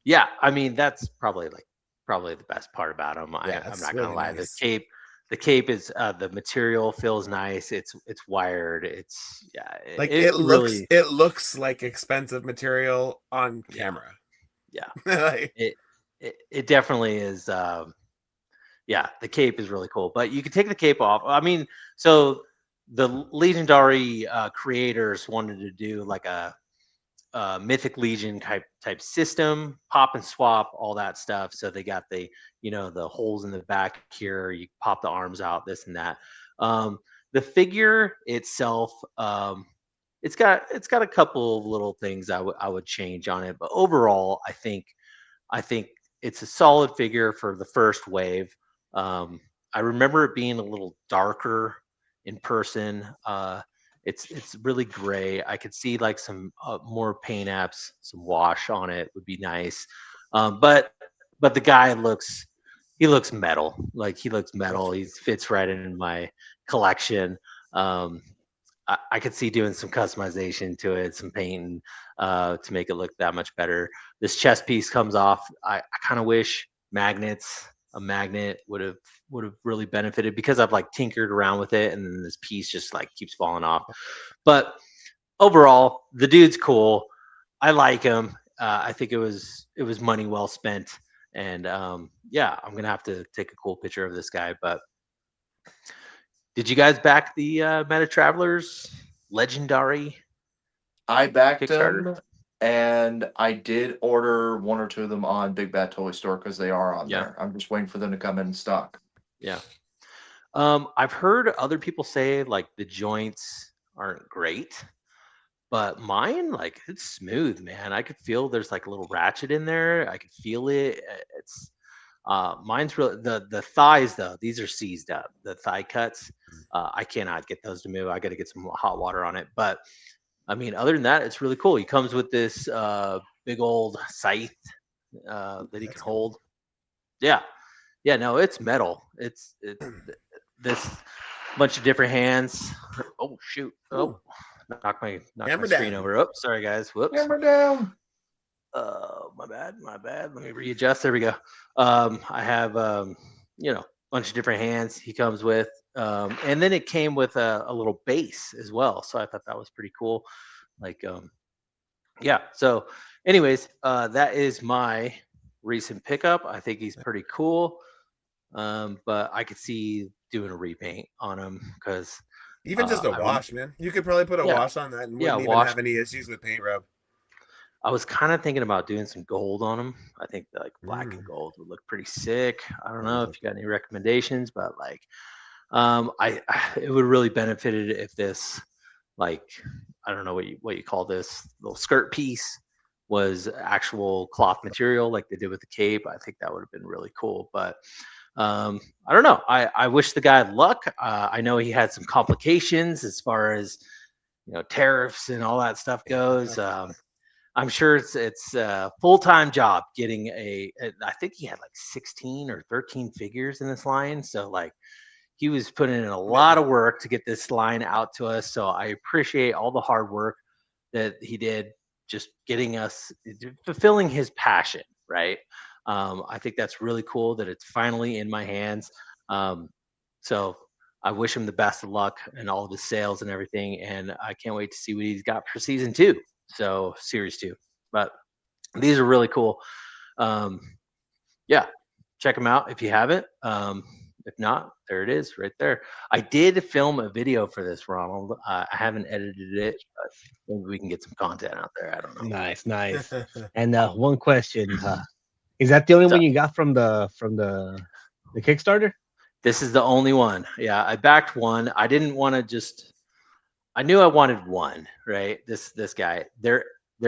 S3: Yeah, I mean that's probably the best part about him.
S5: Yeah,
S3: I'm
S5: it's
S3: not
S5: really
S3: gonna lie.
S5: nice.
S3: The cape is the material feels nice. It's wired. It's
S5: Like
S3: it really
S5: it looks like expensive material on
S3: yeah
S5: camera.
S3: yeah
S5: Like,
S3: it definitely is. Yeah, the cape is really cool, but you can take the cape off. I mean, so the legendary creators wanted to do like a Mythic Legion type system, pop and swap, all that stuff. So they got the holes in the back here. You pop the arms out, this and that. The figure itself, it's got a couple of little things I would change on it, but overall, I think it's a solid figure for the first wave. I remember it being a little darker in person. It's really gray. I could see like some more paint apps, some wash on it would be nice. But the guy looks metal. Like he looks metal. He fits right in my collection. Um, I could see doing some customization to it, some painting to make it look that much better. This chest piece comes off. I kind of wish a magnet would have really benefited because I've like tinkered around with it, and then this piece just like keeps falling off. But overall, the dude's cool. I like him. I think it was money well spent, and yeah, I'm gonna have to take a cool picture of this guy. But did you guys back the Meta Travelers Legendary
S4: I backed
S3: Kickstarter?
S4: them, and I did order one or two of them on Big Bad Toy Store because they are on
S3: Yeah,
S4: there. I'm just waiting for them to come in stock.
S3: yeah. I've heard other people say like the joints aren't great, but mine, like it's smooth, man. I could feel there's like a little ratchet in there. I could feel it. It's mine's really the thighs though. These are seized up. The thigh cuts. I cannot get those to move. I got to get some hot water on it. But I mean, other than that, it's really cool. He comes with this big old scythe that he can
S5: that's cool.
S3: hold. Yeah, yeah. No, it's metal. It's this bunch of different hands. Oh shoot! Oh, knock my
S5: Hammer
S3: screen
S5: down.
S3: over. Oh, sorry guys. Whoops.
S4: Hammer down.
S3: My bad. Let me readjust. There we go. I have bunch of different hands he comes with, and then it came with a little base as well. So I thought that was pretty cool. Like, yeah. So, anyways, that is my recent pickup. I think he's pretty cool. But I could see doing a repaint on him because
S5: Even just a wash, man. You could probably put a
S3: yeah,
S5: wash on that and
S3: yeah,
S5: wouldn't even
S3: wash.
S5: have any issues with paint rub.
S3: I was kind of thinking about doing some gold on them. I think like black and
S5: Mm.
S3: gold would look pretty sick. I don't
S5: That
S3: know
S5: would
S3: if
S5: look
S3: you got
S5: cool.
S3: any recommendations, but like, I it would really benefited if this, like, I don't know what you call this little skirt piece was actual cloth material like they did with the cape. I think that would have been really cool. But I don't know. I wish the guy luck. I know he had some complications as far as tariffs and all that stuff goes. I'm sure it's a full-time job getting I think he had like 16 or 13 figures in this line. So like he was putting in a lot
S5: Commitment.
S3: of work to get this line out to us. So I appreciate all the hard work that he did just getting us fulfilling his passion, right? I think that's really cool that it's finally in my hands. So I wish him the best of luck in all of his sales and everything. And I can't wait to see what he's got for season 2. So series 2. But these are really cool. Yeah, check them out if you haven't. If not, there it is right there. I did film a video for this, Ronald. I haven't edited it, but maybe we can get some content out there. I don't know.
S2: Nice. And one question: is that the only
S3: So-
S2: one you got from the Kickstarter?
S3: This is the only one. Yeah, I backed one. I didn't want to just. I knew I wanted one, right? This guy. There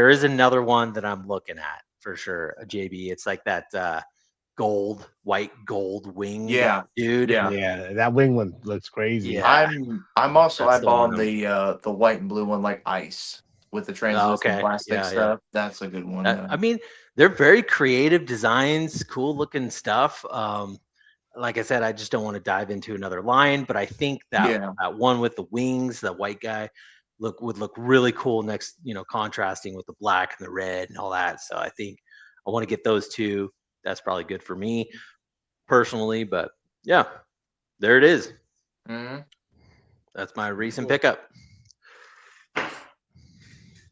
S3: is another one that I'm looking at for sure. A JB. It's like that white gold wing.
S4: Yeah,
S3: dude.
S2: Yeah, that wing one looks crazy.
S3: Yeah.
S4: I'm also
S3: That's the one
S4: eyeballing the white and blue one like ice with the translucent
S3: okay.
S4: plastic
S3: Yeah,
S4: stuff. That's a good one.
S3: I mean, they're very creative designs, cool looking stuff. Like I said, I just don't want to dive into another line, but I think that that one with the wings, the white guy, would look really cool next, contrasting with the black and the red and all that. So I think I want to get those two. That's probably good for me personally, but yeah, there it is.
S4: Mhm.
S3: That's my recent
S5: Cool.
S3: pickup.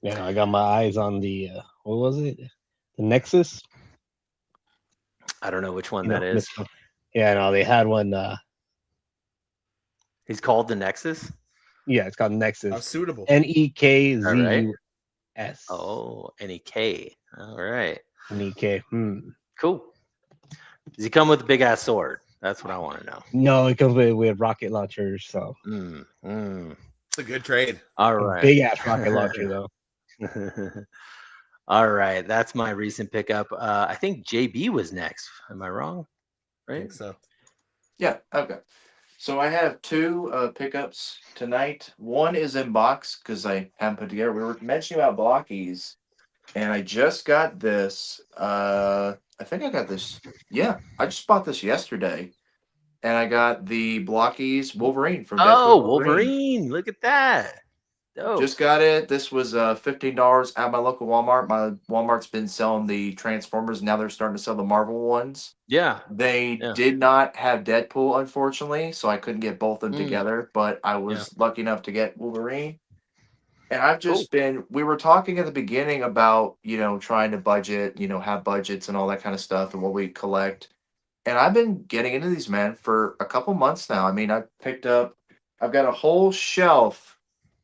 S2: Yeah, I got my eyes on the what was it? The Nexus.
S3: I don't know which one
S2: You
S3: that
S2: know,
S3: is.
S2: Yeah, no, they had one.
S3: He's called the Nexus.
S2: Yeah, it's called
S5: How
S2: Nexus.
S5: suitable.
S2: NEKZUS.
S3: Oh, NEK. All right.
S2: NEK.
S3: Cool. Does he come with a big ass sword? That's what I want to know.
S2: No, it comes with rocket launchers. So
S5: It's a good trade.
S3: All
S2: a
S3: right.
S2: big ass rocket launcher though.
S3: All right. That's my recent pickup. I think JB was next. Am I wrong?
S5: I
S3: Right.
S5: think so.
S4: Yeah. Okay. So I have two pickups tonight. One is in box because I haven't put together. We were mentioning about blockies, and I just got this. I think I got this. Yeah, I just bought this yesterday, and I got the blockies Wolverine from
S3: Oh,
S4: Deadpool
S3: Wolverine. Look at that. Dope.
S4: Just got it. This was $15 at my local Walmart. My Walmart's been selling the Transformers. Now they're starting to sell the Marvel ones.
S3: Yeah.
S4: They
S3: Yeah.
S4: did not have Deadpool, unfortunately, so I couldn't get both of them together. But I was lucky enough to get Wolverine. And I've just been. We were talking at the beginning about trying to budget, have budgets and all that kind of stuff, and what we collect. And I've been getting into these, man, for a couple months now. I mean, I've got a whole shelf.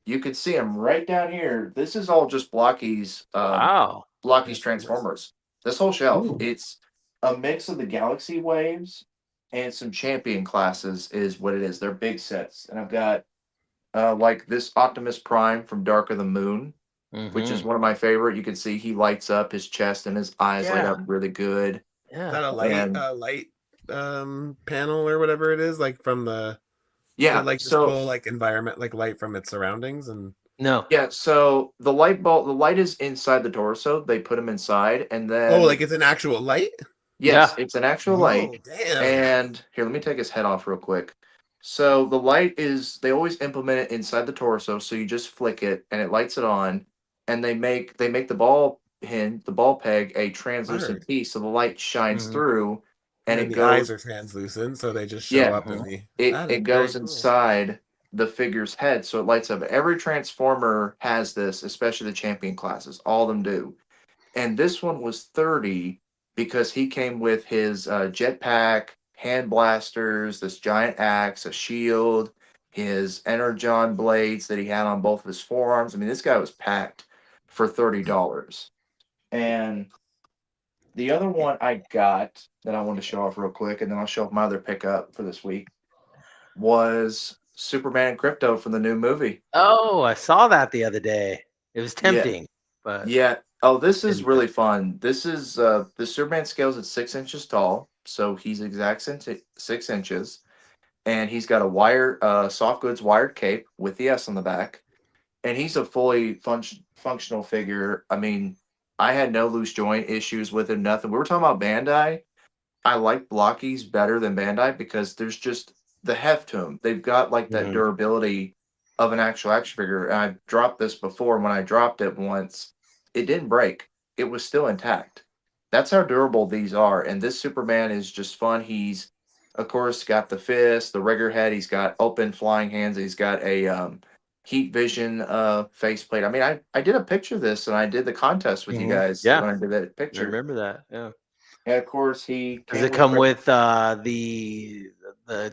S4: You can see them right down here. This is all just Blocky's
S3: Wow.
S4: Transformers. This whole shelf.
S2: Ooh.
S4: It's a mix of the Galaxy Waves and some Champion classes is what it is. They're big sets. And I've got like this Optimus Prime from Dark of the Moon, which is one of my favorite. You can see he lights up his chest and his eyes light up really good.
S3: Yeah.
S5: Is that a
S4: And-
S5: light panel or whatever it is, like from the
S4: Yeah.
S5: like just
S4: so
S5: pull like environment, like light from its surroundings, and
S3: No.
S4: Yeah, so the light is inside the torso. They put them inside, and then
S5: oh, like it's an actual light.
S4: yes,
S3: Yeah.
S4: it's an actual light.
S5: Oh, damn.
S4: And here, let me take his head off real quick. So the light is they always implement it inside the torso, so you just flick it and it lights it on, and they make the ball peg a translucent
S5: Word.
S4: piece, so the light shines
S3: Mhm.
S4: through, and
S5: then
S4: it
S5: the eyes
S4: goes
S5: are translucent, so they just show
S4: Yeah.
S5: up in the. That
S4: it
S5: is
S4: goes
S5: very cool.
S4: inside the figure's head, so it lights up. Every Transformer has this, especially the Champion classes. All of them do. And this one was 30 because he came with his jetpack, hand blasters, this giant axe, a shield, his energon blades that he had on both of his forearms. I mean, this guy was packed for $30. And the other one I got that I wanted to show off real quick, and then I'll show off my other pickup for this week, was Superman and Crypto from the new movie.
S3: Oh, I saw that the other day. It was tempting, but
S4: Yeah. Oh, this is
S3: Didn't
S4: really fun. This is the Superman scales at 6 inches tall, so he's exact 6 inches, and he's got a soft goods wired cape with the S on the back, and he's a fully functional figure. I mean, I had no loose joint issues with him. Nothing. We were talking about Bandai. I like Blockies better than Bandai because there's just the heft to them. They've got like that
S3: Mhm.
S4: durability of an actual action figure. And I dropped this before. When I dropped it once, it didn't break. It was still intact. That's how durable these are. And this Superman is just fun. He's of course, got the fist, the rigger head. He's got open flying hands. He's got a heat vision faceplate. I mean, I did a picture of this and I did the contest with you guys
S3: Yeah.
S4: when I did that
S3: I
S4: picture.
S3: remember that. Yeah.
S4: And of course, he
S3: Does
S4: came
S3: it come
S4: red-
S3: with the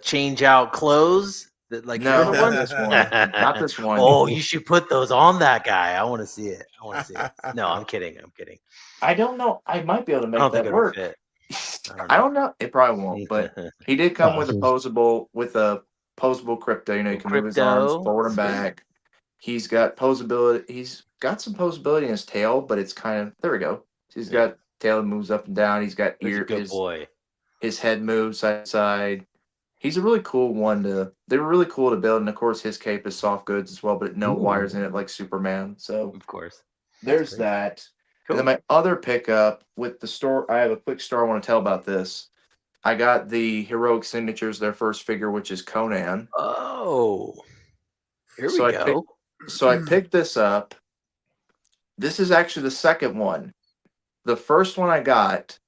S3: change out clothes? Like the other
S4: No, not
S3: one?
S4: this one. Not this one.
S3: Oh, you should put those on that guy. I want to see it. I want to see it. No, I'm kidding. I'm kidding.
S4: I don't know. I might be able to
S3: I
S4: make
S3: don't think
S4: that
S3: it'll
S4: work.
S3: fit.
S4: I don't know. It probably won't, but he did come with a posable crypto. You know, he can move his arms
S3: Crypto.
S4: forward and
S3: Sweet.
S4: back. He's got posability. He's got some posability in his tail, but it's kind of there we go. He's got tail that moves up and down. He's got
S3: He's a
S4: ear.
S3: good boy.
S4: His head moves side to side. He's a really cool one to. They were really cool to build, and of course, his cape is soft goods as well, but no wires in it like Superman. So
S3: Of course.
S4: there's
S3: great.
S4: that.
S3: Cool.
S4: And then my other pickup with the store, I have a quick story I want to tell about this. I got the Heroic Signatures, their first figure, which is Conan.
S3: Oh, here
S4: So
S3: we go.
S4: So I picked this up. This is actually the second one. The first one I got,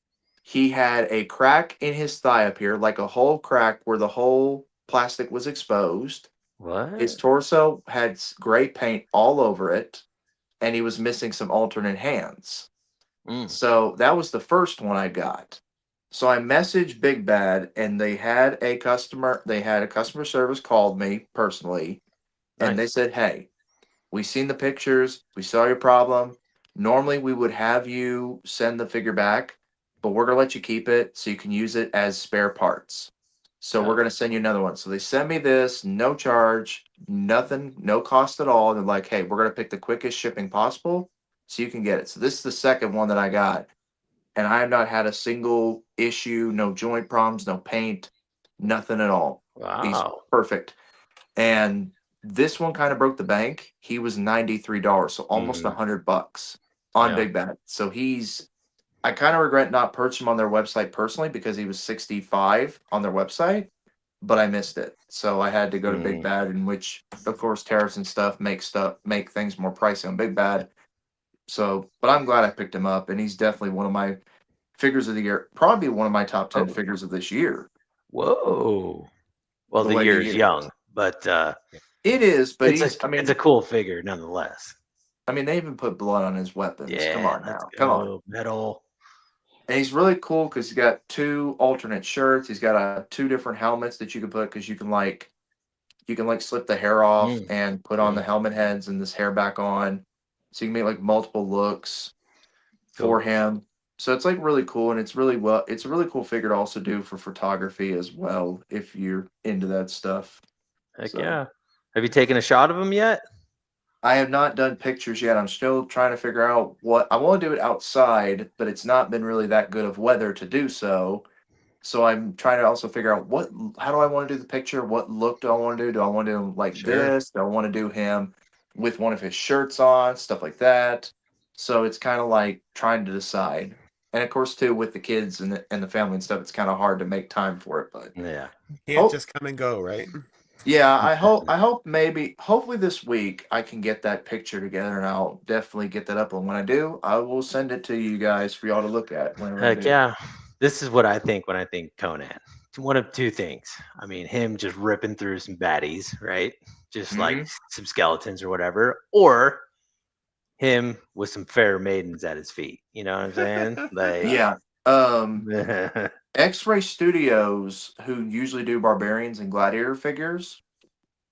S4: he had a crack in his thigh up here, like a whole crack where the whole plastic was exposed.
S3: What?
S4: His torso had gray paint all over it, and he was missing some alternate hands. So that was the first one I got. So I messaged Big Bad, and they had a customer service called me personally, and they said, "Hey, we seen the pictures, we saw your problem. Normally we would have you send the figure back, but we're gonna let you keep it so you can use it as spare parts. So we're gonna send you another one." So they sent me this, no charge, nothing, no cost at all. They're like, "Hey, we're gonna pick the quickest shipping possible so you can get it." So this is the second one that I got, and I have not had a single issue, no joint problems, no paint, nothing at all. He's
S3: Wow.
S4: perfect. And this one kind of broke the bank. He was $93, so almost $100 on
S3: Yeah.
S4: Big Bad. So I kind of regret not purchasing him on their website personally because he was 65 on their website, but I missed it. So I had to go to Big Bad, in which of course tariffs and stuff make things more pricey on Big Bad. So, but I'm glad I picked him up, and he's definitely one of my figures of the year, probably one of my top 10 figures of this year.
S3: Whoa. Well,
S4: The
S3: the
S4: way
S3: year's
S4: he is.
S3: young, but
S4: It is, but
S3: it's a cool figure nonetheless.
S4: I mean, they even put blood on his weapons.
S3: Yeah,
S4: Come on
S3: let's
S4: now. Come on.
S3: go. Metal.
S4: And he's really cool because he's got two alternate shirts. He's got two different helmets that you can put because you can slip the hair off and put on the helmet heads and this hair back on. So you can make like multiple looks for him. So it's like really cool, and it's a really cool figure to also do for photography as well if you're into that stuff.
S3: Heck yeah. Have you taken a shot of him yet?
S4: I have not done pictures yet. I'm still trying to figure out what I want to do it outside, but it's not been really that good of weather to do so. So I'm trying to also figure out how do I want to do the picture? What look do I want to do? Do I want to do him like this? Do I want to do him with one of his shirts on? Stuff like that. So it's kind of like trying to decide. And of course, too, with the kids and the family and stuff, it's kind of hard to make time for it. But
S3: yeah,
S5: can't just come and go, right?
S4: Yeah, hopefully this week I can get that picture together, and I'll definitely get that up. And when I do, I will send it to you guys for y'all to look at.
S3: Heck yeah. This is what I think when I think Conan. One of two things. I mean, him just ripping through some baddies, right? Just like some skeletons or whatever, or him with some fair maidens at his feet. You know what I'm saying? Like,
S4: yeah. X-Ray Studios, who usually do barbarians and gladiator figures,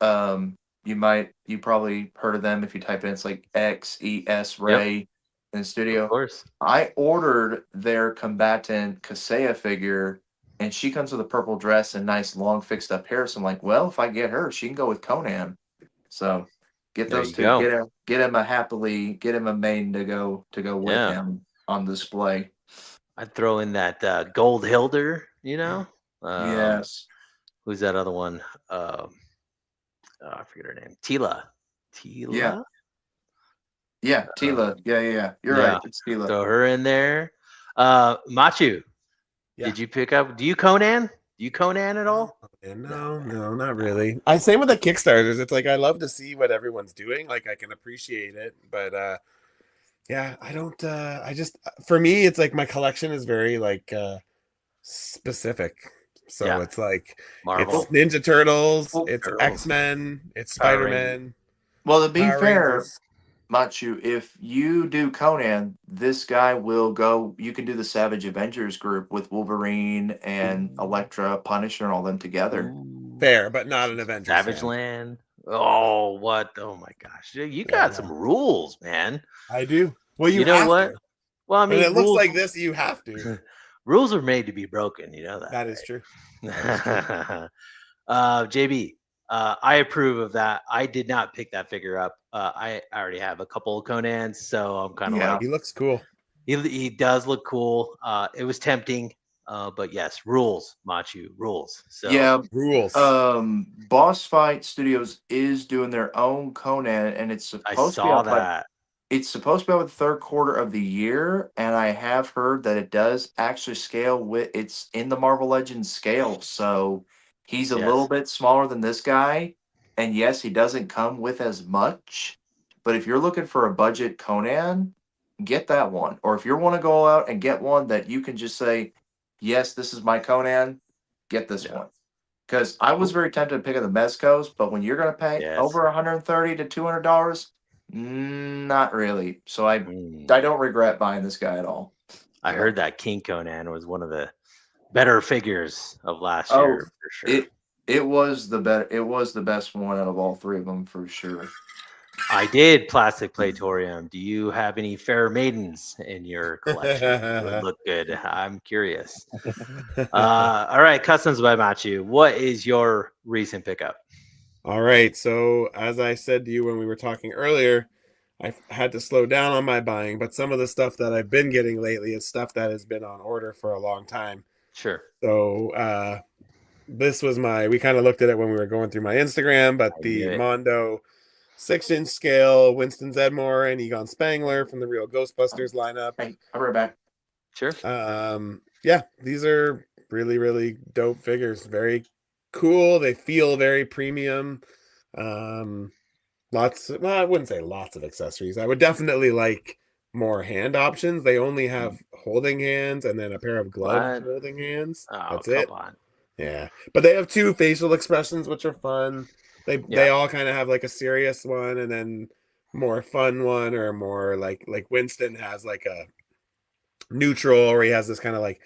S4: you probably heard of them if you type in. It's like XES Ray in studio.
S3: Of course.
S4: I ordered their combatant Kaseya figure, and she comes with a purple dress and nice long fixed up hair. So I'm like, well, if I get her, she can go with Conan. So get those two. Get him a maiden to go with him on display.
S3: I'd throw in that Gold Hilder, you know?
S4: Yes.
S3: Who's that other one? I forget her name. Tila.
S4: Yeah. Yeah, Tila. Yeah. You're right. It's Tila.
S3: Throw her in there. Matchu.
S5: Yeah.
S3: Did you pick up? Do you Conan? Do you Conan at all?
S5: No, not really. Same with the Kickstarters. It's like I love to see what everyone's doing. Like I can appreciate it, but yeah, I don't. I just for me, it's like my collection is very like specific. So
S3: Yeah.
S5: it's like
S3: Marvel.
S5: it's Ninja Turtles,
S4: Well,
S5: it's
S3: Turtles.
S5: X-Men, it's
S3: Power Rangers.
S5: Spider-Man,
S4: Well, to be
S5: Power
S4: fair,
S5: Rangers.
S4: Machu, if you do Conan, this guy will go. You can do the Savage Avengers group with Wolverine and Elektra, Punisher, and all them together.
S3: Ooh.
S5: Fair, but not an Avengers
S3: Savage
S5: fan.
S3: Land. Oh, what? Oh my gosh. You got
S5: Yeah,
S3: some
S5: no.
S3: rules, man.
S5: I do. Well, you
S3: know
S5: have
S3: what?
S5: to.
S3: Well, I
S5: When
S3: mean,
S5: it looks
S3: rules
S5: like this, you have to.
S3: rules are made to be broken, you know that.
S5: That is true.
S3: Right? JB, I approve of that. I did not pick that figure up. I already have a couple of Conans, so I'm kind of
S4: Yeah.
S3: like,
S5: He looks cool.
S3: he does look cool. It was tempting, but yes, rules, Machu, rules. So
S4: Yeah.
S5: Rules.
S4: Boss Fight Studios is doing their own Conan, and it's
S3: I
S4: supposed to be
S3: saw
S4: out by
S3: that.
S4: it's supposed to be out the third quarter of the year, and I have heard that it does actually scale with it's in the Marvel Legends scale. So he's a little
S3: Yes.
S4: bit smaller than this guy, and yes, he doesn't come with as much. But if you're looking for a budget Conan, get that one. Or if you want to go out and get one that you can just say, "Yes, this is my Conan," get this
S3: Yeah.
S4: one. Because I was
S3: Cool.
S4: very tempted to pick up the Mezcos, but when you're going to pay
S3: Yes.
S4: over $130 to $200, not really. So I
S3: Mm.
S4: don't regret buying this guy at all.
S3: I
S4: So-
S3: heard that King Conan was one of the better figures of last
S4: Oh,
S3: year for sure.
S4: It was the best one out of all three of them for sure.
S3: I did plastic platorium. Do you have any fair maidens in your collection that would look good? I'm curious. All right, Customs by Matchu. What is your recent pickup?
S5: All right. So, as I said to you when we were talking earlier, I had to slow down on my buying, but some of the stuff that I've been getting lately is stuff that has been on order for a long time.
S3: Sure.
S5: So, this was we kind of looked at it when we were going through my Instagram, but
S3: I
S5: the
S3: knew it.
S5: Mondo 6-inch scale, Winston Zedmore and Egon Spangler from the Real Ghostbusters lineup.
S4: Hey, I'll be right back.
S3: Sure.
S5: Yeah, these are really, really dope figures. Very cool. They feel very premium. Well, I wouldn't say lots of accessories. I would definitely like more hand options. They only have holding hands and then a pair of gloved
S3: What?
S5: holding hands.
S3: Oh,
S5: That's
S3: come
S5: it.
S3: on.
S5: Yeah, but they have 2 facial expressions, which are fun. They
S3: Yeah.
S5: all kind of have like a serious one and then more fun one, or more like Winston has like a neutral, or he has this kind of like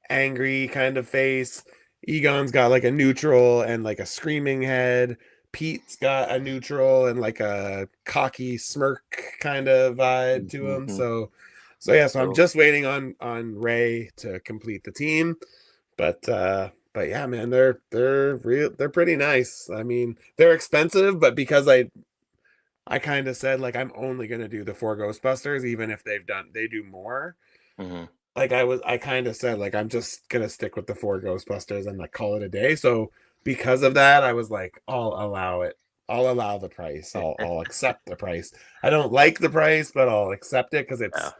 S5: angry kind of face. Egon's got like a neutral and like a screaming head. Pete's got a neutral and like a cocky smirk kind of vibe to him.
S3: Mhm.
S5: So yeah, so I'm
S3: Cool.
S5: just waiting on Ray to complete the team. But yeah, man, they're pretty nice. I mean, they're expensive, but because I kind of said like I'm only gonna do the 4 Ghostbusters, even if they do more.
S3: Mhm.
S5: Like I kind of said like I'm just gonna stick with the 4 Ghostbusters and like call it a day. So because of that, I was like, I'll allow it. I'll allow the price. I'll accept the price. I don't like the price, but I'll accept it because
S3: Yeah.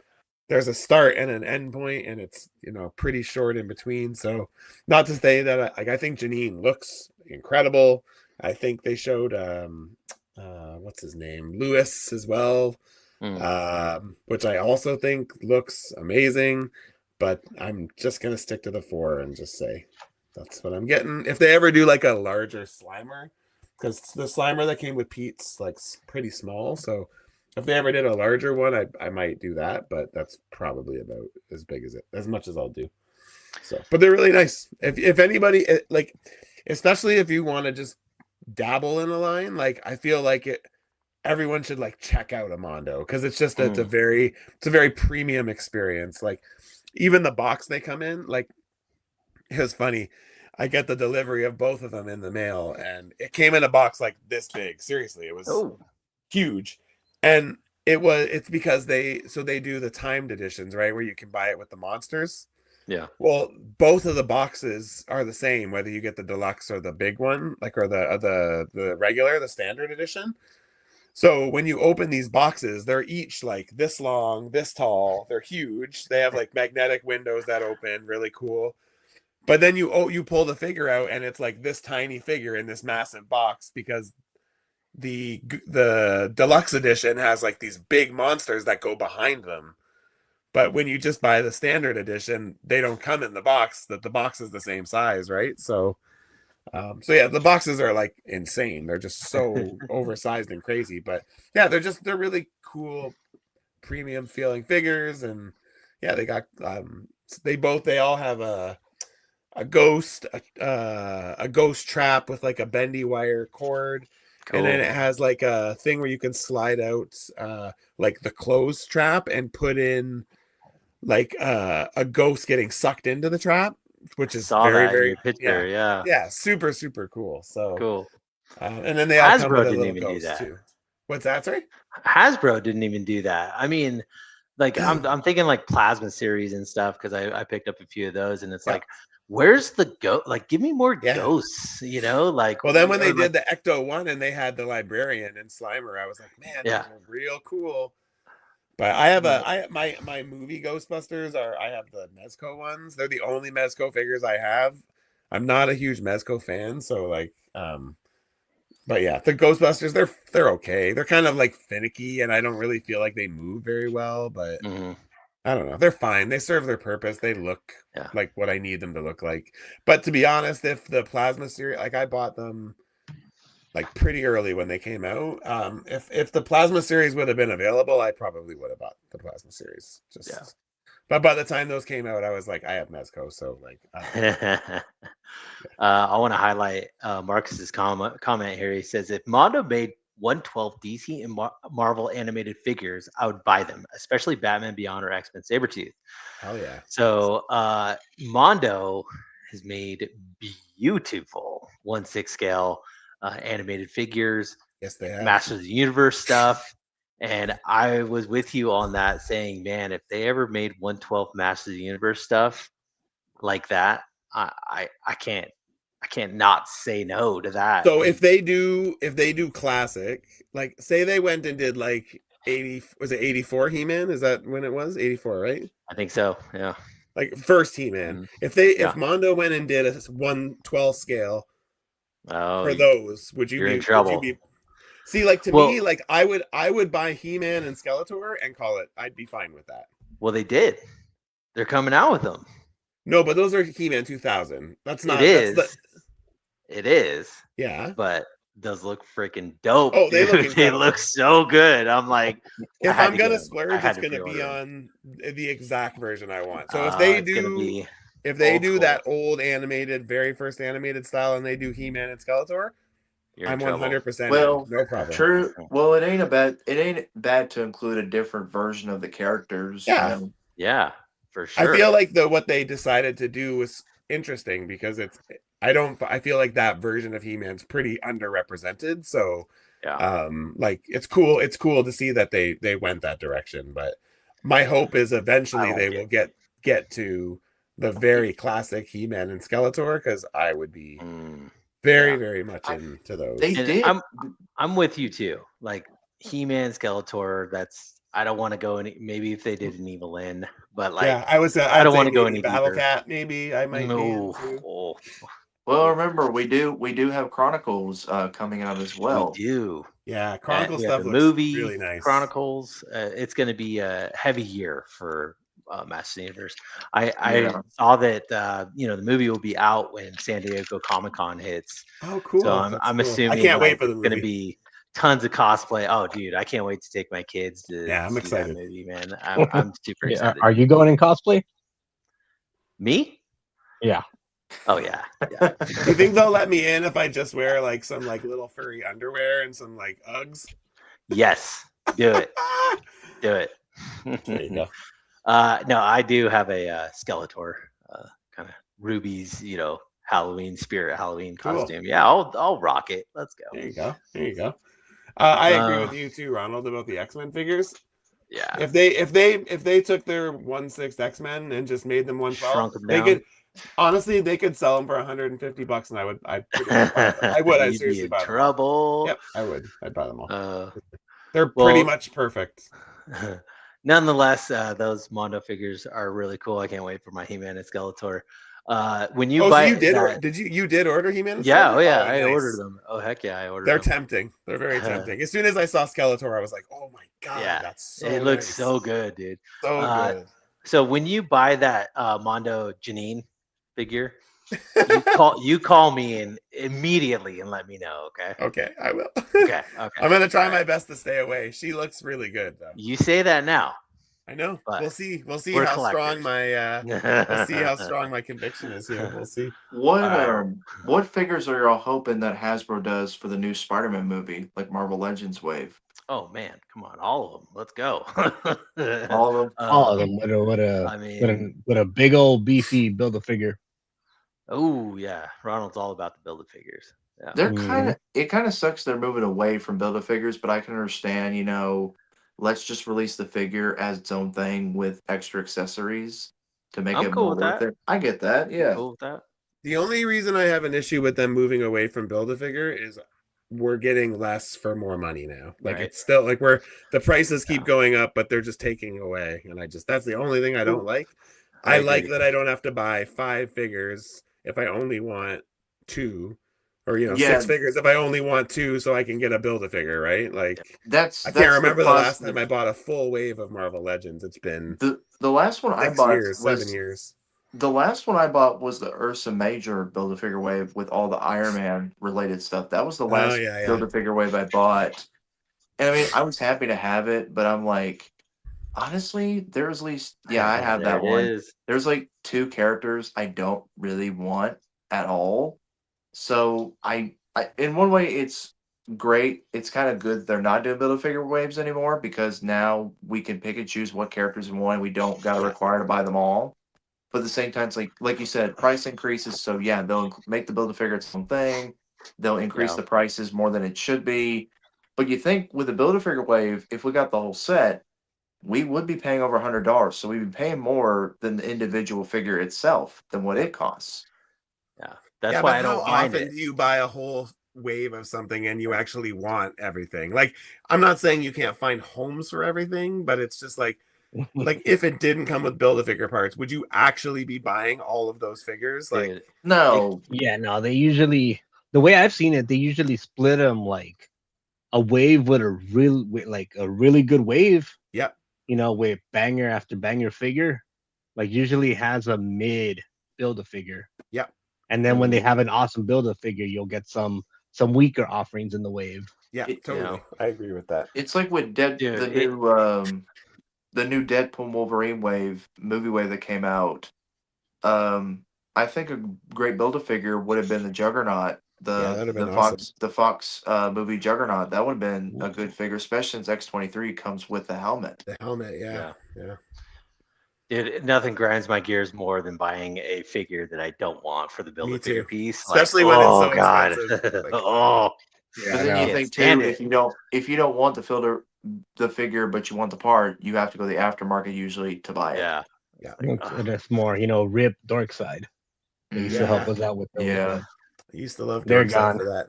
S5: there's a start and an end point, and it's pretty short in between. So not to say that I think Janine looks incredible. I think they showed what's his name, Lewis, as well, which I also think looks amazing. But I'm just gonna stick to the 4 and just say that's what I'm getting. If they ever do like a larger Slimer, because the Slimer that came with Pete's like pretty small, so if they ever did a larger one, I might do that, but that's probably about as much as I'll do. So, but they're really nice. If anybody like, especially if you want to just dabble in a line, like I feel like everyone should like check out a Mondo, because it's just it's a very premium experience. Like even the box they come in, like it was funny. I get the delivery of both of them in the mail, and it came in a box like this big. Seriously, it was huge. And it's because they do the timed editions, right, where you can buy it with the monsters.
S3: Yeah.
S5: Well, both of the boxes are the same, whether you get the deluxe or the big one, like, or the regular, the standard edition. So when you open these boxes, they're each like this long, this tall. They're huge. They have like magnetic windows that open, really cool. But then you pull the figure out, and it's like this tiny figure in this massive box, because the deluxe edition has like these big monsters that go behind them. But when you just buy the standard edition, they don't come in the box. That the box is the same size, right? So yeah, the boxes are like insane. They're just so oversized and crazy. But yeah, they're really cool, premium feeling figures, and yeah, they got they all have a ghost trap with like a bendy wire cord.
S3: Cool.
S5: And then it has like a thing where you can slide out like the closed trap and put in like a ghost getting sucked into the trap, which is
S3: Saw
S5: very
S3: that in
S5: very
S3: your picture. Yeah.
S5: super super cool. So
S3: Cool.
S5: and then they all come
S3: Hasbro
S5: with a
S3: didn't
S5: little
S3: even do
S5: ghost
S3: that.
S5: too. What's that? Sorry,
S3: Hasbro didn't even do that. I mean, like I'm thinking like plasma series and stuff because I picked up a few of those, and it's
S5: Yeah.
S3: like, where's the ghost? Like, give me more
S5: Yeah.
S3: ghosts, you know? Like,
S5: well, then when they
S3: or like-
S5: did the Ecto one and they had the librarian and Slimer, I was like, man,
S3: Yeah.
S5: those are real cool. But I have my movie Ghostbusters I have the Mezco ones. They're the only Mezco figures I have. I'm not a huge Mezco fan, so like but yeah, the Ghostbusters they're okay. They're kind of like finicky, and I don't really feel like they move very well, but
S3: Mhm.
S5: I don't know. They're fine. They serve their purpose. They look
S3: Yeah.
S5: like what I need them to look like. But to be honest, if the plasma series, like I bought them like pretty early when they came out. If the plasma series would have been available, I probably would have bought the plasma series. Just
S3: Yeah.
S5: But by the time those came out, I was like, I have Mezco, so like
S3: I want to highlight Marcus's comment here. He says, if Mondo made 112 DC and Marvel animated figures, I would buy them, especially Batman Beyond or X-Men Sabretooth.
S5: hell yeah.
S3: So Mondo has made beautiful 1/6 scale animated figures,
S5: Yes, they have.
S3: Masters of the Universe stuff. And I was with you on that, saying, man, if they ever made 112 Masters of the Universe stuff like that, I can't not say no to that.
S5: So if they do classic, like say they went and did like 84 He-Man? Is that when it was? 84, right?
S3: I think so. Yeah.
S5: Like first He-Man.
S3: Mhm.
S5: If Mondo went and did a 1/12 scale for
S3: Oh,
S5: those, would you
S3: you're
S5: be
S3: in trouble.
S5: Would you be See, like to
S3: Well-
S5: me, like I would buy He-Man and Skeletor and call it. I'd be fine with that.
S3: Well, they did. They're coming out with them.
S5: No, but those are He-Man 2000. That's not.
S3: It is.
S5: That's
S3: It is.
S5: yeah.
S3: But those look freaking dope.
S5: Oh, they
S3: dude.
S5: look
S3: They
S5: incredible.
S3: look so good. I'm like,
S5: If
S3: I had
S5: I'm
S3: to
S5: gonna
S3: get 'em. I
S5: splurge,
S3: had
S5: it's
S3: to
S5: gonna be
S3: pre-order 'em.
S5: on the exact version I want. So if they
S3: It's gonna
S5: do,
S3: be
S5: if they
S3: old
S5: do
S3: school.
S5: that old animated, very first animated style, and they do He-Man and Skeletor,
S3: You're in
S5: I'm
S3: trouble.
S5: 100%.
S4: Well,
S5: no problem.
S4: True. Well, it ain't bad to include a different version of the characters.
S5: Yeah.
S4: you know.
S3: Yeah, for sure.
S5: I feel like what they decided to do was interesting because I feel like that version of He-Man's pretty underrepresented. So
S3: yeah.
S5: like it's cool to see that they went that direction. But my hope is eventually
S3: like
S5: they
S3: it.
S5: will get to the very classic He-Man and Skeletor, because I would be very,
S3: yeah.
S5: very much into those.
S4: They
S3: And
S4: did.
S3: I'm with you too. Like He-Man, Skeletor. I don't want to go any. Maybe if they did an Evil In, but like
S5: yeah, I
S3: don't wanna go any
S5: Battle
S3: deeper.
S5: Cat. Maybe I might be
S3: no.
S5: into.
S3: Oh,
S4: Well, remember we do have Chronicles coming out as well.
S3: we do.
S5: Yeah, Chronicle
S3: We have
S5: stuff
S3: the
S5: looks
S3: movie
S5: really nice.
S3: Chronicles. It's going to be a heavy year for Masters of the Universe. I
S4: Yeah.
S3: saw that the movie will be out when San Diego Comic-Con hits.
S5: Oh, cool.
S3: So
S5: That's
S3: I'm
S5: cool.
S3: assuming
S5: I can't wait for the
S3: it's going to
S5: movie.
S3: be tons of cosplay. Oh, dude, I can't wait to take my kids to
S5: Yeah, I'm
S3: see
S5: excited.
S3: that movie, man. I'm super
S6: Yeah,
S3: excited.
S6: are you going in cosplay?
S3: Me?
S6: Yeah.
S3: Oh yeah.
S5: Do you think they'll let me in if I just wear like some like little furry underwear and some like Uggs?
S3: Yes. Do it. Do it.
S5: There you go.
S3: No, I do have a Skeletor, kind of Ruby's, Halloween
S5: Cool.
S3: costume. Yeah, I'll rock it. Let's go.
S5: There you go. I agree with you too, Ronald, about the X-Men figures.
S3: Yeah.
S5: If they took their 1/6 X-Men and just made them 1/12,
S3: Shrunk them
S5: they
S3: down.
S5: could honestly sell them for $150, and I'd pretty much buy them. I would. I'd
S3: You'd
S5: seriously
S3: be in
S5: buy them.
S3: trouble.
S5: Yep, I would. I'd buy them all.
S3: Uh,
S5: They're
S3: well-
S5: pretty much perfect.
S3: Nonetheless, those Mondo figures are really cool. I can't wait for my He-Man and Skeletor. When you
S5: Oh,
S3: buy
S5: so you did?
S3: that-
S5: Did you did order He-Man? and
S3: Yeah,
S5: Skeletor?
S3: oh yeah,
S5: Oh,
S3: I
S5: nice.
S3: ordered them. Oh heck yeah, I ordered
S5: They're
S3: them.
S5: tempting. They're very tempting. As soon as I saw Skeletor, I was like, "Oh my god,
S3: Yeah,
S5: that's so
S3: it looks
S5: nice.
S3: so good, dude.
S5: so good."
S3: So when you buy that Mondo Janine figure, you call me and immediately and let me know. Okay.
S5: Okay, I will.
S3: Okay. Okay.
S5: I'm gonna try
S3: All
S5: my
S3: right.
S5: best to stay away. She looks really good though.
S3: You say that now.
S5: I know.
S3: But
S5: We'll see. We'll see
S3: we're
S5: how strong
S3: collectors.
S5: my we'll see how strong my conviction is here. We'll see.
S4: What figures are y'all hoping that Hasbro does for the new Spider-Man movie, like Marvel Legends Wave?
S3: Oh man, come on, all of them. Let's go.
S4: All of them.
S2: All of them. What
S3: I mean,
S2: with a big old beefy build a figure.
S3: oh yeah, Ronald's all about the build of figures. Yeah.
S4: They're
S2: Mhm.
S4: kind of sucks they're moving away from Build-A-Figures, but I can understand, let's just release the figure as its own thing with extra accessories to make
S3: I'm
S4: it
S3: cool
S4: more
S3: with
S4: worth
S3: that.
S4: it. I get that, yeah.
S3: Cool with that.
S5: The only reason I have an issue with them moving away from Build-A-Figure is we're getting less for more money now. Like
S3: Right.
S5: it's still like the prices keep going up, but they're just taking away. And that's the only thing I don't like.
S3: I
S5: I like
S3: agree.
S5: that I don't have to buy 5 figures if I only want 2. Or
S4: Yeah.
S5: 6 figures if I only want 2 so I can get a Build-A-Figure, right? Like
S4: That's
S5: I can't
S4: the
S5: remember the last
S4: positive.
S5: time I bought a full wave of Marvel Legends. It's been
S4: The last one I
S5: 6
S4: bought
S5: years,
S4: was
S5: 7 years.
S4: the last one I bought was the Ursa Major Build-A-Figure wave with all the Iron Man related stuff. That was the
S5: Oh
S4: last
S5: yeah.
S4: Build-A-Figure wave I bought. And I mean, I was happy to have it, but I'm like, honestly, there's at least I have
S3: There
S4: that
S3: it
S4: one.
S3: is.
S4: There's like 2 characters I don't really want at all. So I in one way it's great. It's kind of good they're not doing Build-A-Figure waves anymore because now we can pick and choose what characters we want. We don't got to require to buy them all. But at the same time, it's like you said, price increases. So yeah, they'll make the Build-A-Figure its own thing. They'll increase
S3: Yeah.
S4: the prices more than it should be. But you think with the Build-A-Figure wave, if we got the whole set, we would be paying over $100. So we'd be paying more than the individual figure itself than what it costs.
S3: Yeah. That's
S5: Yeah,
S3: why
S5: but
S3: I
S5: how
S3: don't mind
S5: often
S3: it.
S5: do you buy a whole wave of something and you actually want everything? Like, I'm not saying you can't find homes for everything, but it's just like if it didn't come with Build-A-Figure parts, would you actually be buying all of those figures? Like,
S3: Dude,
S4: No,
S2: Yeah, no, they usually the way I've seen it, they usually split them like a wave with a really good wave.
S5: yep.
S2: With banger after banger figure, like usually has a mid build a figure.
S5: Yep.
S2: And then when they have an awesome build a figure, you'll get some weaker offerings in the wave.
S5: Yeah, totally. I agree with that.
S4: it's like with
S3: Dude,
S4: the new Deadpool Wolverine movie wave that came out. I think a great Build-A-Figure would have been the Juggernaut,
S5: that'd have been
S4: the
S5: awesome.
S4: Fox movie Juggernaut. That would have been a good figure, especially since X-23 comes with the helmet.
S5: The helmet, yeah.
S3: dude, nothing grinds my gears more than buying a figure that I don't want for the build a figure
S5: too.
S3: piece.
S5: Especially
S3: like,
S5: when it's
S3: oh
S5: so
S3: god,
S5: expensive. Like,
S3: oh.
S4: But then
S2: I
S4: you
S2: know.
S4: think
S3: stand
S4: too,
S3: it.
S4: if you don't want the figure, but you want the part, you have to go to the aftermarket usually to buy it.
S3: Yeah.
S5: yeah.
S2: It's more, Rip Dork Side. They used to help us out with those.
S4: Yeah.
S5: I used to love
S2: They're
S5: Darkseid
S2: gone.
S5: for that.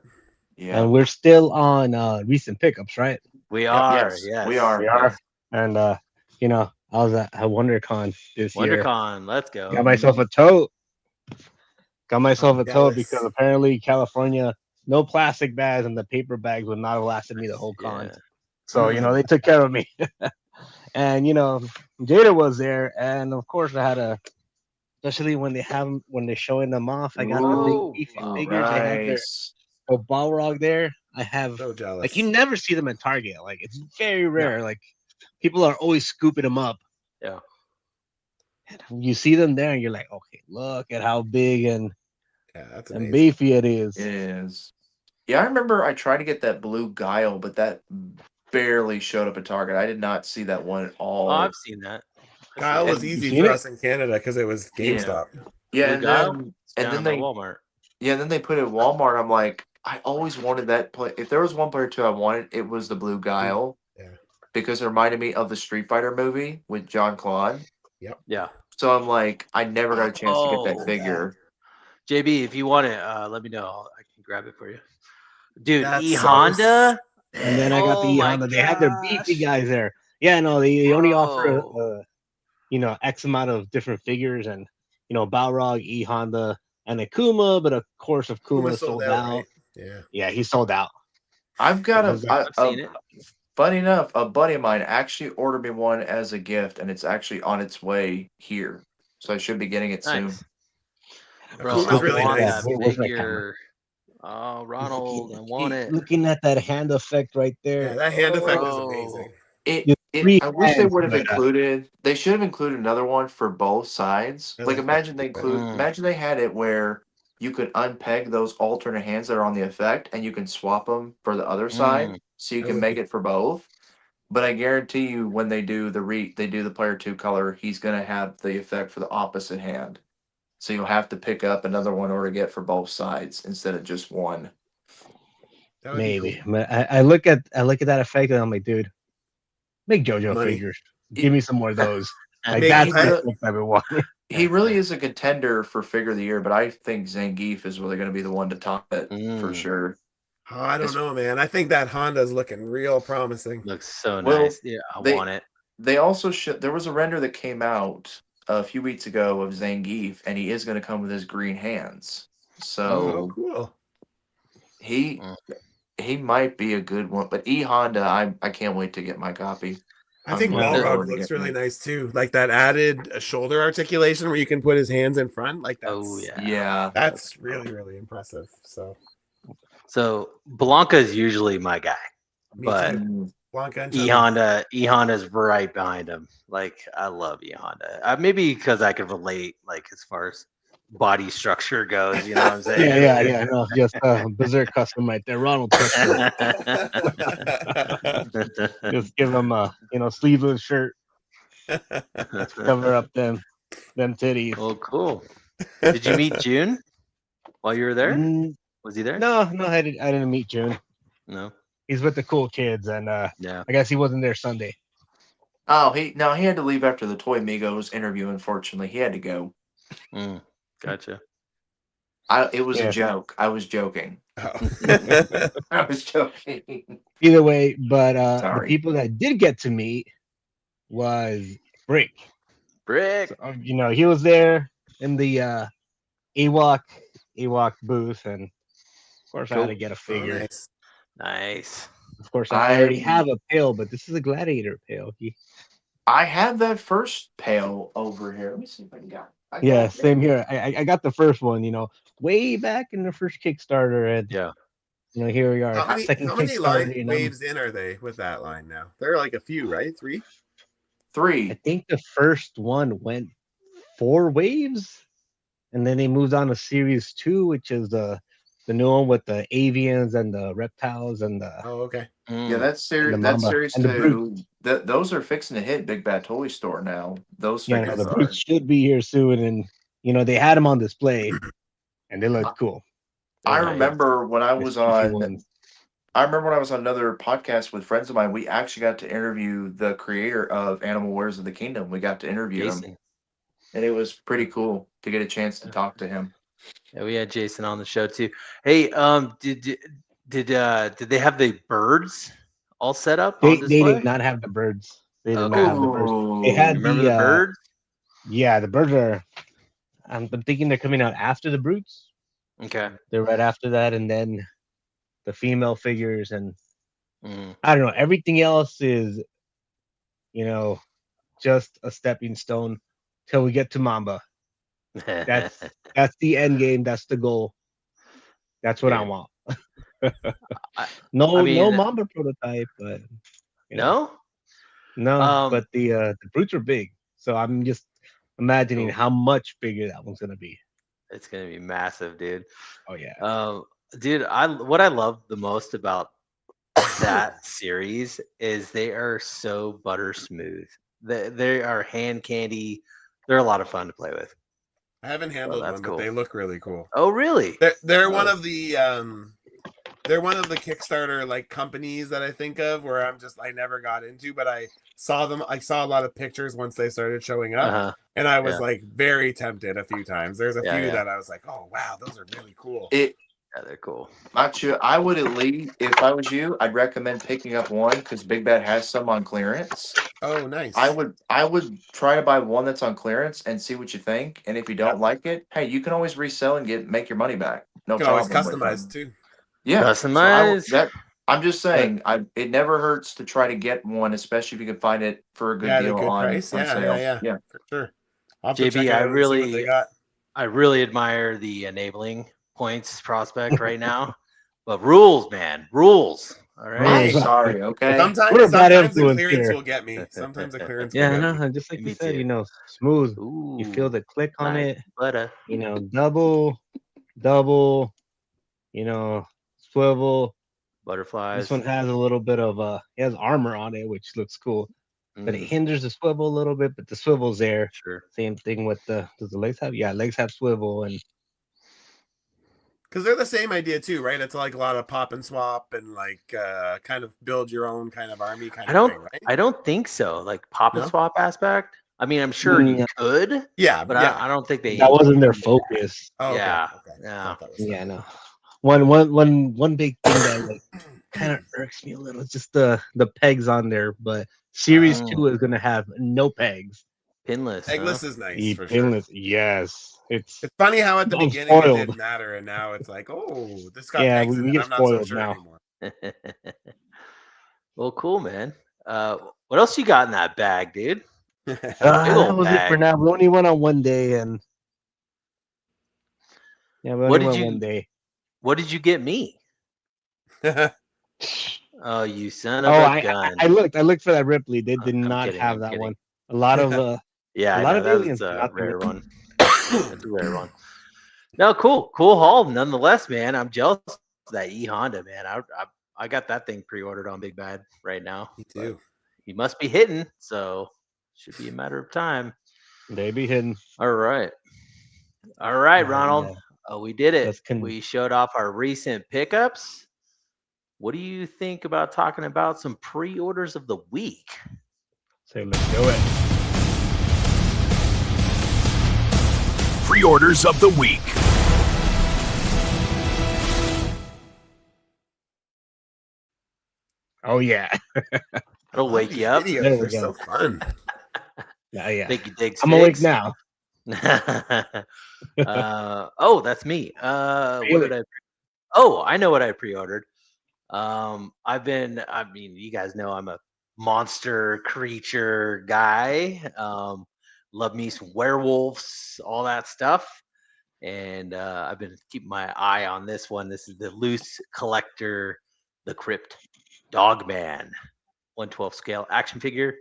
S4: Yeah.
S2: And we're still on recent pickups, right?
S3: We are.
S4: Yes,
S3: Yes.
S4: we are.
S2: We are. And I was at WonderCon this year.
S3: WonderCon, let's go.
S2: Got myself a tote.
S5: Jealous.
S2: Because apparently California, no plastic bags, and the paper bags would not have lasted me the whole con.
S3: Yeah.
S2: So they took care of me. And Jada was there, and of course I had especially when they're showing them off. I got the
S3: Ooh,
S2: big beefy
S3: wow.
S2: figures. They have their
S4: Nice.
S2: Balrog there. I have
S5: So jealous.
S2: like you never see them at Target. Like it's very rare. Like people are always scooping them up.
S3: Yeah.
S2: You see them there, and you're like, okay, look at how big and
S5: that's
S2: and
S5: amazing.
S2: beefy it is.
S4: It is. Yeah, I remember I tried to get that blue Guile, but that barely showed up at Target. I did not see that one at all.
S3: Oh, I've seen that.
S5: Guile was
S4: And
S5: easy
S2: seen
S5: for
S2: it?
S5: us in Canada because it was GameStop.
S4: Yeah,
S3: Blue Guile?
S4: and then
S3: Down at Walmart.
S4: then they put it at Walmart. I'm like, I always wanted that play. If there was one player two I wanted, it was the blue Guile.
S5: Yeah.
S4: Because it reminded me of the Street Fighter movie with John Claude.
S3: Yeah.
S4: So I'm like, I never got a chance to get that
S3: Oh,
S4: figure.
S3: JB, if you want it, let me know. I can grab it for you. Dude,
S5: That's
S3: E
S5: so
S3: Honda.
S2: And then I got the
S3: Oh my
S2: Honda. They have their beefy
S3: gosh.
S2: guys there. Yeah, no, they only offer
S3: Bro.
S2: X amount of different figures, and Balrog, E Honda, and Akuma, but of course Akuma
S5: Kuma
S2: sold out.
S5: right? Yeah.
S2: Yeah, he sold out.
S4: I've got
S3: I've seen it.
S4: funny enough, a buddy of mine actually ordered me one as a gift, and it's actually on its way here. So I should be getting it soon.
S3: Nice.
S5: The
S3: Bro,
S5: food
S3: I
S5: is really
S3: want
S5: nice.
S3: that
S2: Where's my camera?
S3: figure. Oh, Ronald, I want it.
S2: Looking at that hand effect right there.
S5: Yeah, that hand effect is
S3: Oh.
S5: amazing.
S2: Three
S4: I wish they
S2: hands,
S4: would have
S2: but,
S4: included. They should have included another one for both sides.
S5: I
S4: Like
S5: like
S4: imagine
S5: that.
S4: they include.
S3: Mm.
S4: Imagine they had it where you could unpeg those alternate hands that are on the effect, and you can swap them for the other side, so you
S5: That
S4: can
S5: would
S4: make
S5: be-
S4: it for both. But I guarantee you, when they do the player 2 color, he's gonna have the effect for the opposite hand. So you'll have to pick up another one or to get for both sides instead of just one.
S5: that would be
S2: maybe.
S5: cool.
S2: But I look at that effect and I'm like, dude, make JoJo
S5: Money.
S2: figures. Give me some more of those. Like
S5: Make
S2: that's
S5: it-
S2: the effect I've been wanting.
S4: He really is a contender for figure of the year, but I think Zangief is really going to be the one to top it for
S3: Mm.
S4: sure.
S5: Oh, I don't
S4: It's-
S5: know, man. I think that Honda's looking real promising.
S3: Looks so
S4: Well,
S3: nice. Yeah, I
S4: they-
S3: want it.
S4: They also there was a render that came out a few weeks ago of Zangief, and he is going to come with his green hands.
S5: Oh,
S4: So
S5: cool.
S4: he might be a good one. But Honda, I can't wait to get my copy.
S5: I think
S4: I'm looking
S5: Balrog
S4: forward to
S5: looks
S4: getting
S5: really
S4: it.
S5: nice too. Like that added shoulder articulation where you can put his hands in front. Like that's
S3: Oh yeah.
S4: Yeah,
S5: that's really, really impressive. So
S3: So Blanca is usually my guy,
S5: me
S3: but
S5: too.
S4: Mm,
S5: Blanca and
S3: E
S5: Chun-Li.
S3: Honda's right behind him. Like I love E Honda. Maybe because I could relate, like as far as body structure goes. You know what I'm saying?
S2: Yeah. No, just Berserk custom right there. Ronald custom. Just give him a sleeveless shirt, cover up them titties.
S3: Well, cool. Did you meet June while you were there?
S2: Mm,
S3: Was he there?
S2: no, I didn't meet June.
S3: No.
S2: He's with the cool kids, and
S3: Yeah.
S2: I guess he wasn't there Sunday.
S4: Oh, he had to leave after the Toy Migos interview. Unfortunately, he had to go.
S3: Mm, gotcha.
S4: It was
S2: Yeah.
S4: a joke. I was joking.
S5: Oh.
S4: I was joking.
S2: Either way, but the
S4: Sorry.
S2: people that did get to meet was Brick.
S3: Brick.
S2: So, he was there in the AWOC booth, and of course I had to
S3: Cool.
S2: get a
S5: Oh,
S2: figure.
S5: nice.
S3: Nice.
S2: Of course, I already
S4: I-
S2: have a pail, but this is a gladiator pail.
S4: I have that first pail over here. Let me see if I can get. I got
S2: Yeah,
S4: it.
S2: same here. I got the first one, way back in the first Kickstarter, and
S3: Yeah.
S2: here we are.
S5: How many
S2: second
S5: line
S2: Kickstarter.
S5: waves in are they with that line now? There are like a few, right? 3?
S2: I
S4: 3.
S2: think the first one went 4 waves, and then they moved on to Series 2, which is the new one with the avians and the reptiles and the
S5: Oh, okay.
S4: Yeah,
S3: Mm.
S4: that's series.
S2: the
S4: That's
S2: Mamba
S4: series
S2: and the
S4: 2. Those are fixing to hit Big Bad Toy Store now. Those
S2: yeah,
S4: figures
S2: the
S4: are.
S2: brutes should be here soon, and they had them on display, and they looked cool.
S4: I
S3: Nice.
S4: remember when I
S2: The
S4: was
S2: CC
S4: on.
S2: ones.
S4: I remember when I was on another podcast with friends of mine. We actually got to interview the creator of Animal Wares of the Kingdom. We got to interview him,
S3: Jason.
S4: and it was pretty cool to get a chance to talk to him.
S3: Yeah, we had Jason on the show too. Hey, did they have the birds all set up
S2: They
S3: on display?
S2: did not have the birds. They did
S3: Okay.
S2: not have the birds. They
S4: Ooh.
S2: had
S3: Remember
S2: the
S3: the birds?
S2: Yeah, the birds are. I'm thinking they're coming out after the brutes.
S3: Okay.
S2: They're right after that, and then the female figures, and
S3: Mm.
S2: I don't know. Everything else is, just a stepping stone till we get to Mamba. That's the end game. That's the goal. That's what I
S3: Yeah.
S2: want.
S3: I
S2: no
S3: mean-
S2: Mamba prototype, but know,
S3: no.
S2: no. But the brutes are big, so I'm just imagining
S3: Cool.
S2: how much bigger that one's gonna be.
S3: It's gonna be massive, dude.
S2: Oh yeah.
S3: Dude, what I love the most about that series is they are so butter smooth. They are hand candy. They're a lot of fun to play with.
S5: I haven't handled
S3: that's
S5: one,
S3: cool.
S5: but they look really cool.
S3: Oh, really?
S5: They're one
S3: Oh.
S5: of the they're one of the Kickstarter like companies that I think of where I never got into, but I saw a lot of pictures once they started showing up,
S3: Uh-huh.
S5: and I was
S3: Yeah.
S5: like very tempted a few times. There's a
S3: Yeah,
S5: few
S3: yeah.
S5: that I was like, oh wow, those are really cool.
S3: Yeah, they're cool.
S4: Matchu, I would at least, if I was you, I'd recommend picking up one because Big Bad has some on clearance.
S5: Oh, nice.
S4: I would try to buy one that's on clearance and see what you think. And if you don't like it, hey, you can always resell and make your money back. No
S5: You can always
S4: problem with
S5: customize
S4: them.
S5: too.
S4: Yeah,
S3: Customize.
S4: I'm just saying, it never hurts to try to get one, especially if you can find it for a good
S5: Yeah, at a
S4: deal
S5: good
S4: on
S5: price. Yeah,
S4: sale.
S5: yeah, for sure. I'll have to check
S3: JB,
S5: it out and see what they got.
S3: I really admire the enabling points prospect right now. But rules, man, rules. All
S4: I'm
S3: right.
S4: sorry, okay?
S2: We're a bad
S5: Sometimes the
S2: influence
S5: clearance
S2: here.
S5: will get me. Sometimes the clearance will
S2: Yeah,
S5: get me.
S2: no, just like you
S3: Me
S2: said,
S3: too.
S2: smooth.
S3: Ooh,
S2: You feel the click on
S3: nice
S2: it.
S3: butter.
S2: Double, swivel.
S3: Butterflies.
S2: This one has a little bit of it has armor on it, which looks cool, but it hinders the swivel a little bit. But the swivel's there.
S3: Sure.
S2: Same thing with does the legs have? Yeah, legs have swivel, and
S5: because they're the same idea too, right? It's like a lot of pop and swap and like kind of build your own kind of army kind of thing, right?
S3: I don't think so. Like pop and
S5: No?
S3: swap aspect. I mean, I'm sure you could,
S5: Yeah,
S3: but
S5: yeah.
S3: I don't think they.
S2: that wasn't their focus.
S5: Oh, okay,
S3: Yeah,
S5: okay. I
S3: yeah.
S5: thought that was
S2: Yeah,
S5: something.
S2: no. One big thing that like kind of irks me a little is just the pegs on there. But Series 2 is gonna have no pegs.
S3: Pinless.
S5: Eggless
S3: Huh?
S5: is nice for sure.
S2: Pinless, yes. It's
S5: funny how at the
S2: I'm
S5: beginning it
S2: spoiled.
S5: didn't matter, and now it's like, oh, this got
S2: Yeah,
S5: pegs in
S2: we
S5: it.
S2: get
S5: I'm not so
S2: spoiled
S5: sure
S2: now.
S5: anymore.
S3: Well, cool, man. What else you got in that bag, dude? Big
S2: That
S3: old
S2: was it for
S3: bag.
S2: now. We only went on one day, and yeah, we only went one day.
S3: What did you get me? Oh, you son of
S2: Oh,
S3: a gun!
S2: I looked for that Ripley. They did
S3: I'm
S2: not
S3: kidding,
S2: have
S3: I'm
S2: that
S3: kidding.
S2: one. A lot of
S3: Yeah,
S2: a
S3: I
S2: lot
S3: know
S2: of
S3: that was
S2: aliens,
S3: a
S2: not the
S3: rare
S2: Ripley.
S3: one. That's a rare one. No, cool haul nonetheless, man. I'm jealous of that E Honda, man. I got that thing pre-ordered on Big Bad right now.
S5: Me too.
S3: He must be hitting, so should be a matter of time.
S2: They be hidden.
S3: All right, Ronald. We did it. We showed off our recent pickups. What do you think about talking about some pre-orders of the week?
S2: Say, let's do it.
S1: Pre-orders of the week.
S2: Oh yeah.
S3: It'll wake you up.
S5: Videos.
S2: There we
S5: They're
S2: go.
S5: so fun.
S2: Yeah.
S3: Make you dig
S2: I'm awake
S3: sticks.
S2: now.
S3: Oh, that's me. What did I? Oh, I know what I pre-ordered. I mean, you guys know I'm a monster creature guy. Love me some werewolves, all that stuff. And I've been keeping my eye on this one. This is the Loose Collector, the Crypt Dogman 1/12 scale action figure.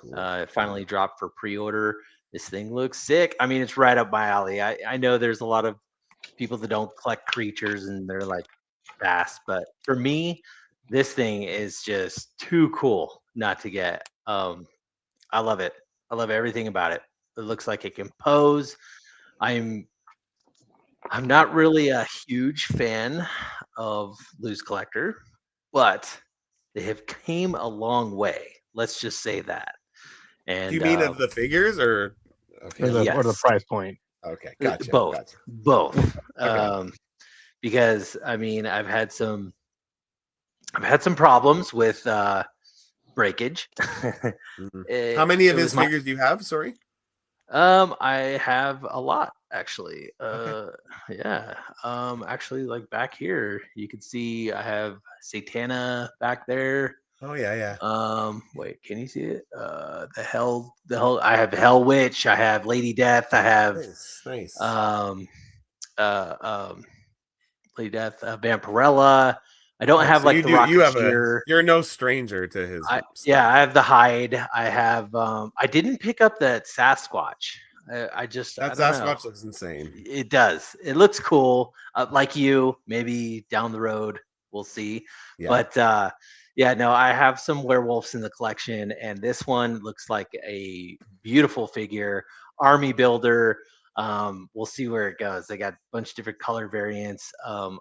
S3: It finally dropped for pre-order. This thing looks sick. I mean, it's right up my alley. I know there's a lot of people that don't collect creatures and they're like fast, but for me, this thing is just too cool not to get. I love it. I love everything about it. It looks like it can pose. I'm not really a huge fan of Loose Collector, but they have came a long way. Let's just say that. And
S5: Do you mean of the figures or
S2: Or the price point?
S5: Okay, gotcha.
S3: Both.
S5: Okay.
S3: Because I mean, I've had some problems with breakage.
S5: How many of his figures do you have? Sorry.
S3: I have a lot actually. Yeah. Actually, like back here, you can see I have Satana back there.
S5: Oh yeah.
S3: Wait, can you see it? The hell. I have Hell Witch. I have Lady Death. I have
S5: nice.
S3: Lady Death, Vampirella. I don't have
S5: so
S3: like the Rocketeer.
S5: You're no stranger to his.
S3: I have the Hide. I have. I didn't pick up that Sasquatch. I just
S5: that
S3: I don't
S5: Sasquatch
S3: know.
S5: looks insane.
S3: It does. It looks cool. Like you, maybe down the road we'll see. Yeah. But yeah, no, I have some werewolves in the collection, and this one looks like a beautiful figure, army builder. We'll see where it goes. They got a bunch of different color variants.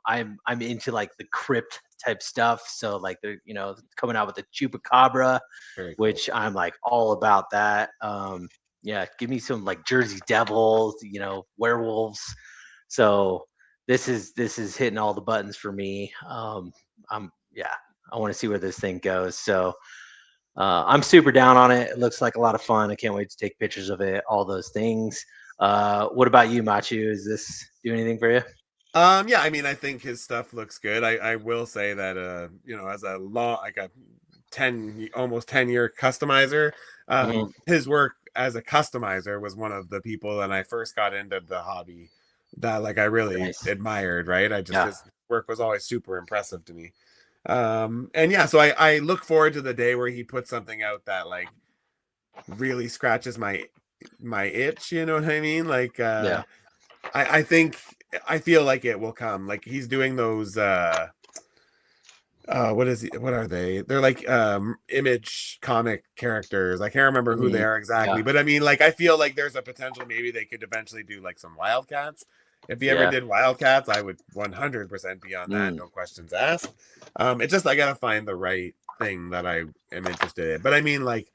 S3: I'm into like the crypt type stuff, so like they're coming out with the Chupacabra, which I'm like all about that. Yeah, give me some like Jersey Devils, werewolves. So this is hitting all the buttons for me. I want to see where this thing goes. So I'm super down on it. It looks like a lot of fun. I can't wait to take pictures of it, all those things. What about you, Matchu? Is this do anything for you?
S5: Yeah, I mean, I think his stuff looks good. I will say that you know, as a like a almost 10-year customizer,
S3: Mhm.
S5: his work as a customizer was one of the people when I first got into the hobby that like I really
S3: Nice.
S5: admired, right? I just
S3: Yeah.
S5: his work was always super impressive to me. And yeah, so I look forward to the day where he puts something out that like really scratches my itch, you know what I mean? Like
S3: Yeah.
S5: I think I feel like it will come. Like he's doing those what are they? They're like image comic characters. I can't remember who they
S3: Mhm.
S5: are
S3: Yeah.
S5: exactly, but I mean like I feel like there's a potential maybe they could eventually do like some Wildcats. If he ever
S3: Yeah.
S5: did Wildcats, I would 100% be on that,
S3: Mm.
S5: no questions asked. It's just I gotta find the right thing that I am interested in. But I mean like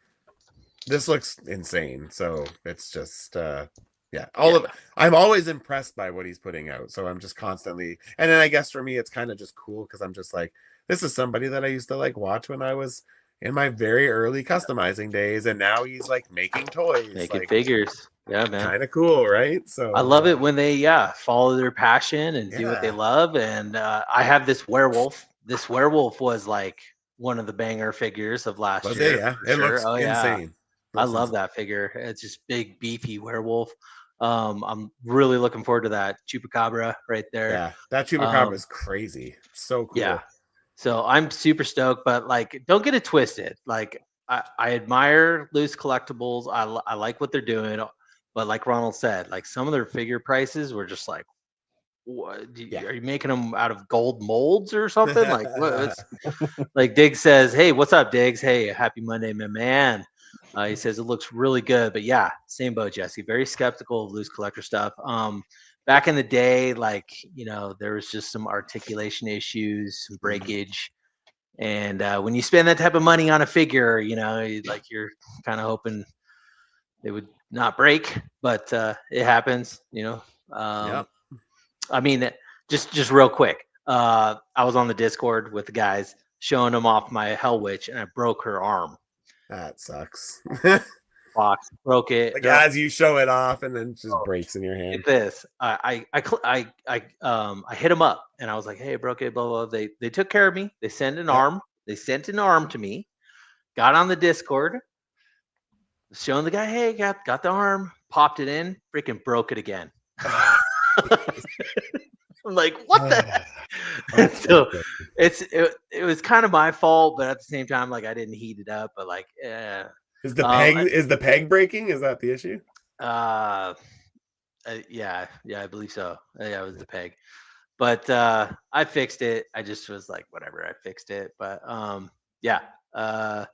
S5: this looks insane. So it's just yeah,
S3: Yeah.
S5: I'm always impressed by what he's putting out. So I'm just constantly, and then I guess for me it's kind of just cool because I'm just like, this is somebody that I used to like watch when I was in my very early customizing days, and now he's like making toys.
S3: Making
S5: Like
S3: figures. Yeah, man.
S5: kind of cool, right?
S3: I
S5: So
S3: love it when they follow their passion and do what they
S5: yeah.
S3: love. And I have this werewolf. This werewolf was like one of the banger figures of last
S5: Was it?
S3: year
S5: Yeah.
S3: for
S5: It
S3: sure.
S5: looks
S3: Oh yeah,
S5: insane.
S3: I
S5: Looks
S3: love
S5: insane.
S3: that figure. It's just big, beefy werewolf. I'm really looking forward to that chupacabra right there.
S5: Yeah. That chupacabra
S3: Um,
S5: is crazy. So
S3: yeah,
S5: cool.
S3: so I'm super stoked, but like, don't get it twisted. Like, I admire loose collectibles. I like what they're doing, but like Ronald said, like some of their figure prices were just like, what?
S5: Yeah.
S3: Are you making them out of gold molds or something? Like, what's like Diggs says, "Hey, what's up, Diggs? Hey, happy Monday, my man." He says it looks really good, but yeah, same boat, Jesse. Very skeptical of loose collector stuff. Back in the day, like there was just some articulation issues, some breakage, and when you spend that type of money on a figure, you're kind of hoping they would not break, but it happens.
S5: Yep.
S3: I mean, just real quick. I was on the Discord with the guys showing them off my Hell Witch, and I broke her arm.
S5: That sucks.
S3: Box broke it.
S5: Like as you show it off and then it just
S3: Oh,
S5: breaks in your
S3: get
S5: hand.
S3: this. I hit them up, and I was like, "Hey, broke it." Blah blah. They took care of me. They sent an
S5: Yep.
S3: arm. They sent an arm to me. Got on the Discord, showing the guy, "Hey, got the arm." Popped it in. Freaking broke it again. I'm like, what the heck? So it was kind of my fault, but at the same time, like I didn't heat it up, but like,
S5: Is the peg breaking? Is that the issue?
S3: Yeah, I believe so. Yeah, it was the peg, but I fixed it. I just was like, whatever, I fixed it. But yeah, it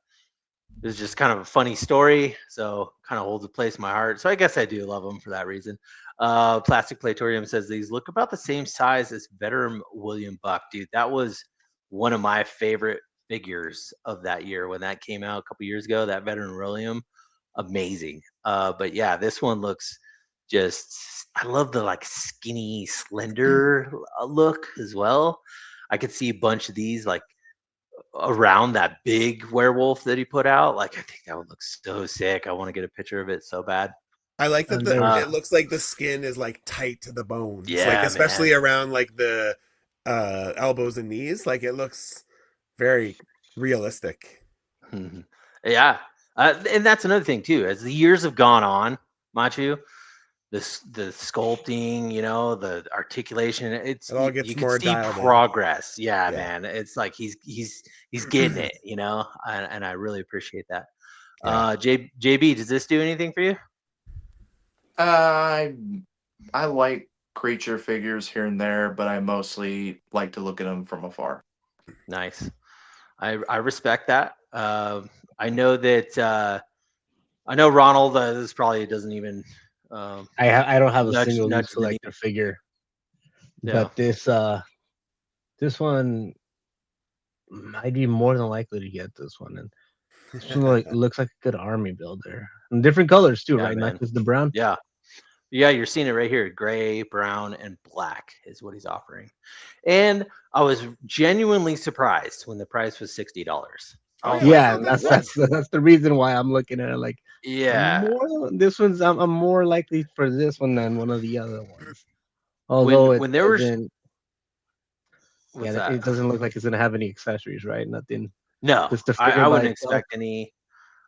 S3: was just kind of a funny story, so kind of holds a place in my heart. So I guess I do love them for that reason. Plastic Platorium says these look about the same size as veteran William Buck. Dude, that was one of my favorite figures of that year when that came out a couple years ago. That veteran William, amazing. But yeah, this one looks just. I love the like skinny, slender look as well. I could see a bunch of these like around that big werewolf that he put out. Like, I think that would look so sick. I want to get a picture of it so bad.
S5: I like that
S2: And
S5: it looks like the skin is like tight to the bones. Like
S3: Yeah,
S5: especially
S3: man.
S5: around like the elbows and knees. Like it looks very realistic.
S3: Yeah. And that's another thing too. As the years have gone on, Machu, the sculpting, the articulation,
S5: It all gets
S3: you can
S5: more
S3: see
S5: dialed in.
S3: progress. Yeah,
S5: Yeah.
S3: man. It's like he's getting it, and I really appreciate that.
S5: Yeah.
S3: JB, does this do anything for you?
S4: I like creature figures here and there, but I mostly like to look at them from afar.
S3: Nice. I respect that. I know that I know Ronald. This probably doesn't even.
S2: I don't have a
S3: Nudge-
S2: single
S3: nudge
S2: loose
S3: the knee.
S2: collector figure,
S3: Yeah.
S2: but this one I'd be more than likely to get this one, and this one looks like a good army builder. And different colors too,
S3: Yeah,
S2: right?
S3: man.
S2: Not just the brown.
S3: Yeah. You're seeing it right here. Gray, brown, and black is what he's offering. And I was genuinely surprised when the price was $60.
S5: Oh,
S2: Yeah,
S5: I
S2: and
S5: thought that
S2: that's the reason why I'm looking at it like
S3: Yeah.
S2: this one's I'm more likely for this one than one of the other ones. Although it
S3: when there was
S2: doesn't,
S3: what's
S2: it
S3: that?
S2: doesn't look like it's gonna have any accessories, right? Nothing.
S3: No,
S2: Just the figure
S3: I
S2: by
S3: wouldn't
S2: itself.
S3: expect any.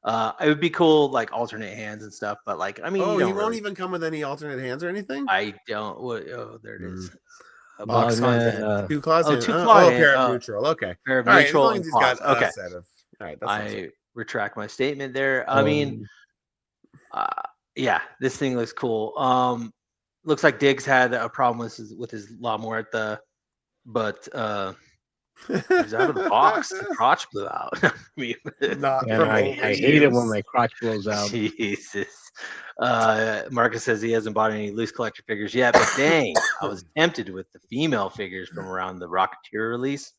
S3: It would be cool, like alternate hands and stuff, but like, I mean,
S5: Oh,
S3: you
S5: he
S3: don't
S5: won't
S3: really.
S5: even come with any alternate hands or anything.
S3: I don't. Oh, there it is.
S5: Box
S2: and then,
S5: content. 2 claws.
S3: Oh,
S5: And,
S3: 2
S5: oh,
S3: claw
S5: oh,
S3: hand.
S5: pair of neutral. Okay.
S3: Pair of
S5: All right. As
S3: neutral
S5: long as
S3: and
S5: he's
S3: claws.
S5: got a
S3: Okay,
S5: set of. All right. That's
S3: I retract my statement there. I mean, yeah, this thing looks cool. Looks like Diggs had a problem with his lawnmower at the, but he's out of the box. The crotch blew out. I mean,
S5: not
S2: and
S5: from
S2: I hate it when
S5: overuse.
S2: my crotch blows out.
S3: Jesus. Marcus says he hasn't bought any loose collector figures yet, but dang, I was tempted with the female figures from around the Rocketeer release.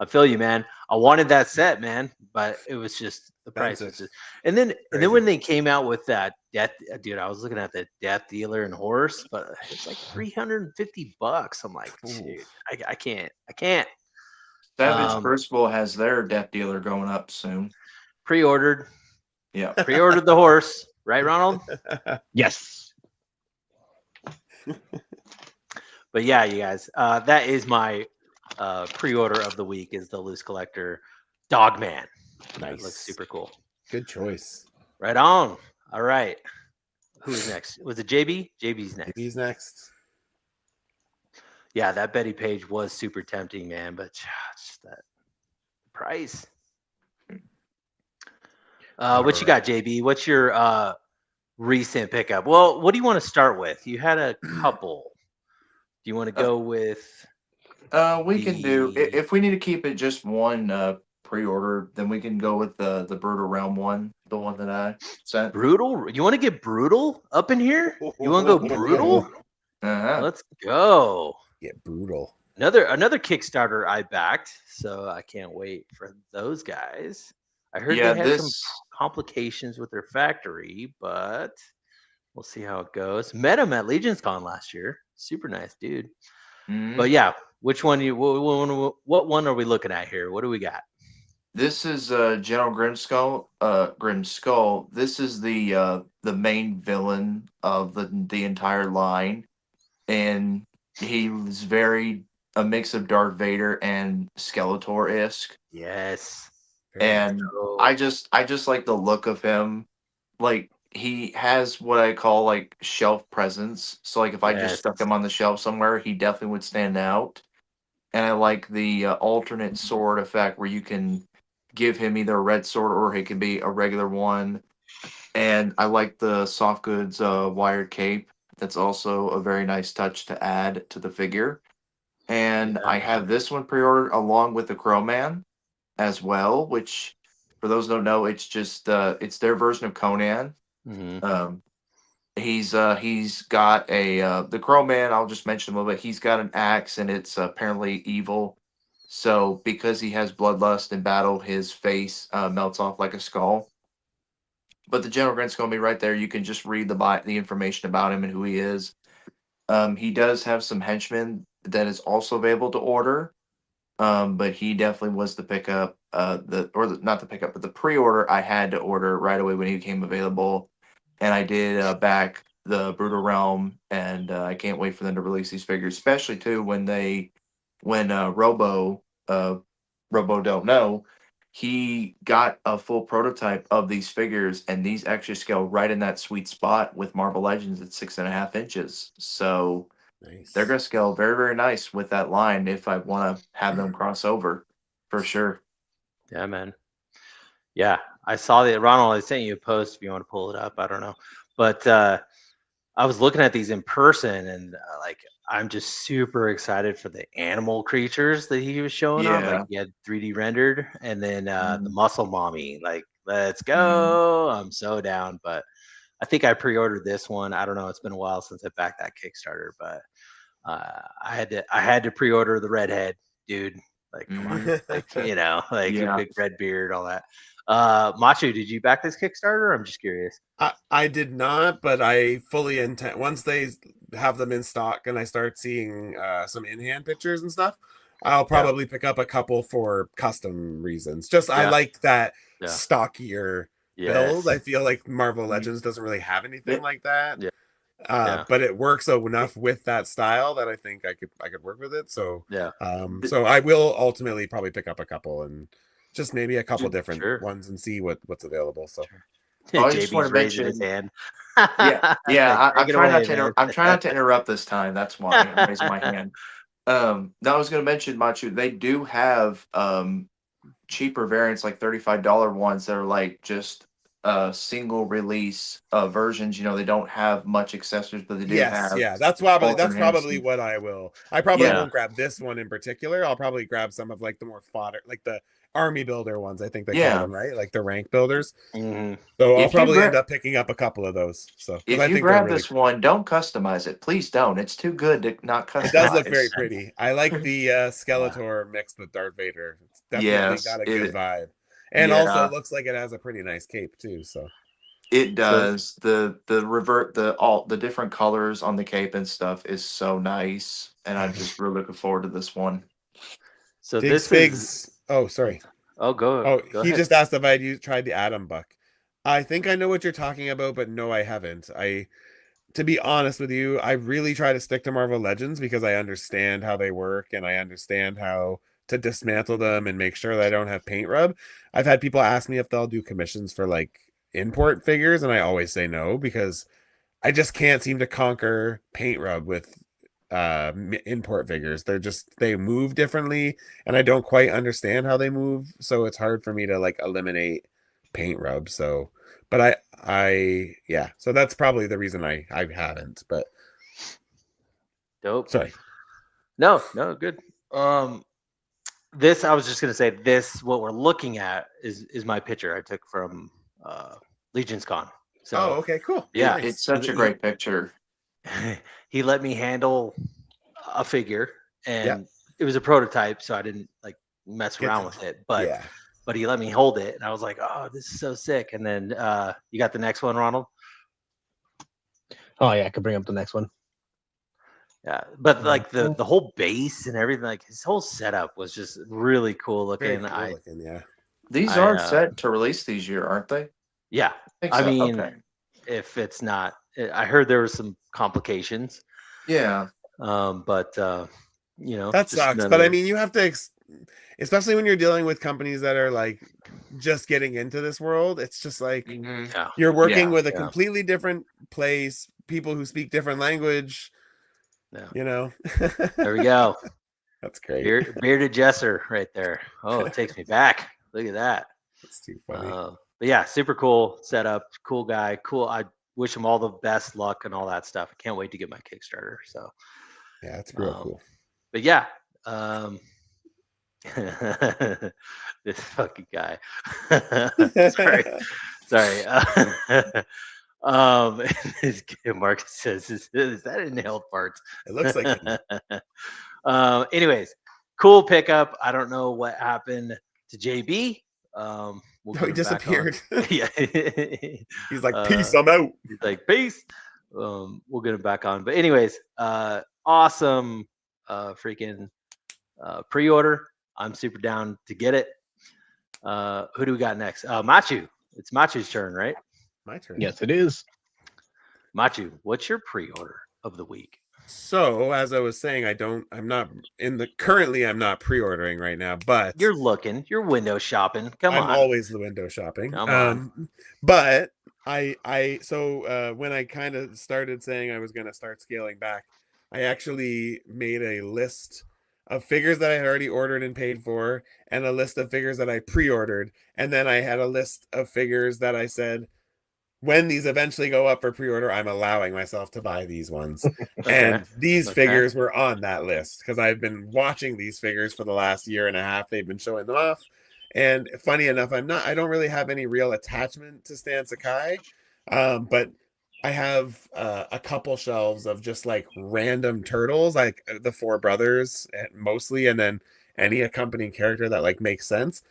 S3: I feel you, man. I wanted that set, man, but it was just the price was just. And then when they came out with that death, dude, I was looking at the Death Dealer and Horse, but it's like $350. I'm like, dude, I can't.
S4: Savage Crucible has their Death Dealer going up soon.
S3: Pre-ordered.
S4: Yeah.
S3: Pre-ordered the horse, right, Ronald?
S2: Yes.
S3: But yeah, you guys, that is my pre-order of the week is the loose collector Dogman.
S5: Nice.
S3: It looks super cool.
S5: Good choice.
S3: Right on. All right. Who's next? Was it JB? JB's next.
S5: JB's next.
S3: Yeah, that Betty Page was super tempting, man, but just that price. What you got, JB? What's your recent pickup? Well, what do you want to start with? You had a couple. Do you want to go with?
S4: We can do if we need to keep it just one pre-order, then we can go with the Brutal Realm one, the one that I sent.
S3: Brutal? You want to get brutal up in here? You want to go brutal? Let's go.
S5: Get brutal.
S3: Another Kickstarter I backed, so I can't wait for those guys. I heard they had some complications with their factory, but we'll see how it goes. Met him at Legion's Con last year. Super nice dude. But yeah, which one what one are we looking at here? What do we got?
S4: This is General Grimskull. Grimskull. This is the main villain of the entire line, and he's very a mix of Darth Vader and Skeletor-esque.
S3: Yes.
S4: And I just like the look of him. Like he has what I call like shelf presence. So like if I just stuck him on the shelf somewhere, he definitely would stand out. And I like the alternate sword effect where you can give him either a red sword or it can be a regular one. And I like the soft goods wired cape. That's also a very nice touch to add to the figure. And I have this one pre-ordered along with the Crow Man as well, which for those who don't know, it's just it's their version of Conan. He's got a the Crow Man, I'll just mention a little bit. He's got an axe and it's apparently evil. So because he has bloodlust in battle, his face melts off like a skull. But the General Grant's going to be right there. You can just read the information about him and who he is. He does have some henchmen that is also available to order. But he definitely was the pickup, not the pickup, but the pre-order I had to order right away when he became available. And I did back the Brutal Realm, and I can't wait for them to release these figures, especially too when Robo don't know, he got a full prototype of these figures, and these actually scale right in that sweet spot with Marvel Legends at 6.5 inches. So they're going to scale very, very nice with that line if I want to have them cross over, for sure.
S3: Yeah, man. Yeah, I saw that. Ronald, I sent you a post if you want to pull it up. I don't know. But I was looking at these in person, and like I'm just super excited for the animal creatures that he was showing off. Like he had 3D rendered, and then the muscle mommy. Like, let's go. I'm so down. But I think I pre-ordered this one. I don't know. It's been a while since I backed that Kickstarter, but I had to pre-order the redhead, dude. Like, come on, like your big red beard, all that. Machu, did you back this Kickstarter? I'm just curious.
S5: I did not, but I fully intend once they have them in stock and I start seeing some in-hand pictures and stuff, I'll probably pick up a couple for custom reasons. Just I like that stockier build. I feel like Marvel Legends doesn't really have anything like that. But it works enough with that style that I think I could work with it. So
S3: Yeah.
S5: so I will ultimately probably pick up a couple and just maybe a couple different
S3: Sure.
S5: ones and see what's available. So
S4: I just want
S3: JB's
S4: to
S3: raising his
S4: mention.
S3: hand.
S4: Yeah. I'm
S3: Take it
S4: trying
S3: away,
S4: not to.
S3: man.
S4: I'm trying not to interrupt this time. That's why I'm raising my hand. No, I was going to mention Machu. They do have cheaper variants, like $35 ones that are like just single release versions. You know, they don't have much accessories, but they do
S5: yes,
S4: have
S5: yeah, that's probably
S4: bolt enhancement.
S5: what I will. I probably
S3: Yeah.
S5: won't grab this one in particular. I'll probably grab some of like the more fodder, like the army builder ones. I think they call
S4: Yeah.
S5: them, right? Like the rank builders.
S3: Mhm.
S5: So I'll
S4: If you
S5: probably end
S4: grab
S5: up picking up a couple of those. So 'cause
S4: if
S5: I
S4: you
S5: think they're
S4: grab
S5: really
S4: this one, don't customize it. Please don't. It's too good to not customize.
S5: It does look very pretty. I like the Skeletor mixed with Darth Vader. It's definitely
S4: Yes,
S5: got a good
S4: it
S5: vibe. And also
S4: yeah,
S5: it looks like it has a pretty nice cape too. So
S4: it
S3: So
S4: does. The different colors on the cape and stuff is so nice, and I'm just really looking forward to this one.
S3: so
S5: Diggs
S3: this is
S5: Figs. Oh, sorry.
S3: go
S5: Oh, he
S3: ahead.
S5: just asked if I'd tried the Atom Buck. I think I know what you're talking about, but no, I haven't. To be honest with you, I really try to stick to Marvel Legends because I understand how they work and I understand how to dismantle them and make sure that I don't have paint rub. I've had people ask me if they'll do commissions for like import figures, and I always say no because I just can't seem to conquer paint rub with import figures. They move differently and I don't quite understand how they move, so it's hard for me to like eliminate paint rub. So but I yeah, so that's probably the reason I haven't. But
S3: Dope.
S5: sorry.
S3: No, good. This I was just gonna say this. What we're looking at is my picture I took from Legion's Con. So
S5: Oh, okay, cool.
S3: yeah,
S5: Nice.
S4: It's such a great picture.
S3: he let me handle a figure,
S5: Yeah.
S3: and it was a prototype, so I didn't like mess
S5: Get
S3: around
S5: to-
S3: with it. But
S5: yeah.
S3: he let me hold it, and I was like, oh, this is so sick. And then you got the next one, Ronald.
S2: Oh yeah, I could bring up the next one.
S3: Yeah, but like the whole base and everything, like his whole setup was just really cool
S5: Very
S3: looking.
S5: cool looking, yeah.
S4: These
S3: I,
S4: are set to release these year, aren't they?
S3: Yeah,
S4: think
S3: I
S4: so.
S3: mean,
S4: Okay.
S3: if it's not, I heard there were some complications.
S4: Yeah.
S3: But you know,
S5: That
S3: just
S5: sucks. But I
S3: another-
S5: mean, you have to, especially when you're dealing with companies that are like just getting into this world. It's just like
S4: Mhm.
S3: yeah,
S5: you're working
S4: Yeah,
S5: with a
S3: yeah.
S5: completely different place, people who speak different language.
S3: Yeah.
S5: You know,
S3: There we go.
S5: That's great.
S3: Bearded Jesser right there. Oh, it takes me back. Look at that.
S5: That's too funny.
S3: But yeah, super cool setup. Cool guy. Cool. I wish him all the best luck and all that stuff. I can't wait to get my Kickstarter. So
S5: Yeah, it's real cool.
S3: But yeah, this fucking guy. sorry. This kid Marcus says, "Is that a nailed part?"
S5: It looks like it.
S3: Anyways, cool pickup. I don't know what happened to JB. We'll
S5: No,
S3: get
S5: he
S3: him back on.
S5: disappeared.
S3: Yeah,
S5: He's like, peace, I'm out.
S3: he's like, peace. We'll get him back on. But anyways, awesome, freaking pre-order. I'm super down to get it. Who do we got next? Matchu. It's Matchu's turn, right?
S5: My turn.
S2: Yes, it is.
S3: Matchu, what's your pre-order of the week?
S5: So as I was saying, I'm not pre-ordering right now, but
S3: You're looking, you're window shopping. Come
S5: I'm
S3: on.
S5: always the window shopping.
S3: Come on.
S5: But when I kind of started saying I was going to start scaling back, I actually made a list of figures that I had already ordered and paid for, and a list of figures that I pre-ordered, and then I had a list of figures that I said, when these eventually go up for pre-order, I'm allowing myself to buy these ones. And these figures were on that list because I've been watching these figures for the last year and a half. They've been showing them off. And funny enough, I don't really have any real attachment to Stan Sakai. But I have a couple shelves of just like random turtles, like the Four Brothers mostly, and then any accompanying character that like makes sense.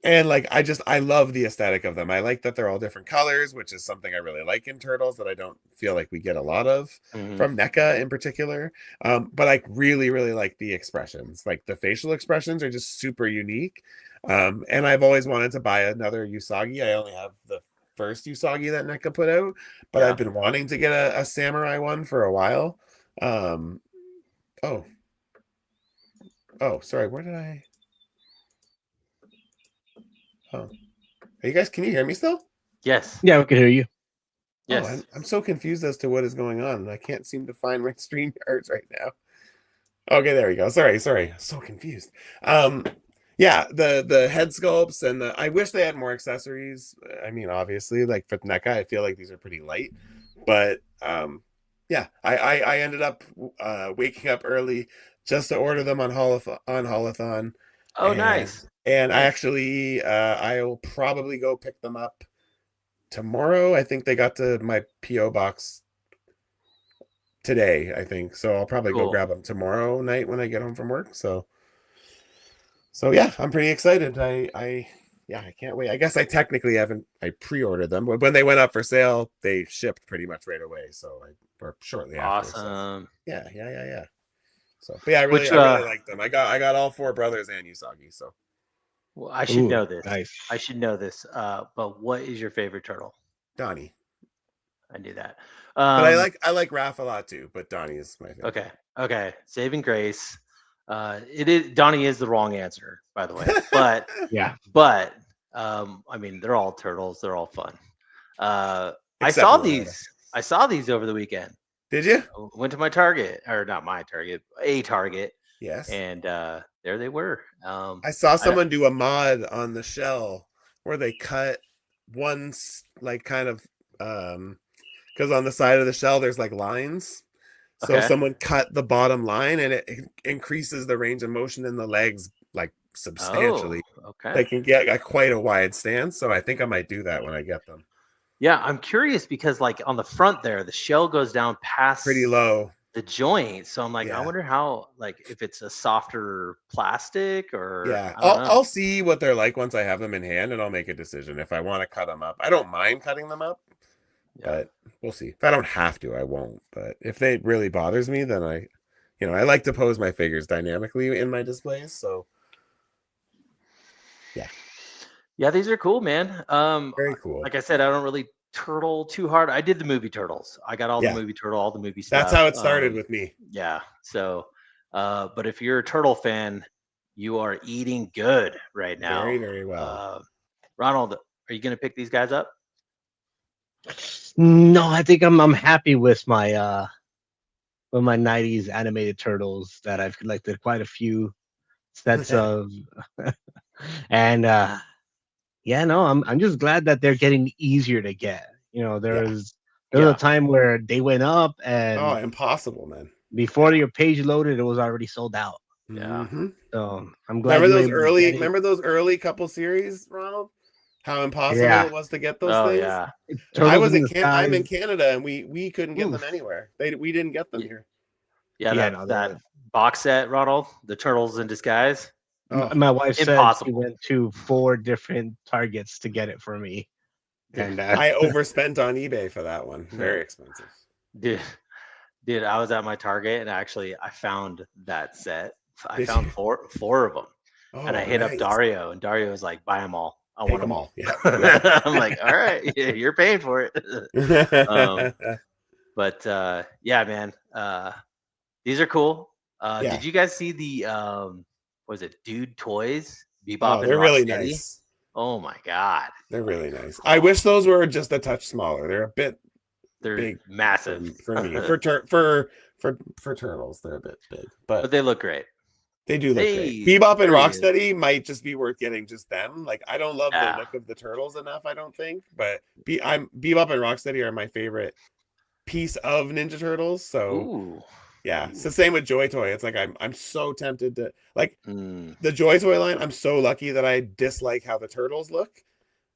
S5: And like I love the aesthetic of them. I like that they're all different colors, which is something I really like in turtles that I don't feel like we get a lot of from NECA in particular. But I really, really like the expressions. Like the facial expressions are just super unique. And I've always wanted to buy another Usagi. I only have the first Usagi that NECA put out, but
S3: Yeah.
S5: I've been wanting to get a samurai one for a while. Sorry, where did I? Oh, can you hear me still?
S3: Yes.
S2: Yeah, we can hear you.
S3: Yes.
S5: Oh, I'm so confused as to what is going on. I can't seem to find my stream yards right now. Okay, there we go. Sorry. So confused. Yeah, the head sculpts and I wish they had more accessories. I mean, obviously, like for NECA, I feel like these are pretty light. But yeah, I ended up waking up early just to order them on Holothon.
S3: Oh, nice.
S5: And I
S3: Nice.
S5: actually I will probably go pick them up tomorrow. I think they got to my PO box today, I think. So I'll probably go
S3: Cool.
S5: grab them tomorrow night when I get home from work. So yeah, I'm pretty excited. I can't wait. I guess I technically haven't. I pre-ordered them, but when they went up for sale, they shipped pretty much right away. So or shortly after.
S3: Awesome.
S5: So, yeah. So, but yeah, I really like them. I got all 4 brothers and Usagi. So,
S3: well, I should know this.
S2: Nice.
S3: I should know this. But what is your favorite turtle?
S5: Donnie.
S3: I knew that.
S5: But I like Raph a lot too. But Donnie is my favorite.
S3: Okay. Saving grace. Donnie is the wrong answer, by the way. But
S2: Yeah.
S3: But I mean, they're all turtles. They're all fun. I
S5: Except
S3: saw
S5: Ronald.
S3: these. I saw these over the weekend.
S5: Did you?
S3: Went to my Target, or not my Target, a Target,
S5: Yes.
S3: and there they were.
S5: I saw someone do a mod on the shell where they cut one like kind of because on the side of the shell there's like lines. So
S3: Okay.
S5: someone cut the bottom line and it increases the range of motion in the legs like substantially.
S3: Oh, okay.
S5: They can get quite a wide stance. So I think I might do that when I get them.
S3: Yeah, I'm curious because like on the front there, the shell goes down past
S5: Pretty low.
S3: the joint. So I'm like,
S5: Yeah.
S3: I wonder how, like, if it's a softer plastic or
S5: Yeah,
S3: I don't know.
S5: I'll see what they're like once I have them in hand, and I'll make a decision if I want to cut them up. I don't mind cutting them up, but we'll see. If I don't have to, I won't. But if it really bothers me, then I like to pose my figures dynamically in my displays. So
S3: Yeah, these are cool, man.
S5: very cool.
S3: Like I said, I don't really turtle too hard. I did the movie turtles. I got all the movie turtle, all the movie stuff.
S5: That's how it started with me.
S3: Yeah. So, but if you're a turtle fan, you are eating good right now.
S5: Very, very well.
S3: Ronald, are you going to pick these guys up?
S2: No, I think I'm happy with my 90s animated turtles that I've collected quite a few sets of. And yeah, no, I'm just glad that they're getting easier to get. There was a time where they went up and
S5: impossible, man.
S2: before your page loaded, it was already sold out.
S3: Yeah.
S5: Mm-hmm.
S2: So I'm glad.
S5: Remember those early couple series, Ronald? How impossible it was to get those things.
S3: Yeah.
S5: I'm in Canada and we couldn't get them anywhere. We didn't get them here.
S3: Yeah,
S2: Yeah,
S3: that box set, Ronald, the Turtles in Disguise.
S2: My wife said
S3: Impossible.
S2: she went to 4 different Targets to get it for me. And
S5: I overspent on eBay for that one. Very expensive.
S3: Dude, I was at my Target and actually I found that set. I found four of them. And I hit up Dario and Dario was like, buy them all. I want them all.
S5: Yeah.
S3: I'm like, all right, you're paying for it. But yeah, man, these are cool. Did you guys see the was it Dude Toys? Bebop and
S5: they're really
S3: Rocksteady?
S5: nice.
S3: Oh my god,
S5: They're really nice. I wish those were just a touch smaller. They're a bit big
S3: massive
S5: for me. For turtles, they're a bit big, but
S3: they look great.
S5: They do look great. Bebop and Rocksteady might just be worth getting just them. Like I don't love the look of the turtles enough, I don't think. But Bebop and Rocksteady are my favorite piece of Ninja Turtles. So yeah, it's the same with Joy Toy. It's like I'm so tempted to like the Joy Toy line. I'm so lucky that I dislike how the turtles look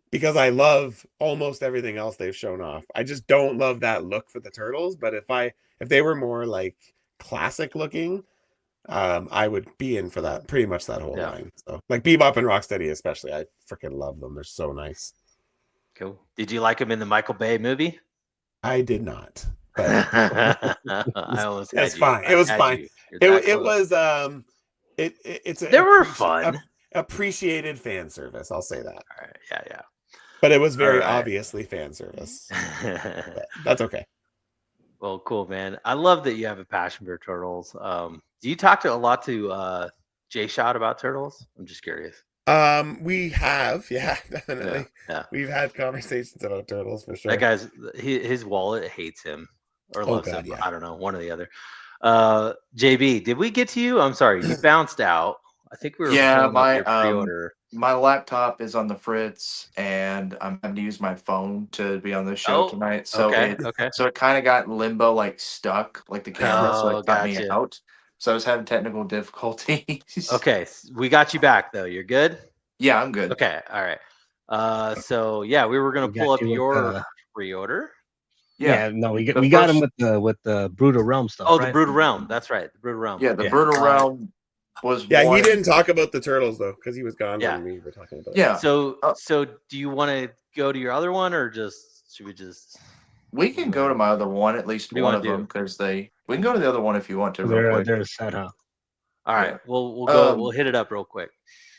S5: because I love almost everything else they've shown off. I just don't love that look for the turtles. But if they were more like classic looking, I would be in for that pretty much that whole line. So like Bebop and Rocksteady especially, I freaking love them. They're so nice.
S3: Cool. Did you like them in the Michael Bay movie?
S5: I did not. But
S3: I almost
S5: it's fine. It was fine. It was they
S3: were fun.
S5: Appreciated fan service. I'll say that.
S3: All right. Yeah.
S5: But it was very
S3: All right.
S5: obviously fan service. But that's okay.
S3: Well, cool, man. I love that you have a passion for turtles. Do you talk to a lot to Jay Shot about turtles? I'm just curious.
S5: We have, yeah, definitely.
S3: Yeah.
S5: We've had conversations about turtles for sure.
S3: That guy's his wallet hates him or loves
S5: God,
S3: him.
S5: yeah.
S3: I don't know, one or the other. JB, did we get to you? I'm sorry, you bounced out. I think we were pulling up your pre-order.
S4: My laptop is on the fritz, and I'm having to use my phone to be on the show tonight. So
S3: okay.
S4: it kind of got in limbo, like stuck, like the camera, so it got me
S3: Gotcha.
S4: out. So I was having technical difficulties.
S3: Okay, we got you back though. You're good?
S4: Yeah, I'm good.
S3: Okay, all right. So yeah, we were gonna
S2: We
S3: pull
S2: got
S3: up
S2: you with
S3: your
S2: the-
S3: pre-order.
S2: Yeah, no, we
S4: The
S2: got him
S4: first-
S2: with the Brutal Realm stuff.
S3: Oh,
S2: right?
S3: the Brutal Realm. That's right, the Brutal Realm.
S4: Yeah, the Brutal Realm was
S5: Yeah,
S4: one.
S5: he didn't talk about the turtles though, because he was gone
S3: Yeah.
S5: when we were talking about it.
S4: Yeah.
S3: So do you want to go to your other one, or should we just?
S4: We can go to my other one, at least
S3: What do you
S4: one
S3: wanna
S4: of them,
S3: do?
S4: because we can go to the other one if you want to, real quick.
S2: They're a set, huh?
S3: All right,
S4: Yeah.
S3: we'll go. We'll hit it up real quick.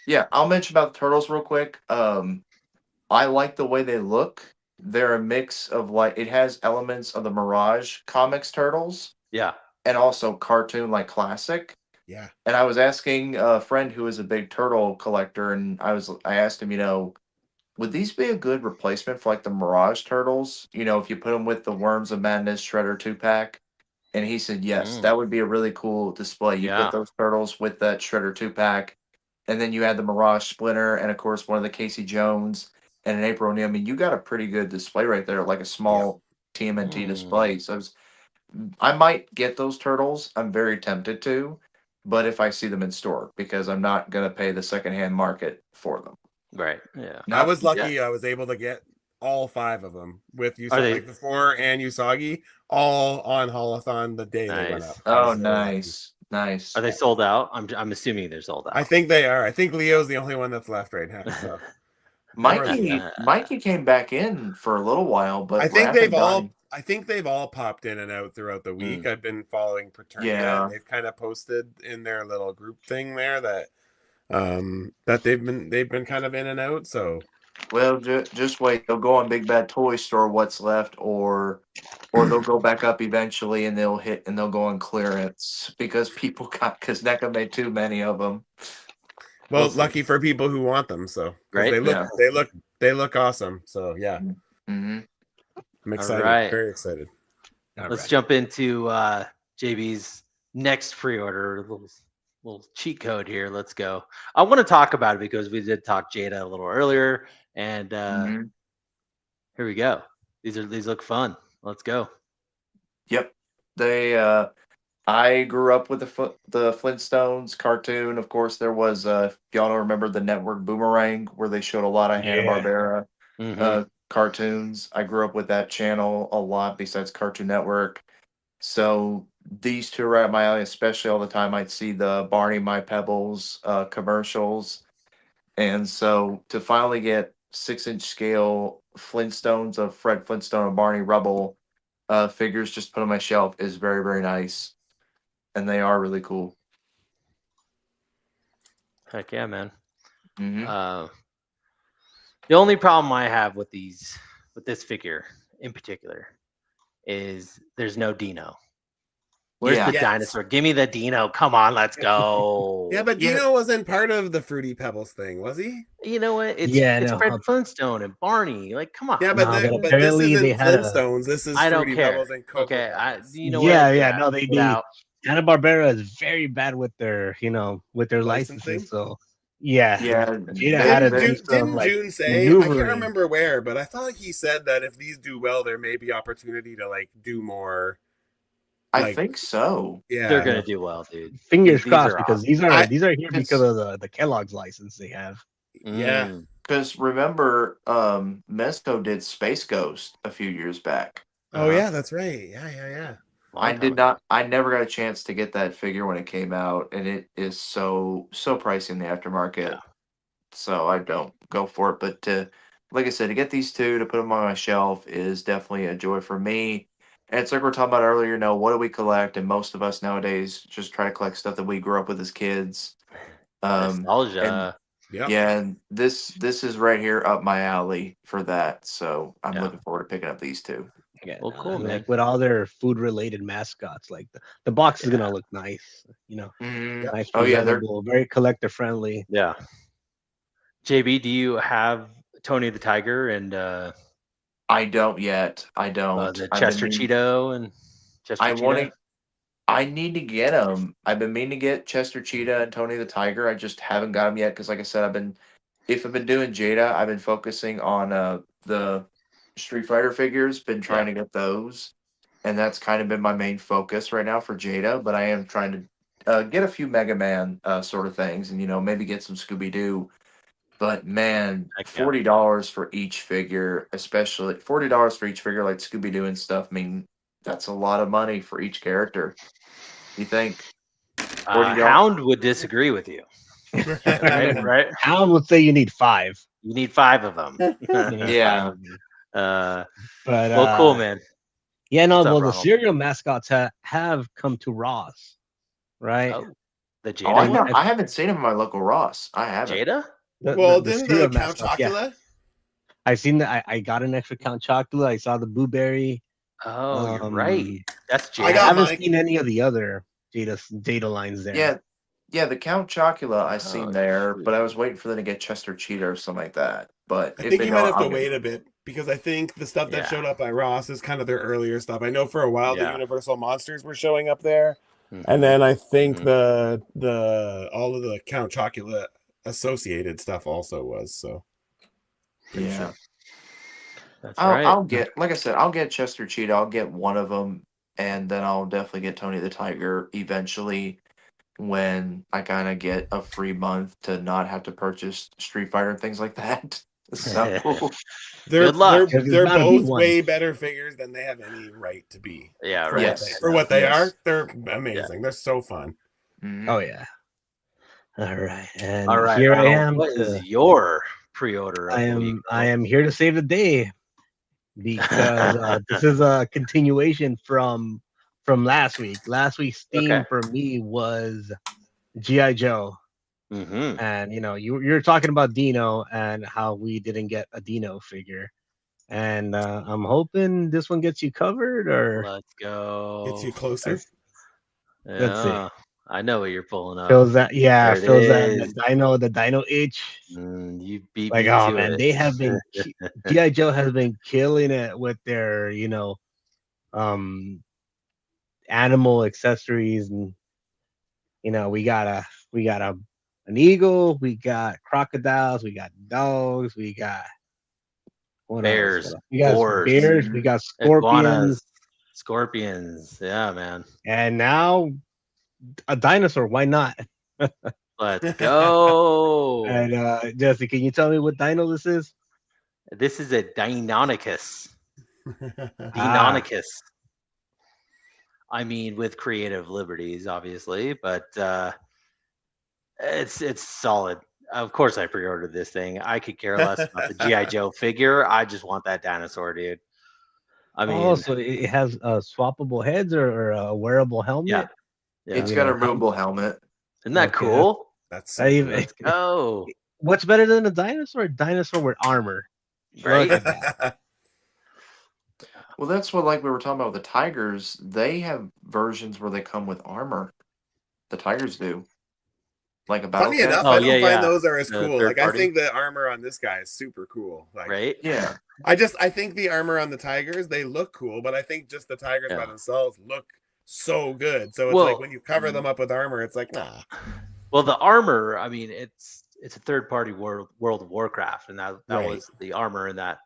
S4: Yeah, I'll mention about the turtles real quick. I like the way they look. They're a mix of it has elements of the Mirage Comics turtles
S3: Yeah.
S4: and also cartoon like classic.
S5: Yeah.
S4: And I was asking a friend who is a big turtle collector, and I asked him, would these be a good replacement for like the Mirage turtles? If you put them with the Worms of Madness Shredder 2-pack. And he said, yes, that would be a really cool display. You put those turtles with that Shredder 2-pack, and then you add the Mirage Splinter, and of course one of the Casey Jones and an April O'Neil. I mean, you got a pretty good display right there, like a small TMNT display. So I might get those turtles. I'm very tempted to, but if I see them in store, because I'm not gonna pay the secondhand market for them.
S3: Right. Yeah.
S5: I was lucky. I was able to get all 5 of them with Usagi, like the 4 and Usagi, all on Holothon the day they went up.
S4: Oh, nice.
S3: Are they sold out? I'm assuming they're sold out.
S5: I think they are. I think Leo's the only one that's left right now. So.
S4: Mikey came back in for a little while, but
S5: I think they've all popped in and out throughout the week. I've been following Paternia, and they've kind of posted in their little group thing there that they've been kind of in and out. So,
S4: well, just wait. They'll go on Big Bad Toy Store, what's left, or they'll go back up eventually, and they'll go on clearance because NECA made too many of them.
S5: Well, lucky for people who want them. So,
S3: right?
S5: They look awesome. So, yeah.
S4: Mm-hmm.
S5: I'm excited.
S3: Right.
S5: Very excited.
S3: Let's jump into JB's next pre-order. Little cheat code here. Let's go. I want to talk about it because we did talk Jada a little earlier, and here we go. These look fun. Let's go.
S4: Yep. I grew up with the Flintstones cartoon. Of course, there was if y'all don't remember the network Boomerang, where they showed a lot of Hanna-Barbera cartoons. I grew up with that channel a lot besides Cartoon Network. So these two are at my alley, especially all the time I'd see the Barney My Pebbles commercials. And so to finally get 6-inch scale Flintstones of Fred Flintstone and Barney Rubble figures just put on my shelf is very, very nice. And they are really cool.
S3: Heck yeah, man.
S4: Mm-hmm.
S3: The only problem I have with this figure in particular is there's no Dino. Where's the dinosaur? Give me the Dino. Come on, let's go.
S5: Yeah, but Dino wasn't part of the Fruity Pebbles thing, was he?
S3: You know what? It's Fred Flintstone and Barney. Like, come on.
S5: Yeah, but this isn't Flintstones. This is Fruity Pebbles and Cocoa Pebbles.
S3: You know what?
S2: No, they do. Hanna-Barbera is very bad with their, with their licenses. So
S5: Didn't June say? I can't remember where, but I thought he said that if these do well, there may be opportunity to do more.
S4: I think so.
S3: Yeah, they're gonna do well, dude.
S2: Fingers crossed, because these are here because of the Kellogg's license they have.
S5: Yeah,
S4: because remember, Mezco did Space Ghost a few years back.
S5: Oh yeah, that's right. Yeah.
S4: I never got a chance to get that figure when it came out, and it is so pricey in the aftermarket. So I don't go for it. But like I said, to get these two to put them on my shelf is definitely a joy for me. And it's like we were talking about earlier, what do we collect? And most of us nowadays just try to collect stuff that we grew up with as kids.
S3: Nostalgia.
S5: Yep.
S4: Yeah, and this is right here up my alley for that. So I'm
S3: Yeah.
S4: looking forward to picking up these two.
S2: Yeah,
S3: Well, cool,
S2: and,
S3: man.
S2: like with all their food related mascots, like the box is
S3: Yeah.
S2: gonna look nice,
S4: Mhm.
S2: nice,
S4: Oh yeah, they're
S2: presentable, very collector friendly.
S3: Yeah. JB, do you have Tony the Tiger and
S4: I don't yet. I don't.
S3: the
S4: I've been
S3: Chester
S4: meaning,
S3: Cheeto and Chester
S4: I want
S3: Cheetah?
S4: to. I need to get them. I've been meaning to get Chester Cheetah and Tony the Tiger. I just haven't got them yet because, like I said, if I've been doing Jada, I've been focusing on the Street Fighter figures. Been trying to get those, and that's kind of been my main focus right now for Jada. But I am trying to get a few Mega Man sort of things, and maybe get some Scooby Doo. But man,
S3: Heck yeah.
S4: $40 for each figure, especially $40 for each figure like Scooby Doo and stuff. I mean, that's a lot of money for each character. You think? $40?
S3: Hound would disagree with you. Right?
S2: Hound would say you need 5.
S3: You need 5 of them.
S4: Yeah.
S2: But
S3: Well, cool, man.
S2: Yeah, no.
S3: What's up,
S2: Well, the
S3: Ronald?
S2: cereal mascots have come to Ross, right?
S3: Oh, the
S4: Oh,
S3: Jada one?
S4: I haven't seen him in my local Ross. I haven't.
S3: Jada?
S5: Well,
S2: The
S5: didn't
S2: cereal
S5: the Count
S2: mascots, yeah.
S5: Chocula?
S2: I seen that. I got an extra Count Chocula. I saw the Blueberry.
S3: Oh, you're right. That's
S5: I
S2: I
S3: Jada.
S5: got
S2: haven't
S5: mine.
S2: seen any of the other Jada lines there.
S4: Yeah, the Count Chocula I seen there,
S3: shoot.
S4: but I was waiting for them to get Chester Cheetah or something like that. But
S5: I
S4: if
S5: think
S4: they
S5: you might
S4: don't,
S5: have to
S4: I'll get
S5: wait
S4: them.
S5: a bit because I think the stuff that
S3: Yeah.
S5: showed up at Ross is kind of their earlier stuff. I know for a while the
S3: Yeah.
S5: Universal Monsters were showing up there,
S3: Mhm.
S5: and then I think
S3: Mhm.
S5: the all of the Count Chocula associated stuff also was so. Pretty
S4: Yeah.
S5: sure.
S3: That's right.
S4: I'll get, like I said, I'll get Chester Cheetah. I'll get one of them, and then I'll definitely get Tony the Tiger eventually when I kind of get a free month to not have to purchase Street Fighter and things like that. So
S5: They're
S3: Good luck.
S2: There's
S5: they're
S2: bound to be
S5: both
S2: one.
S5: way better figures than they have any right to be.
S3: Yeah,
S5: For
S3: right.
S5: what they,
S4: Yes.
S5: for what they
S4: Yes.
S5: are, they're amazing. They're so fun.
S4: mhm.
S2: Oh yeah. All right, and
S3: All right,
S2: here I
S3: Ronald,
S2: am.
S3: what is your pre-order of
S2: I
S3: the week?
S2: am. I am here to save the day because this is a continuation from last week. Last week's theme
S3: Okay.
S2: for me was GI Joe,
S3: Mm-hmm.
S2: and you're talking about Dino and how we didn't get a Dino figure, and I'm hoping this one gets you covered, or
S3: Let's go.
S5: Gets you closer.
S2: let's see.
S3: Yeah, I know what you're pulling up.
S2: Feels that, yeah,
S3: There it
S2: feels that
S3: is.
S2: the Dino itch.
S3: You beat
S2: Like,
S3: me
S2: oh
S3: to
S2: man,
S3: it.
S2: they have been GI Joe has been killing it with their animal accessories, and we got an eagle, we got crocodiles, we got dogs, we got what
S3: Bears,
S2: else? We got
S3: boars,
S2: bears, we got scorpions,
S3: scorpions. Yeah, man.
S2: and now a dinosaur. Why not?
S3: Let's go.
S2: And Jesse, can you tell me what dino this is?
S3: This is a Deinonychus.
S2: Ah.
S3: Deinonychus. I mean, with creative liberties, obviously, but it's solid. Of course, I pre-ordered this thing. I could care less about the GI Joe figure. I just want that dinosaur, dude. I mean,
S2: Oh, so it has swappable heads or a wearable helmet.
S3: yeah.
S4: It's got a removable helmet.
S3: Isn't that
S2: Okay,
S3: cool?
S5: That's
S2: I
S5: so
S2: even-
S3: Let's go.
S2: What's better than a dinosaur? A dinosaur with armor.
S3: Right?
S2: Look at that.
S4: Well, that's what, like we were talking about with the Tigers. They have versions where they come with armor. The Tigers do. Like a battle
S5: Funny
S4: cat.
S5: enough,
S3: Oh,
S5: I don't
S3: yeah,
S5: find
S3: yeah.
S5: those are as
S3: The
S5: cool.
S3: third
S5: Like I
S3: party.
S5: think the armor on this guy is super cool. Like,
S3: Right?
S4: Yeah.
S5: I think the armor on the Tigers, they look cool, but I think just the Tigers by
S3: Yeah.
S5: themselves look so good. So it's
S3: Well,
S5: like when you cover them up with armor, it's like nah.
S3: Well, the armor, I mean, it's a third party World of Warcraft, and that
S5: Right.
S3: was the armor in that.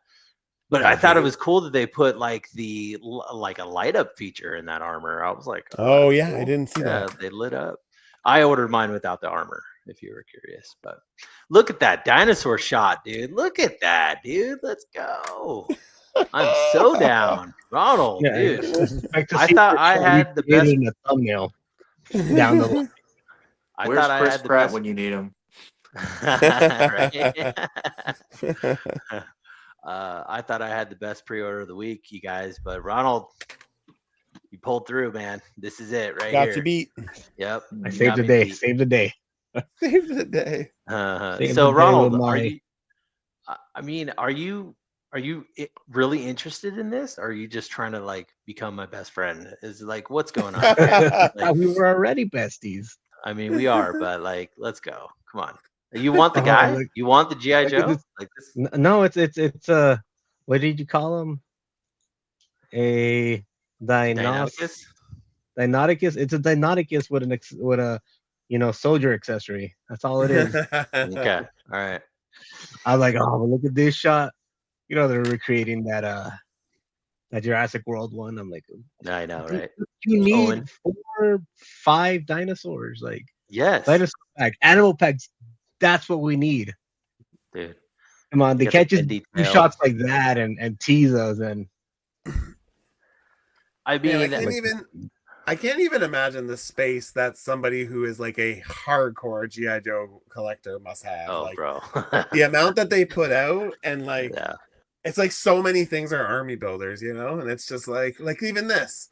S3: But
S5: Yeah,
S3: I thought it
S5: dude.
S3: was cool that they put like a light up feature in that armor. I was like,
S5: Oh
S3: that's
S5: yeah, I
S3: cool.
S5: didn't see
S3: Yeah,
S5: that.
S3: they lit up. I ordered mine without the armor, if you were curious. But look at that dinosaur shot, dude. Look at that, dude. Let's go. I'm so down, Ronald,
S2: Yeah,
S3: dude.
S2: expect to
S3: I
S2: see
S3: thought
S2: this
S3: I had the best.
S2: recreated in a thumbnail down the line.
S3: I
S4: Where's
S3: thought I
S4: Chris
S3: had the
S4: Pratt
S3: best.
S4: when you need him?
S3: Right? I thought I had the best pre-order of the week, you guys, but Ronald, you pulled through, man. This is it right
S5: Got
S3: here.
S5: you beat.
S3: Yep.
S2: I
S3: you
S2: saved
S3: got
S2: the
S3: me
S2: day.
S3: beat.
S2: Saved the day.
S5: Save the day.
S2: Save
S3: So
S2: the day with
S3: Ronald, are
S2: my.
S3: you? I mean, are you really interested in this? Or are you just trying to like become my best friend? Is like what's going on here? Like,
S2: We were already besties.
S3: I mean, we are, but like, let's go. Come on. You want the
S2: Oh,
S3: guy?
S2: look,
S3: You want the GI
S2: look at
S3: Joe?
S2: this.
S3: Like this?
S2: No, it's what did you call him? A dinos
S3: Deinonychus?
S2: Deinonychus. It's a Deinonychus with with a soldier accessory. That's all it is.
S3: Okay. All right.
S2: I was like, oh, but look at this shot. They're recreating that Jurassic World one. I'm like,
S3: I know,
S2: dude,
S3: right?
S2: you
S3: Oh,
S2: need
S3: and
S2: 5 dinosaurs, like
S3: yes,
S2: dinosaur packs, animal packs. That's what we need.
S3: dude.
S2: Come on, they
S3: You got the
S2: can't just
S3: bendy
S2: do
S3: tail.
S2: shots like that and tease us. And
S3: I
S5: Man,
S3: mean,
S5: I can't even imagine the space that somebody who is like a hardcore GI Joe collector must have.
S3: oh,
S5: Like
S3: bro.
S5: the amount that they put out, and like
S3: Yeah.
S5: it's like so many things are army builders, and it's just like even this.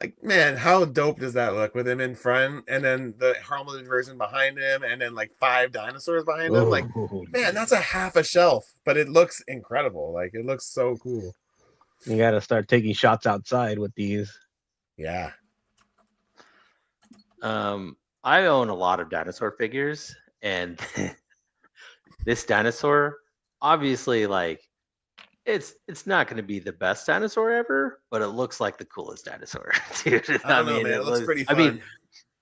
S5: Like, man, how dope does that look with him in front and then the helmeted version behind him and then like 5 dinosaurs behind him? Like, man, that's a half a shelf, but it looks incredible. Like, it looks so cool.
S2: you got to start taking shots outside with these.
S5: Yeah.
S3: I own a lot of dinosaur figures, and this dinosaur, obviously, like, it's not going to be the best dinosaur ever, but it looks like the coolest dinosaur, dude.
S5: I don't know, man. It looks pretty fun.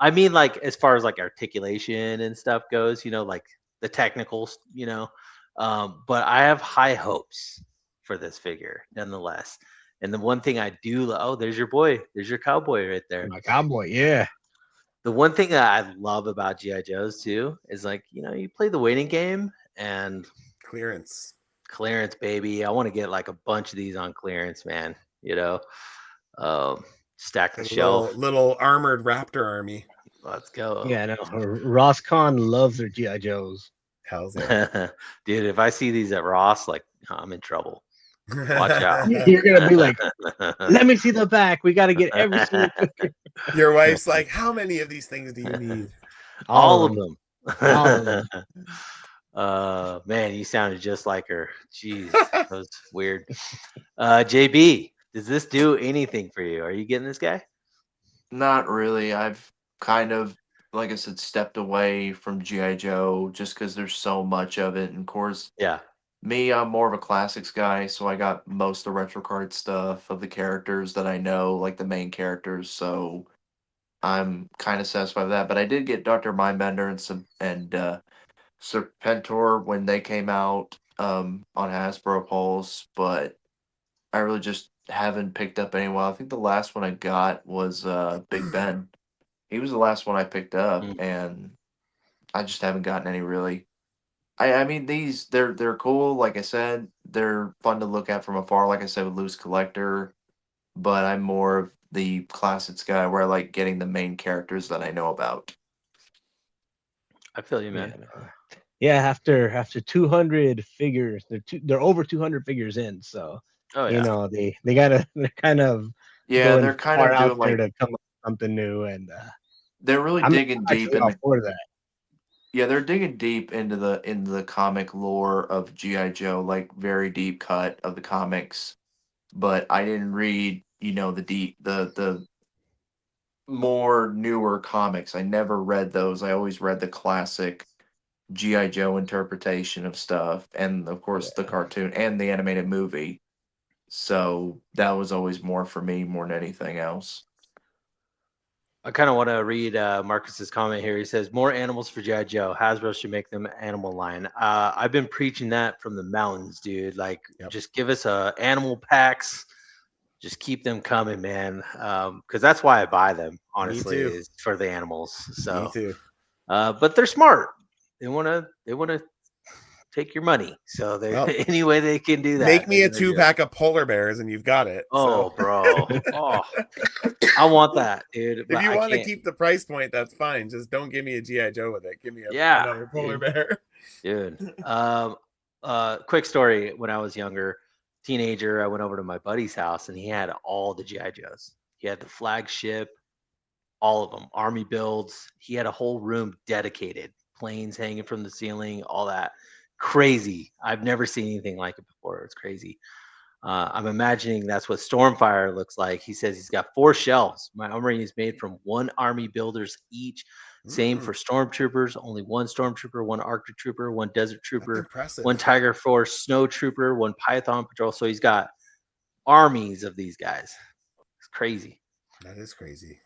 S3: I mean, like as far as like articulation and stuff goes, like the technicals, but I have high hopes for this figure, nonetheless. And the one thing I do, there's your boy, there's your cowboy right there.
S2: My cowboy, yeah.
S3: The one thing that I love about GI Joes too is like you play the waiting game and
S5: clearance,
S3: baby. I want to get like a bunch of these on clearance, man. Stack the shelf.
S5: Little armored raptor army.
S3: Let's go.
S2: Yeah, no. Ross Con loves their GI Joes.
S5: Hell's yeah,
S3: dude. If I see these at Ross, like I'm in trouble. Watch out.
S2: You're gonna be like, let me see the back. We got to get every single picture.
S5: Your wife's like, how many of these things do you need?
S3: All of them.
S2: All of them.
S3: Man, you sounded just like her. Jeez, that was weird. JB, does this do anything for you? Are you getting this guy?
S4: Not really. I've kind of, like I said, stepped away from GI Joe just because there's so much of it. And of course,
S3: yeah,
S4: me, I'm more of a classics guy, so I got most of the retro card stuff of the characters that I know, like the main characters. So I'm kind of satisfied with that. But I did get Dr. Mindbender and Serpentor when they came out on Hasbro Pulse, but I really just haven't picked up any. Well, I think the last one I got was Big Ben. He was the last one I picked up, and I just haven't gotten any really. I mean these they're cool. Like I said, they're fun to look at from afar. Like I said with Loose Collector, but I'm more of the classics guy where I like getting the main characters that I know about.
S3: I feel you, man.
S2: Yeah, after 200 figures, they're over 200 figures in. So they're kind of
S4: they're kind of
S2: out
S4: doing
S2: there
S4: like
S2: to come up with something new, and
S4: they're really digging deep in
S2: for that.
S4: Yeah, they're digging deep into the comic lore of GI Joe, like very deep cut of the comics. But I didn't read, the more newer comics. I never read those. I always read the classic GI Joe interpretation of stuff, and of course the cartoon and the animated movie. So that was always more for me more than anything else.
S3: I kind of want to read Marcus's comment here. He says, more animals for G.I. Joe. Hasbro should make them animal line. I've been preaching that from the mountains, dude. Like, just give us animal packs. Just keep them coming, man. Because that's why I buy them, honestly, is for the animals. So,
S5: me too.
S3: But they're smart. They want to take your money. So any way they can do that.
S5: Make me a 2-pack of polar bears and you've got it.
S3: Oh, bro. Oh, I want that, dude.
S5: If you want to keep the price point, that's fine. Just don't give me a GI Joe with it. Give me another polar bear.
S3: Dude. Quick story. When I was younger, teenager, I went over to my buddy's house and he had all the GI Joes. He had the flagship, all of them, army builds. He had a whole room dedicated planes hanging from the ceiling, all that. Crazy. I've never seen anything like it before. It's crazy. I'm imagining that's what Stormfire looks like. He says he's got 4 shelves. My armory is made from 1 army builders each. Same for stormtroopers. Only 1 stormtrooper, 1 Arctic trooper, 1 desert
S5: That's
S3: trooper,
S5: impressive.
S3: 1 Tiger Force snow trooper, 1 Python patrol. So he's got armies of these guys. It's crazy.
S5: That is crazy.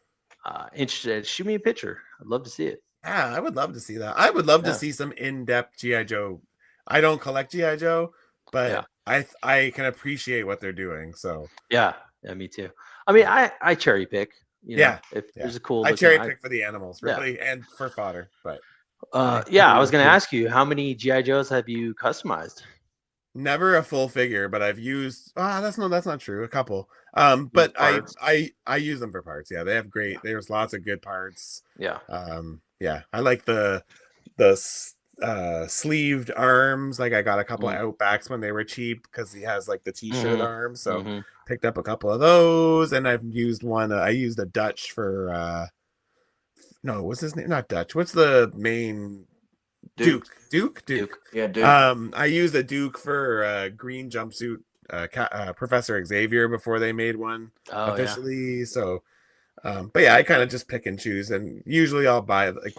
S3: Interested? Shoot me a picture. I'd love to see it.
S5: Yeah, I would love to see that. I would love to
S3: Yeah.
S5: see some in-depth GI Joe. I don't collect GI Joe, but
S3: Yeah.
S5: I can appreciate what they're doing. So
S3: Yeah, me too. I mean, I cherry pick. You know,
S5: Yeah,
S3: if
S5: yeah.
S3: there's a cool.
S5: I
S3: looking-
S5: cherry pick for the animals,
S3: Yeah.
S5: really, and for fodder. But
S3: yeah, I was going to ask you, how many GI Joes have you customized?
S5: never a full figure. But I've used. That's not true. A couple. But
S3: Parts.
S5: I use them for parts. Yeah, they have great. There's lots of good parts.
S3: Yeah.
S5: Yeah, I like the sleeved arms. Like I got a couple of Outbacks when they were cheap because he has like the t-shirt arms. So picked up a couple of those, and I've used one. I used a Dutch for. No, what's his name? Not Dutch. What's the main? Duke.
S4: Yeah, Duke.
S5: I used a Duke for green jumpsuit. Professor Xavier before they made one officially. So. But yeah, I kind of just pick and choose, and usually I'll buy like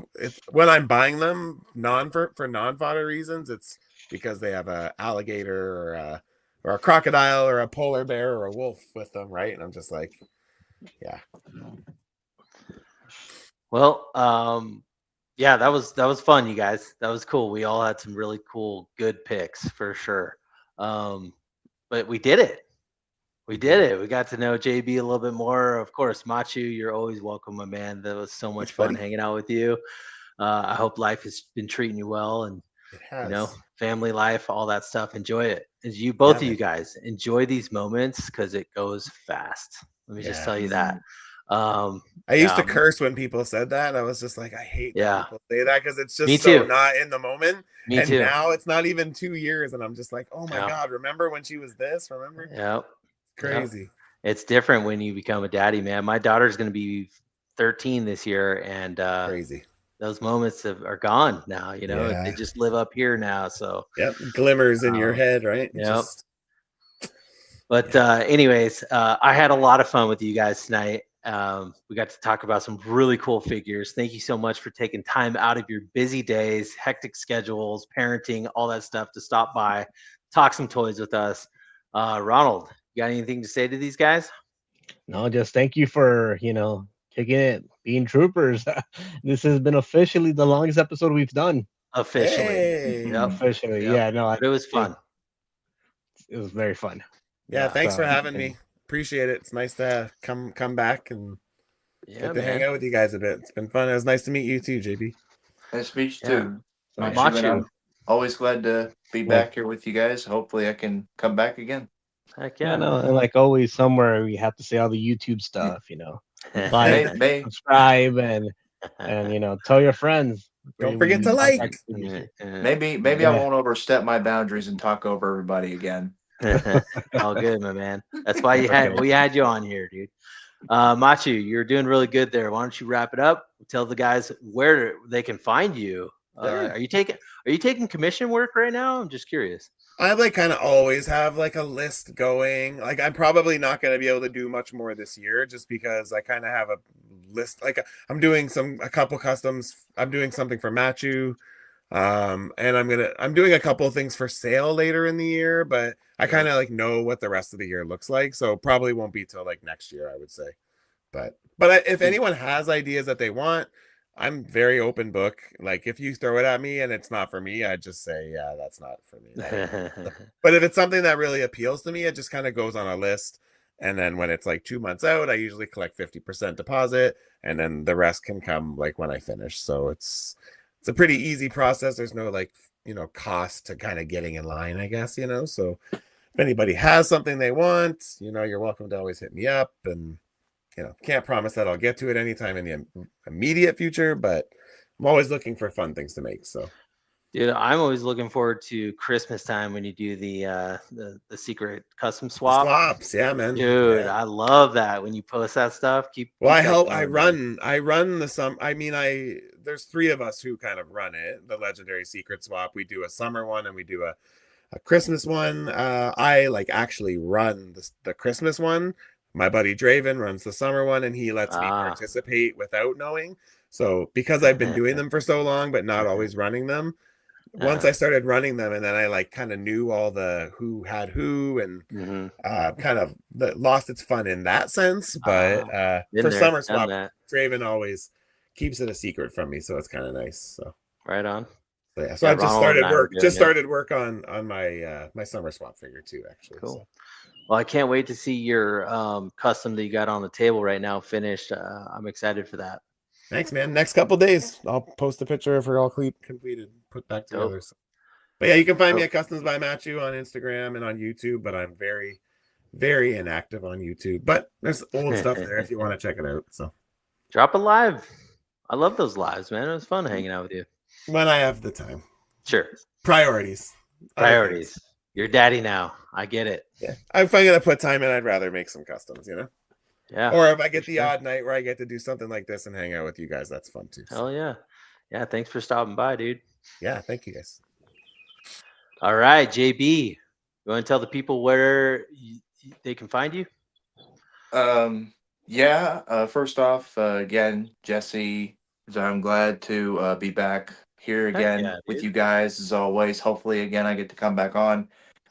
S5: when I'm buying them for non-fodder reasons. It's because they have a alligator or a crocodile or a polar bear or a wolf with them, right? And I'm just like, yeah.
S3: Well, yeah, that was fun, you guys. That was cool. We all had some really cool, good picks for sure. But we did it. We did it. We got to know JB a little bit more. Of course, Matchu, you're always welcome, my man. That was so much fun hanging out with you. I hope life has been treating you well, and you know, family life, all that stuff. Enjoy it. As you, both of you guys, enjoy these moments because it goes fast. Let me just tell you that.
S5: I used to curse when people said that. I was just like, I hate that people say that because it's just so not in the moment.
S3: Me too.
S5: Now it's not even 2 years, and I'm just like, oh my God, remember when she was this? Remember?
S3: Yep.
S5: Crazy.
S3: It's different when you become a daddy, man. My daughter's going to be 13 this year, and
S5: crazy.
S3: Those moments are gone now. You know, they just live up here now. So
S5: glimmers in your head, right?
S3: Yep. But anyways, I had a lot of fun with you guys tonight. We got to talk about some really cool figures. Thank you so much for taking time out of your busy days, hectic schedules, parenting, all that stuff to stop by, talk some toys with us. Ronald, you got anything to say to these guys?
S2: No, just thank you for, taking it, being troopers. This has been officially the longest episode we've done.
S3: Officially.
S5: Hey.
S3: Yep.
S2: Officially.
S3: Yep.
S2: Yeah, no,
S3: it was fun.
S2: It was very fun.
S5: Yeah, thanks for having me. Appreciate it. It's nice to come back and get to hang out with you guys a bit. It's been fun. It was nice to meet you too, JB.
S4: Nice to meet you too.
S3: Matchu.
S4: Always glad to be back here with you guys. Hopefully I can come back again.
S3: Heck yeah.
S2: No, and like always, somewhere we have to say all the YouTube stuff, like, subscribe, and tell your friends.
S5: Don't forget to like.
S4: Maybe I won't overstep my boundaries and talk over everybody again.
S3: All good, my man. That's why we had you on here, dude. Matchu, you're doing really good there. Why don't you wrap it up? Tell the guys where they can find you. Are you taking commission work right now? I'm just curious.
S5: I kind of always have a list going. I'm probably not going to be able to do much more this year just because I kind of have a list. I'm doing a couple customs. I'm doing something for Matchu. And I'm doing a couple of things for sale later in the year, but I kind of know what the rest of the year looks like. So probably won't be till next year, I would say. But if anyone has ideas that they want, I'm very open book. If you throw it at me and it's not for me, I just say, yeah, that's not for me. But if it's something that really appeals to me, it just kind of goes on a list. And then when it's 2 months out, I usually collect 50% deposit, and then the rest can come when I finish. So it's a pretty easy process. There's no cost to kind of getting in line, I guess, So if anybody has something they want, you're welcome to always hit me up. And can't promise that I'll get to it anytime in the immediate future, but I'm always looking for fun things to make. So
S3: Dude, I'm always looking forward to Christmas time when you do the secret custom swap.
S5: Swaps, yeah, man.
S3: Dude,
S5: Yeah.
S3: I love that when you post that stuff. Keep
S5: Well, I
S3: that
S5: help.
S3: going, man.
S5: I run the sum. I mean, there's 3 of us who kind of run it. The legendary secret swap. We do a summer one and we do a Christmas one. I like actually run the Christmas one. My buddy Draven runs the summer one, and he lets me participate without knowing. So because I've been doing them for so long, but not always running them. Once I started running them, and then I like kind of knew all the who had who, and kind of lost its fun in that sense. But for summer swap, Draven always keeps it a secret from me, so it's kind of nice. So
S3: right on.
S5: So, yeah, so I just started work on my my summer swap figure too, actually.
S3: Cool.
S5: So.
S3: Well, I can't wait to see your custom that you got on the table right now finished. I'm excited for that.
S5: Thanks, man. Next couple days, I'll post a picture of her all completed, put back together. So. But yeah, you can find me at Customs by Matchu on Instagram and on YouTube, but I'm very, very inactive on YouTube. But there's old stuff there if you want to check it out. So
S3: drop a live. I love those lives, man. It was fun hanging out with you.
S5: When I have the time.
S3: Sure.
S5: Priorities.
S3: You're daddy now. I get it.
S5: Yeah. If I'm gonna put time in, I'd rather make some customs, you know?
S3: Yeah.
S5: Or if I get the odd night where I get to do something like this and hang out with you guys, that's fun too.
S3: Hell yeah. Yeah, thanks for stopping by, dude.
S5: Yeah, thank you guys.
S3: All right, JB. You want to tell the people where they can find you?
S4: First off, again, Jesse, I'm glad to be back here again with you guys as always. Hopefully, again, I get to come back on.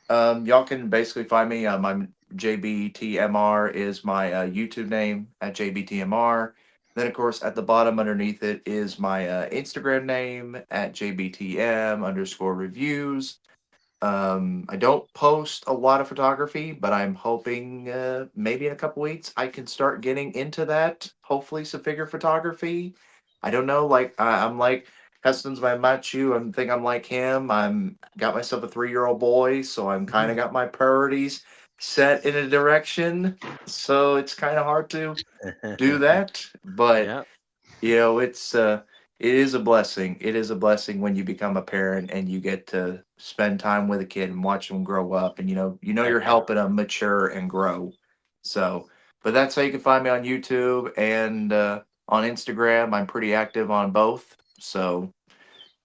S4: Y'all can basically find me. My JBTMR is my YouTube name at JBTMR. Then, of course, at the bottom underneath it is my Instagram name at JBTM_reviews. I don't post a lot of photography, but I'm hoping maybe in a couple weeks I can start getting into that. Hopefully some figure photography. I don't know, like I'm like Customs by Matchu. I think I'm like him. I'm got myself a 3-year-old boy, so I'm kind of got my priorities set in a direction. So it's kind of hard to do that, but you know, it is a blessing. It is a blessing when you become a parent and you get to spend time with a kid and watch them grow up, and you know you're helping them mature and grow. So, but that's how you can find me on YouTube and on Instagram. I'm pretty active on both. So,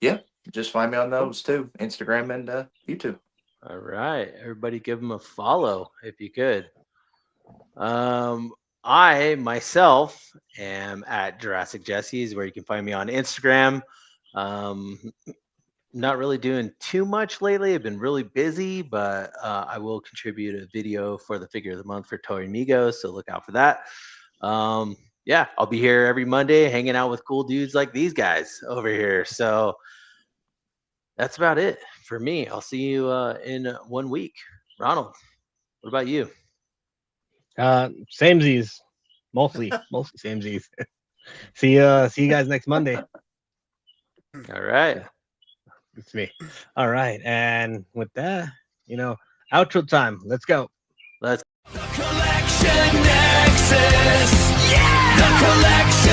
S4: yeah, just find me on those too, Instagram and YouTube.
S3: All right, everybody, give them a follow if you could. I myself am at Jurassic Jesse's, where you can find me on Instagram. Not really doing too much lately. I've been really busy, but I will contribute a video for the figure of the month for Toy Amigos, so look out for that. Yeah, I'll be here every Monday hanging out with cool dudes like these guys over here. So that's about it for me. I'll see you in 1 week. Ronald, what about you?
S2: Samesies, mostly samesies. See you guys next Monday.
S3: All right.
S2: It's me. All right, and with that, outro time. Let's go.
S3: Let's.
S1: The collection Nexus. Yeah. The collection.